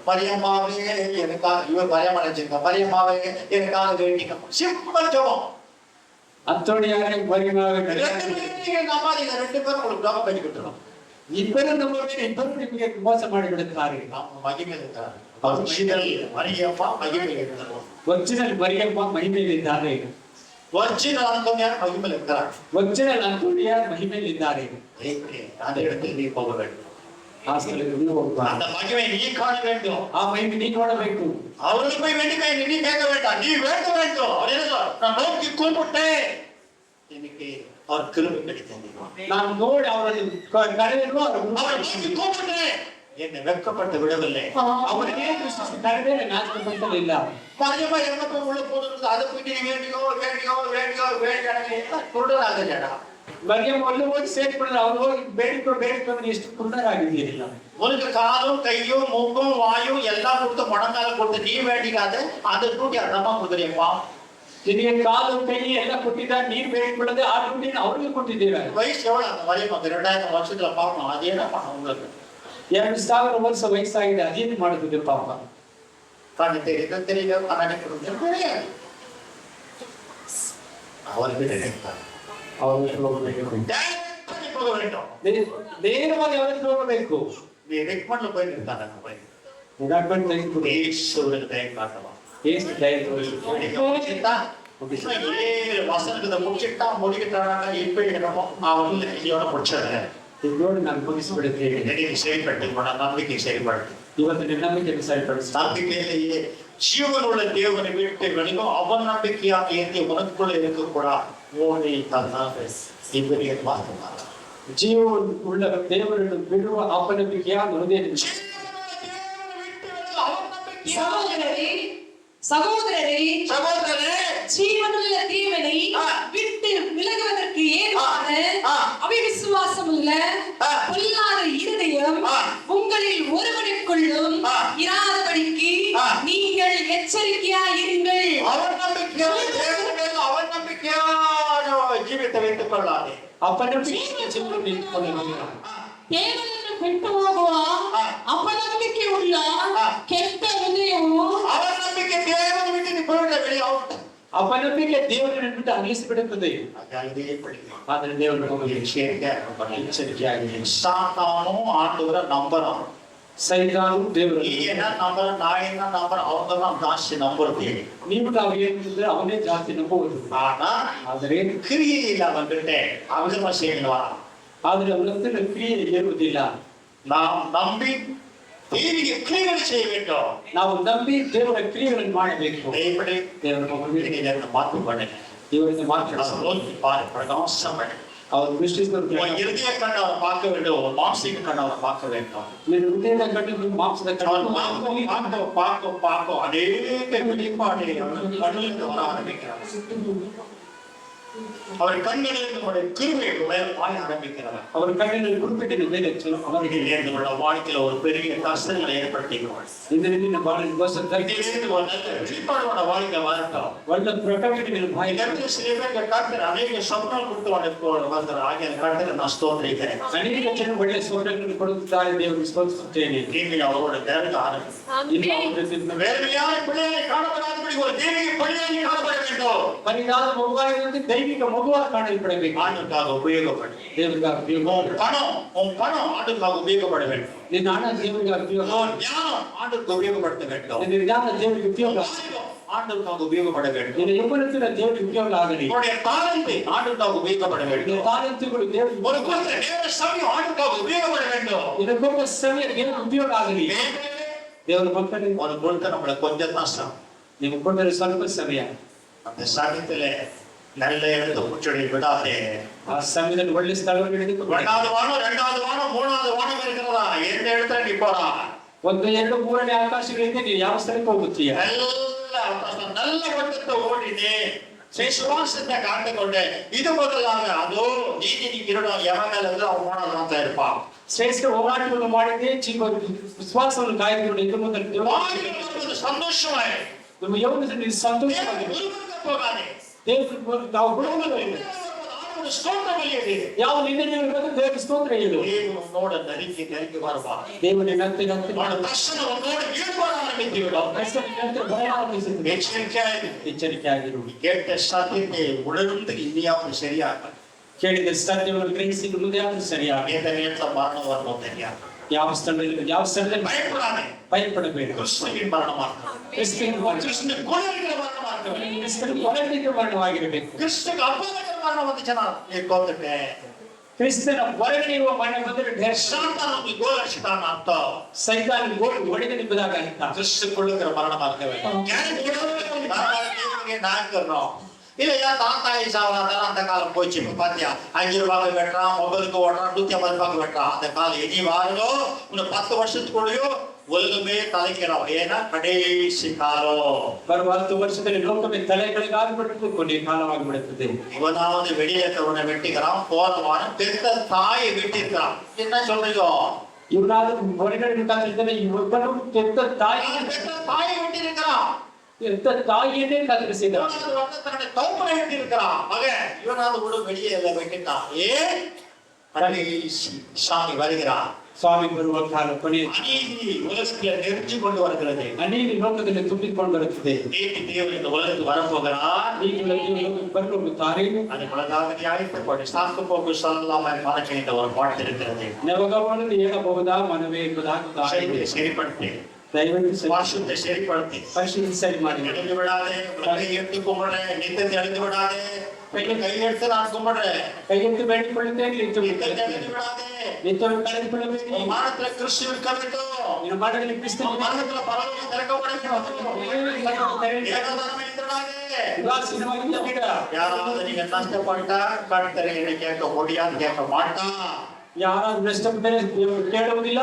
A: மரியம்மாவே எனக்காக, இவர் மரியம்மா நினைச்சிருக்கா, மரியம்மாவே எனக்காக வேண்டிக்கோ. சிம்பிள் ஜெபம்.
B: அந்தோனியாரே மரியம்மாவே
A: நம்பாதீங்க, 2 பேரும் உங்களுக்கு ஜெபம் பண்ணி கொடுத்துரும்.
B: ಇಬ್ಬರು ನಮ್ಮವರೇ ಇಬ್ಬರು ನಿಮಗೆ ಮೋಸ ಮಾಡಿ ಬಿಡುತ್ತಾರೆ.
A: மகிமையிலிருக்கிறார் மரியம்மா, மகிமையிலிருக்கிறார்.
B: ಒರಿಜಿನಲ್ ಮರಿಯಮ್ಮ ಮಹಿಮೆಯಲ್ಲಿದ್ದಾರೆ.
A: ஒரிஜினல் அந்தோனியார் மகிமையிலிருக்கிறார்.
B: ಒರಿಜಿನಲ್ அந்தோனியார் மகிமையிலிದ್ದಾರೆ.
A: அந்த இடத்தில் நீ போக வேண்டும்.
B: ಆ ಸ್ಥಳಕ್ಕೆ ನೀವು ಹೋಗಬೇಕು.
A: அந்த மகிமை நீ காண வேண்டும்.
B: ಆ ಮಹಿಮೆ ನೀ ನೋಡಬೇಕು.
A: அவருக்கு போய் வேண்டிக்கை நீ கேட்க வேண்டாம், நீ வேண்ட வேண்டும். அவர் என்ன சொல்றார்? நான் நோக்கி கூப்பிட்டேன், எனக்கு அவர் கிருபை கிடைத்தது.
B: ನಾನು ನೋಡಿ ಅವರನ್ನು ಕರೆದರು,
A: அவர் நோக்கி கூப்பிட்டேன், என்னை வெட்கப்பட்டு விடவில்லை.
B: ಅವರಿಗೆ ಕರೆದರೆ ನಾಚಿಕೊಳ್ಳಲಿಲ್ಲ.
A: மரியம்மா எங்க போய் உள்ள போறது, அதை போய் நீ வேண்டியோ வேண்டியோ வேண்டியோ வேண்டியோ குருடராக.
B: மரியம் ಒಳ್ಳೆ ಹೋಗಿ ಸೇರಿಕೊಂಡ್ರೆ ಅವ್ರು ಹೋಗಿ ಬೇಡಿಕೊಂಡು ಎಷ್ಟು ಕುರುಡರಾಗಿದ್ದೀರಿಲ್ಲ.
A: உனக்கு காதும் கையும் மூக்கும் வாயும் எல்லாம் கொடுத்து முடங்கால கொடுத்து நீ வேண்டிக்காத, அதை தூக்கி அடமா கொடுக்குறியப்பா.
B: ನಿನಗೆ ಕಾಲು ಕೈ ಎಲ್ಲ ಕೊಟ್ಟಿದ್ದಾರೆ, ನೀರು ಬೇಡಿಕೊಳ್ಳದೆ ಆ ದುಡ್ಡಿನ ಅವ್ರಿಗೆ ಕೊಟ್ಟಿದ್ದೀರಾ.
A: வயசு எவ்வளவு அந்த மரியம்மாக்கு? 2000 வருஷத்துல பார்க்கணும். அது என்ன பண்ண உங்களுக்கு?
B: 2000 ವರ್ಷ ವಯಸ್ಸಾಗಿದೆ, ಅದೇನು ಮಾಡುತ್ತಿದೆ ಪಾಪ.
A: கண்ணு தெரியுது தெரியல, கண்ணாடி தெரியாது. அவருக்கு நினைப்பார்
B: ಅವರಿಗೆ ಹೋಗಬೇಕು,
A: போக வேண்டும்.
B: ನೇರವಾಗಿ ಅವರಿಗೆ ಹೋಗಬೇಕು.
A: நீ ரெக்கமெண்ட்ல போய் நிற்காத, போய்
B: ನಿರಾಕರಣೆ ತೆಗೆದುಕೊಂಡು
A: இயேசுவுக்கு தயவு காட்டலாம்.
B: ಏಸು ದಯೆಯನ್ನು
A: வசனத்தை முடிச்சுட்டா முடிக்கிட்டாங்க. இப்ப என்னமோ அவன் இதோட முடிச்சது.
B: ನೋಡಿ ನಾನು ಮುಗಿಸಿಬಿಡುತ್ತೇನೆ.
A: செயல்பட்டு நம்பிக்கை செயல்பட்டு
B: ಇವತ್ತು ನಿನ್ನ ನಂಬಿಕೆಯನ್ನು ಸರಿಪಡಿಸಿ.
A: நம்பிக்கையிலேயே ஜீவன் உள்ள தேவனை வீட்டை வெளியும் அவன் நம்பிக்கையாக ஏந்தி உனக்குள்ள இருக்கக்கூடாது. ஓனை தந்தான் இவரையை பார்த்துனார்.
B: ಜೀವ ಉಳ್ಳ ದೇವರನ್ನು ಬಿಡುವ ಅಪನಂಬಿಕೆಯಾದ ಹೃದಯದಲ್ಲಿ
C: சகோதரரே ஜீவனுள்ள தேவனை விட்டு விலகுவதற்கு ஏதுவான அவிசுவாசம் உள்ள பொல்லாத இருதயம் உங்களில் ஒருவனுக்குள்ளும் இராதபடிக்கு நீங்கள் எச்சரிக்கையாயிருங்கள்.
A: அவநம்பிக்கையான ஜீவித்தை வைத்துக் கொள்ளாதே.
B: ಅಪನಂಬಿಕೆಯ ಜೀವನ ನಿಂತುಕೊಳ್ಳಬೇಕು.
C: தேவனನ್ನು ಬಿಟ್ಟು ಹೋಗುವ ಅಪನಂಬಿಕೆ ಉಳ್ಳ ಕೆಟ್ಟ ಹೃದಯವು
A: அவநம்பிக்கை தேவனை விட்டு நீ போய்விட வெளியாகும்.
B: ಅಪನಂಬಿಕೆ ದೇವರನ್ನು ಬಿಟ್ಟು ಅನಿಸಿಬಿಡುತ್ತದೆ. ಆದರೆ ದೇವರು ಎಚ್ಚರಿಕೆಯಾಗಿ
A: சாத்தானும் ஆண்டவரை நம்புறான்.
B: ಸೈತಾನು ದೇವರು
A: நீ என்ன நம்புற, நான் என்ன நம்புற, அவங்க தான் ஜாஸ்தி நம்புறது.
B: ನೀವು ನಾವು ಏನಿದ್ರೆ ಅವನೇ ಜಾಸ್ತಿ ನಂಬುವುದು.
A: ஆனா
B: ಆದರೆ
A: கிரியையில் அவன்கிட்ட அவசரமா செய்யலாம்.
B: ಆದರೆ ಅವನ ಕ್ರಿಯೆ ಇರುವುದಿಲ್ಲ.
A: நாம் நம்பி தேவிக்கு கிரியைகள் செய்ய வேண்டும்.
B: ನಾವು ನಂಬಿ ದೇವರ ಕ್ರಿಯೆಗಳನ್ನು ಮಾಡಬೇಕು.
A: எப்படி
B: ದೇವರ ಮಗನಿಗೆ
A: மாற்றம் பண்ணுங்க.
B: ಇವರಿಂದ ಮಾತ್ರ
A: நோக்கி பாரு, பிரகாசம் பண்ணு.
B: அவர் ದೃಷ್ಟಿಸಿದ
A: உன் இருதய கண்ணை அவர் பார்க்க வேண்டும், உன் மாம்சீக கண்ணை அவர் பார்க்க வேண்டும்.
B: ನೀನು ಹೃದಯದ ಕಣ್ಣು, ನಿಮ್ಮ ಮಾಂಸದ
A: அவன்
B: ಕಣ್ಣು
A: பார்க்கும் அநேக வெளிப்பாடு கண்ணிலிருந்து வர ஆரம்பிக்கிறார். அவர் கண்களிலிருந்து கிருபை பாய ஆரம்பிக்கிறார்.
B: அவர் கண்ணிನಲ್ಲಿ குறிப்பிட்ட ಮೇಲೆ அவರಿಗೆ
A: உள்ள வாழ்க்கையில ஒரு பெரிய கஷ்டங்களை ஏற்படுத்திக்கிறார்.
B: ಇದರಿಂದ ಬಹಳ
A: இதிலிருந்து ஒரு நல்ல வெளிப்பாடோட வாழ்க்கை வரட்டும்.
B: ಒಳ್ಳೆ ಪ್ರಕಟಣೆ ಬಾಯಿ
A: சில பேருக்கு கர்த்தர் அநேக சொப்னம் கொடுத்து வந்தார். ஆகிய கர்த்தரை நான் ஸ்தோத்திரிக்கிறேன்.
B: ಅನೇಕ ಜನ ಒಳ್ಳೆ ಸ್ವಪ್ನಗಳನ್ನು ಕೊಡುತ್ತಾರೆ, ದೇವರಿಗೆ ಸ್ತೋತ್ರಿಸುತ್ತೇನೆ.
A: நீங்கள் அவரோட தேவ ஆரம்பிக்கும் வேறுமையான பிள்ளையை காணப்படாதபடி ஒரு தெய்வீக பிள்ளையை காணப்பட வேண்டும்.
B: ಪರಿಣಾಮ ಮಗುವಾಗಿருந்து ದೈವಿಕ ಮಗುವಾಗಿ ಕಾಣಲ್ಪಡಬೇಕು.
A: ஆண்டுக்காக உபயோகப்படும்.
B: ದೇವರಿಗಾಗಿ
A: உன் பணம் ஆண்டுக்காக உபயோகப்பட வேண்டும்.
B: ನಿನ್ನ ಹಣ ದೇವರಿಗೆ ಉಪಯೋಗ,
A: ஞானம் ஆண்டுக்கு உபயோகப்படுத்த வேண்டும்.
B: ನಿನ್ನ ಜ್ಞಾನ ದೇವರಿಗೆ ಉಪಯೋಗ,
A: ஆண்டுக்காக உபயோகப்பட வேண்டும்.
B: ನಿನ್ನ ಯೌವನத்திನ ದೇವರಿಗೆ ಉಪಯೋಗ ಆಗಲಿ.
A: உன்னுடைய தாளந்தை ஆண்டுக்காக உபயோகப்பட
B: ನಿನ್ನ
A: வேண்டும்.
B: ತಾಲಂತುಗಳು ದೇವರಿಗೆ
A: ஒரு கொடுத்த நேர சமயம் ஆண்டுக்காக உபயோகப்பட வேண்டும்.
B: ನಿನ್ನ ಕೊಟ್ಟ ಸಮಯ ದೇವರಿಗೆ ಉಪಯೋಗ ಆಗಲಿ. ದೇವರ ಮಕ್ಕಳೇ,
A: ஒரு கொடுத்த நம்மள கொஞ்சம் தான் சமயம்.
B: ನೀವು ಕೊಟ್ಟರೆ ಸ್ವಲ್ಪ ಸಮಯ.
A: அந்த சமயத்துல நல்ல இடத்த முச்சடி விடாதே.
B: ಆ ಸಮಯದಲ್ಲಿ ಒಳ್ಳೆ ಸ್ಥಳಗಳಿಗೆ
A: ஒன்னாவது வானம், 2வது வானம், 3வது வானம் இருக்கிறதா? எந்த இடத்துல நீ போறா?
B: 1, 2, 3ನೇ ಆಕಾಶಗಳಿಂದ ನೀವು ಯಾವ ಸ್ಥಳಕ್ಕೆ ಹೋಗುತ್ತೀಯ?
A: நல்ல அவகாசம், நல்ல ஓட்டத்தை ஓடினே. விசுவாசத்தை காட்டுக்கொண்டு இது முதலாக அதோ நீதி கிரீடம் எவன் மேல இருந்து அவன் போனதான் தான் இருப்பான்.
B: ಶ್ರೇಷ್ಠ ಹೋರಾಟವನ್ನು ಮಾಡಿದ್ದೇ ಜೀವ ವಿಶ್ವಾಸವನ್ನು ಕಾಯ್ದುಕೊಂಡು ಇನ್ನು ಮುಂದೆ
A: வாழ்கிறது சந்தோஷமாய்
B: ನಿಮ್ಮ ಯೌವನದಲ್ಲಿ ಸಂತೋಷವಾಗಿ
A: போகாதே.
B: ದೇವರು ನಾವು ಗುಣವನ್ನು
A: ಸ್ತೋತ್ರ ಬಲಿಯಿಡಿ.
B: ಯಾವ ನಿಂದನೆ ದೇವರ ಸ್ತೋತ್ರ ಹೇಳು.
A: ದೇವನೋಡ ನರಿಕೆ ಬರಬಾ.
B: ದೇವರ ನಂತೆ
A: ಅವನ ದರ್ಶನ ಒಂದೋಡ ಏಳುವಾರ ಆರಂಭಿಸಿಬಿಡು.
B: ಎಚ್ಚರಿಕೆಯಾಗಿರು.
A: கேட்ட சத்தியத்தை உணர்ந்து இந்தியாவுக்கு சரியாக
B: ಕೇಳಿದ ಸತ್ಯವನ್ನು ಗ್ರಹಿಸಿ ಮುಂದೆ ಆದರೂ ಸರಿಯಾಗಿ
A: எந்த நேரத்தில் மரணம் வரணும் தெரியாது.
B: ಯಾವ ಸ್ಥಳದಲ್ಲಿ
A: பயப்படாதே.
B: ಭಯಪಡಬೇಡ.
A: கிறிஸ்துவின் மரணமாக கிறிஸ்து கொலைகிற மரணமாக
B: ಕ್ರಿಸ್ತನ ಹೊರಗಿನ ಮರಣವಾಗಿರಬೇಕು.
A: கிறிஸ்துக்கு அப்போதைக்கு மரணம் வந்துச்சுன்னா நீ தோத்துட்டே.
B: ಕ್ರಿಸ್ತನ ಹೊರಗಡೆ ಇರುವ ಮರಣ ಬಂದರೆ
A: சாத்தானுக்கு கோல் அடிச்சுட்டான் அர்த்தம்.
B: ಸೈತಾನ್ ಗೋಳು ಹೊಡೆದ ನಿಂಬುದಾಗ ಅಂತ.
A: கிறிஸ்துக்குள்ளுங்கிற மரணமாக நாங்கிறோம் இல்லையா. தாத்தாயி சாவலாம் அந்த காலம் போச்சு. இப்ப பாத்தியா 5 ரூபாய்க்கு வெட்டுறான், மொபைலுக்கு ஓடுறான், 150 ரூபாய்க்கு வெட்டுறான். அந்த காலம் இனி வாரதோ இன்னும் 10 வருஷத்துக்குள்ளேயோ உலகமே தலைக்கிறோம். ஏன்னா கடைசி காலம்.
B: ಬರುವ 10 ವರ್ಷದಲ್ಲಿ ಲೋಕವೇ ತಲೆಗಳಿಗಾಗ್ಬಿಟ್ಟು ಕೊನೆಯ ಕಾಲವಾಗಿಬಿಡುತ್ತದೆ.
A: இவனாவது வெளியேற்றவனை வெட்டிக்கிறான், போதவான பெத்த தாயை வெட்டிருக்கிறான். என்ன சொல்றீங்க?
B: ಇವನಾದ್ರೂ ಹೊರಗಡೆ ಇರ್ತಾನೆ ಇವನು ತೆತ್ತ ತಾಯಿ
A: தாயை வெட்டிருக்கிறான்.
B: ತೆತ್ತ ತಾಯಿಯನ್ನೇ ಕತ್ತರಿಸಿದ.
A: தன்னுடைய தகப்பனை வெட்டிருக்கிறான். மகன் இவனாவது கூட வெளியே வெட்டிட்டான். ஏன்? கடைசி சாமி வருகிறான்.
B: ಸ್ವಾಮಿ ಬರುವ ಕಾಲ ಕೊನೆಯ
A: அநீதி உலகத்துல நெருஞ்சி கொண்டு வருகிறது.
B: ಅನೇಕ ಲೋಕದಲ್ಲಿ ತುಂಬಿಕೊಂಡು ಬರುತ್ತದೆ.
A: நீதி தேவன் இந்த உலகத்துக்கு வரப்போகிறார்.
B: ಬರುತ್ತಾರೆ.
A: அது உலகாக நியாயப்பட்டு சாக்கு போக்கு சொல்லலாம மனசு என்ற ஒரு பாட்டு இருக்கிறது.
B: ನವಗವನ್ನು ಹೇಳಬಹುದಾ ಮನವೇ ಎಂಬುದಾಗಿ
A: சரிப்படுத்தி
B: ದಯವಿಟ್ಟು
A: வாசத்தை சரிப்படுத்தி
B: ಪರಿಶೀಲಿಸಿ ಸರಿ ಮಾಡಿ.
A: எழுந்து விடாதே. உலகை எடுத்து கும்பிடுறேன், நித்தத்தை எழுந்து விடாதே. கை எடுத்து நான் கும்பிடுறேன்,
B: ಕೈಯೆತ್ತು ಬೇಡಿಕೊಳ್ಳುತ್ತೇನೆ.
A: நித்தத்தை எழுந்து விடாதே.
B: ನಿತ್ಯವನ್ನು ಕಳೆದುಕೊಳ್ಳಬೇಕು.
A: மானத்துல கிறிஸ்து இருக்க வேண்டும்.
B: ನಿನ್ನ ಮಾಡಲಿ ಕ್ರಿಸ್ತನ
A: மானத்துல பரலோகம் திறக்கப்பட வேண்டும். ஏகாதாரமே இருந்திடாதே.
B: ಉದಾಸೀನವಾಗಿದ್ದ ಬಿಡ.
A: யாராவது நீங்க நஷ்டப்பட்டா கர்த்தரை என்னை கேட்க முடியாது, கேட்க மாட்டான்.
B: ಯಾರಾದ್ರೂ ನಷ್ಟಪಟ್ಟರೆ ದೇವರು ಕೇಳುವುದಿಲ್ಲ.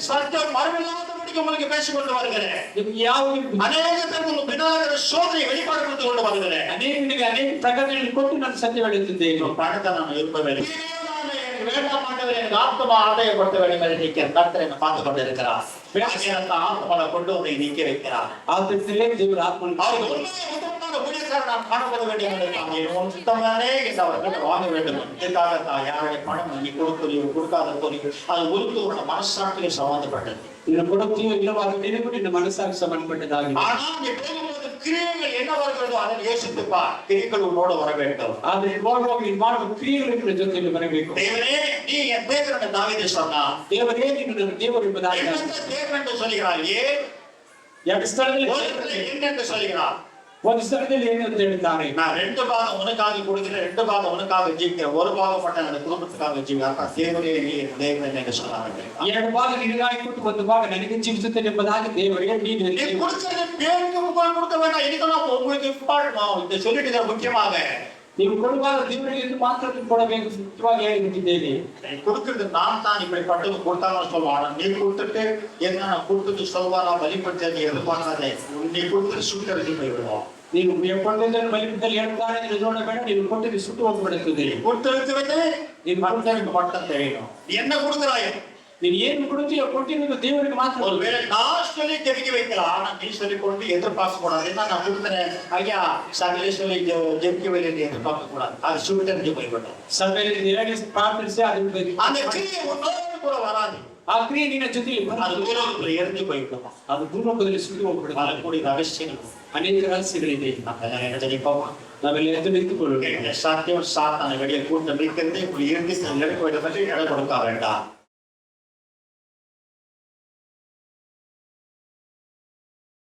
A: சத்தியம் மறுவில்லாதபடிக்கு உங்களுக்கு பேசிக்கொண்டு வருகிறேன்.
B: ನಿಮ್ಗೆ ಯಾವ
A: அநேக பேருக்கு பின்னால சோதனை வெளிப்பாடு கொடுத்து கொண்டு வருகிறேன்.
B: ಅನೇಕ ಪ್ರಕರಣಗಳನ್ನು ಕೊಟ್ಟು ನಾನು ಸತ್ಯ ಹೇಳುತ್ತಿದ್ದೇನೆ.
A: பணத்தை நான் விரும்பவில்லை. வேண்டாம் ஆண்டவரே, எனக்கு ஆத்மா ஆதாயப்படுத்த வேண்டும் என்று நிற்கிறேன். கர்த்தர் என்னை பார்த்து கொண்டு இருக்கிறார். அந்த ஆத்மாவை கொண்டு உன்னை நிற்க வைக்கிறார்.
B: ಆದ್ದರಿಂದಲೇ ದೇವರ ಆತ್ಮನು
A: அவருக்கு உண்மையான ஊழியக்காரர் நான் காணப்பட வேண்டும் என்று உன் சுத்தமானே என்று அவர்கிட்ட வாங்க வேண்டும். இதற்காக தான் யாருடைய பணம் நீ கொடுக்கிறீ கொடுக்காத போறீ அது ஒருத்தரோட மனசாட்சியை சம்பந்தப்பட்டது.
B: ನಿನ್ನ ಕೊಡುತ್ತೀಯೋ ಇಲ್ಲವಾದ ನಿನಗೂ ನಿನ್ನ ಮನಸ್ಸಾಗಿ ಸಂಬಂಧಪಟ್ಟದಾಗಿದೆ.
A: ஆனால் நீ போகும்போது கிரியைகள் என்ன வருகிறதோ அதை யோசித்துப்பா. கிரியைகள் உன்னோட வர வேண்டும்.
B: ಆದರೆ ಹೋಗುವಾಗ ನೀನು ಮಾಡುವ ಕ್ರಿಯೆಗಳ ಜೊತೆಯಲ್ಲಿ ಬರಬೇಕು.
A: தேவனே நீ என் தேவன் என்று தாவீது சொன்னான்.
B: ದೇವರೇ ನೀನು ನನ್ನ ದೇವರು ಎಂಬುದಾಗಿ
A: தேவன் என்று சொல்கிறார். ஏன்?
B: ಎರಡು ಸ್ಥಳದಲ್ಲಿ
A: என்று சொல்கிறார்.
B: ಒಂದು ಸ್ಥಳದಲ್ಲಿ ಏನು ಅಂತ ಹೇಳ್ತಾನೆ,
A: நான் 2 பாகம் உனக்காக கொடுக்கிறேன், 2 பாகம் உனக்காக ஜீவிக்கிறேன், 1 பாகம் மட்டும் என்னோட குடும்பத்துக்காக ஜீவிக்கிறேன். தேவனே நீ தேவன் என்று சொன்னார்கள்.
B: 2 ಭಾಗ ನಿನಗಾಗಿ ಕೊಟ್ಟು 1 ಭಾಗ ನನಗೆ ಜೀವಿಸುತ್ತೇನೆ ಎಂಬುದಾಗಿ ದೇವರೇ ನೀನು
A: கொடுக்கிறது பேருக்கு கொடுக்க வேண்டாம். இதுக்கு நான் உங்களுக்கு இம்பார்ட்டன்ட் இதை சொல்லிட்டு முக்கியமாக
B: ನೀವು ಕೊಡುವಾಗ ದೇವರಿಗೆ ಎಂದು ಮಾತ್ರ ಕೊಡಬೇಕು ಮುಖ್ಯವಾಗಿ ಹೇಳಿಬಿಟ್ಟಿದ್ದೇನೆ.
A: கொடுக்கிறது நான் தான் இப்படி பட்டு கொடுத்தாலும் சொல்லுவான். நீ கொடுத்துட்டு என்ன நான் கொடுத்துட்டு சொல்வாரா பலிப்படுத்த எதிர்பார்க்காதே. நீ கொடுத்துட்டு சுட்டறிஞ்சு போய்விடுவோம்.
B: ನೀನು ಕೊಂಡದನ್ನು ಬಲಿಪಿದ್ದಲ್ಲಿ ಹೇಳ್ತಾನೆ ನೀನು ನೋಡಬೇಡ, ನೀನು ಕೊಟ್ಟಿದ್ದು ಸುಟ್ಟು ಹೋಗ್ಬಿಡುತ್ತದೆ.
A: கொடுத்திருக்கிறது நீ மற்றவனுக்கு மட்டும் தெரியணும். என்ன கொடுக்கிறாய்?
B: ನೀನು ಏನು ಕೊಡುತ್ತೀಯೋ ಕೊಟ್ಟಿರೋದು ದೇವರಿಗೆ ಮಾತ್ರ.
A: ஒருவேளை நான் சொல்லி ஜெபிக்க வைக்கலாம், ஆனா நீ சொல்லி கொண்டு எதிர்பார்க்க கூடாது. என்ன நான் கொடுத்தேன் ஐயா சகலே சொல்லி ஜெபிக்கவில்லை என்று எதிர்பார்க்க கூடாது. அது சுட்டறிஞ்சு போய்விடும்.
B: ಸಭೆಯಲ್ಲಿ ನಿರಾಗಿ ಪ್ರಾರ್ಥಿಸಿ ಅದನ್ನು
A: அந்த கிரியை உன்னோடு கூட வராது.
B: ಆ ಕ್ರಿಯೆ ನಿನ್ನ ಜೊತೆಗೆ
A: அது பூலோகத்தில் எரிஞ்சு போய்விடும்.
B: ಅದು ಭೂಲೋಕದಲ್ಲಿ ಸುಟ್ಟು ಹೋಗ್ಬಿಡುತ್ತೆ.
A: அது கூடிய ரகசியங்கள்
B: ಅನೇಕ ರಹಸ್ಯಗಳಿದೆ. ನಾವೆಲ್ಲ ಎದ್ದು ನಿಂತುಕೊಳ್ಳೋಣ.
A: சாத்தியம் சாத்தான வெளியே கூட்டம் இருக்கிறது இப்படி இருந்து இடம் கொடுக்க வேண்டாம்.